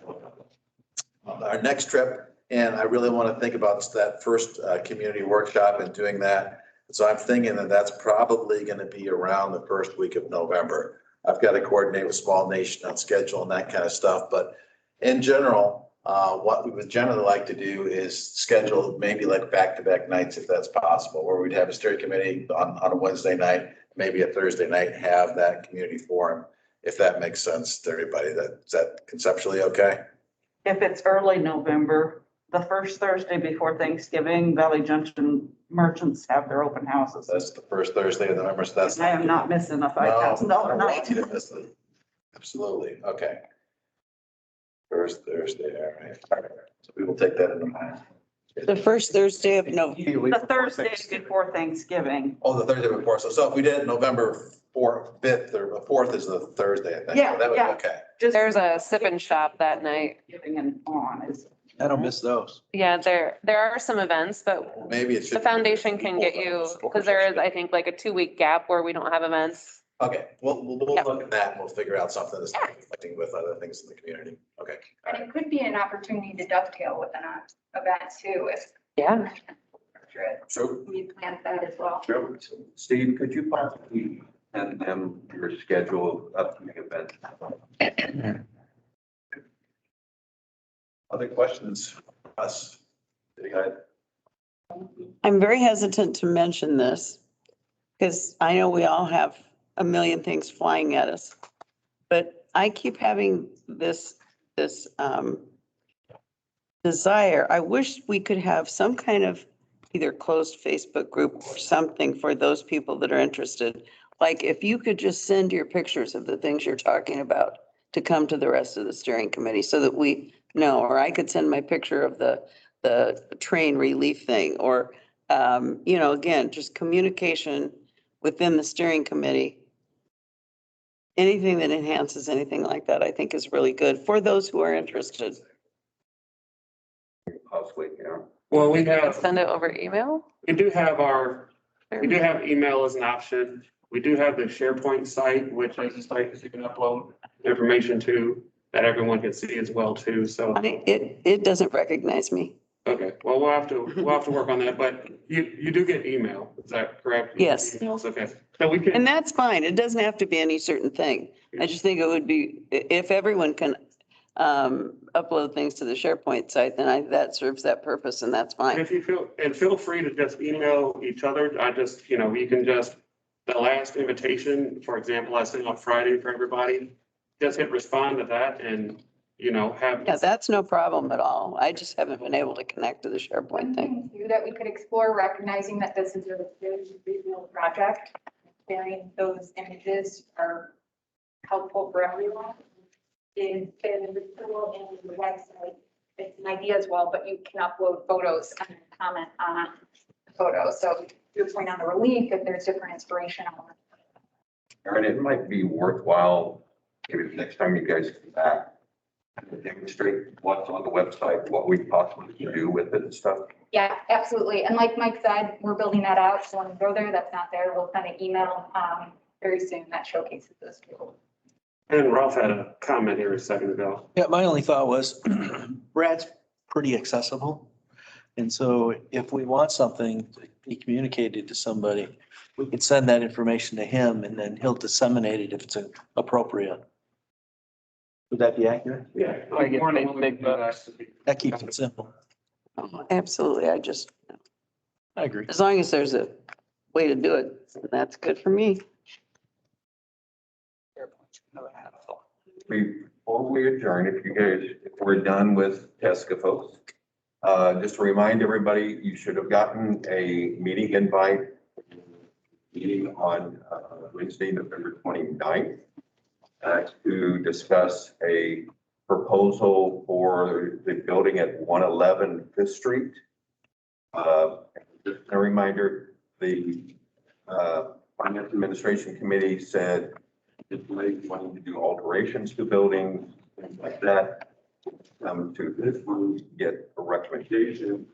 Our next trip, and I really want to think about that first community workshop and doing that. So I'm thinking that that's probably going to be around the first week of November. I've got to coordinate with Small Nation on schedule and that kind of stuff. But in general, what we would generally like to do is schedule maybe like back-to-back nights, if that's possible, where we'd have a steering committee on a Wednesday night, maybe a Thursday night, have that community forum, if that makes sense to everybody. Is that conceptually okay? If it's early November, the first Thursday before Thanksgiving, Valley Junction merchants have their open houses. That's the first Thursday of November, so that's. I am not missing a $5,000 No, night. you didn't miss it. Absolutely, okay. First Thursday, all right. So we will take that into mind. The first Thursday of November. The Thursday before Thanksgiving. Oh, the Thursday before. So if we did it November 4th, 5th, or 4th is the Thursday, I think. Yeah, So that would be yeah. okay. There's a sip and shop that night. Giving and on is. I don't miss those. Yeah, there are some events, but Maybe it the should. foundation can get you, because there is, I think, like a 2-week gap where we don't have events. Okay, we'll look at that and we'll figure out something that's not conflicting with other things in the community. Okay. And it could be an opportunity to dovetail with an event too, if. Yeah. So, We planned that as well. Joe, Steve, could you possibly send them your schedule of upcoming events? Other questions? Us? I'm very hesitant to mention this because I know we all have a million things flying at us. But I keep having this desire. I wish we could have some kind of either closed Facebook group or something for those people that are interested. Like if you could just send your pictures of the things you're talking about to come to the rest of the steering committee so that we know, or I could send my picture of the train relief thing, or, again, just communication within the steering committee. Anything that enhances anything like that, I think is really good for those who are interested. Possibly, yeah. Well, we have, Send it over email? we do have email as an option. We do have the SharePoint site, which is a site that you can upload information to that everyone can see as well too, so. It doesn't recognize me. Okay, well, we'll have to work on that, but you do get email, is that correct? Yes. Emails, okay. So we can. And that's fine. It doesn't have to be any certain thing. I just think it would be, if everyone can upload things to the SharePoint site, then that serves that purpose and that's And fine. if you feel free to just email each other. I just, you can just, the last invitation, for example, I sent on Friday for everybody. Just hit respond to that and, have. Yeah, that's no problem at all. I just haven't been able to connect to the SharePoint One thing. thing too that we could explore, recognizing that this is a very real project, sharing those images are helpful for everyone. Is in the tool in the website, it's an idea as well, but you can upload photos and comment on the photo. So your point on the relief, if there's different inspiration on it. And it might be worthwhile, maybe the next time you guys come back, to demonstrate what's on the website, what we possibly can do with it and stuff. Yeah, absolutely. And like Mike said, we're building that out. So when we go there, that's not there. We'll send an email very soon that showcases those tools. And Ralph had a comment here a second ago. Yeah, my only thought was Brad's pretty accessible. And so if we want something to be communicated to somebody, we could send that information to him and then he'll disseminate it if it's appropriate. Would that be accurate? Yeah. That keeps it simple. Absolutely. I agree. As long as there's a way to do it, that's good for me. Before we adjourn, if we're done with Tesca folks, just to remind everybody, you should have gotten a meeting invite meeting on Wednesday, November 29th, to discuss a proposal for the building at 111 Fifth Street. Just a reminder, the Finance Administration Committee said if they wanted to do alterations to buildings, things like that, come to this room, get a recommendation,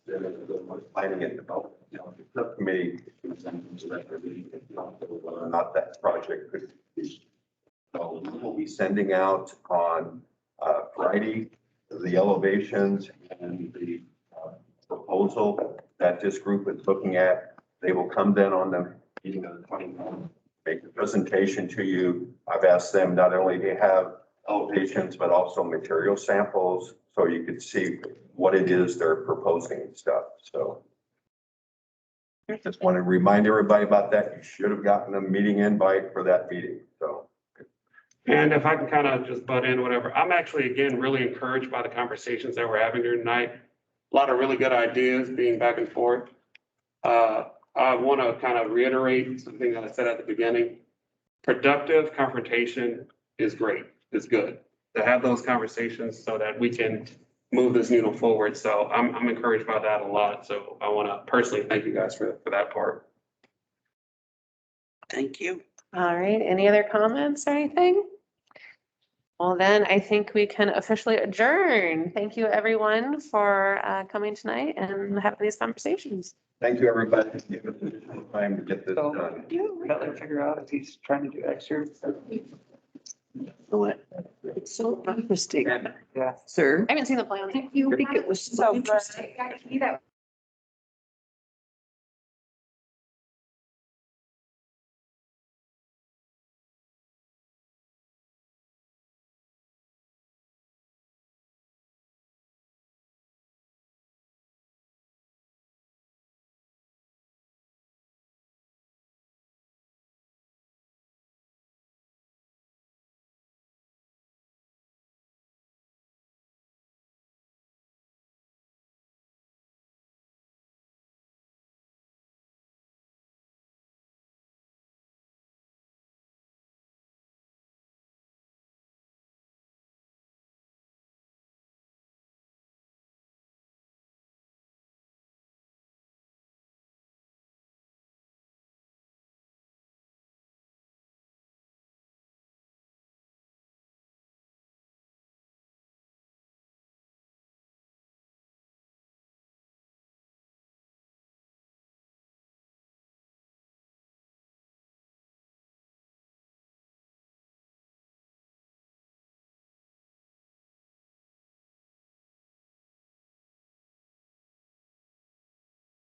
then the planning and development. The subcommittee whether or not that project could be. So we will be sending out on Friday the elevations and the proposal that this group is looking at. They will come then on the meeting of the 29th, make the presentation to you. I've asked them not only to have elevations, but also material samples so you could see what it is they're proposing and stuff. So I just want to remind everybody about that. You should have gotten a meeting invite for that meeting. So. And if I can kind of just butt in, whatever, I'm actually, again, really encouraged by the conversations that we're having here tonight. A lot of really good ideas being back and forth. I want to kind of reiterate something that I said at the beginning. Productive confrontation is great. It's good to have those conversations so that we can move this needle forward. So I'm encouraged by that a lot. So I want to personally thank you guys for that part. Thank you. All right, any other comments or anything? Well, then I think we can officially adjourn. Thank you, everyone, for coming tonight and having these conversations. Thank you, everybody. Give us additional time to get this done. Gotta figure out if he's trying to do extra. What? It's so interesting, Yeah. sir. I haven't seen the plan. I think it was so interesting. That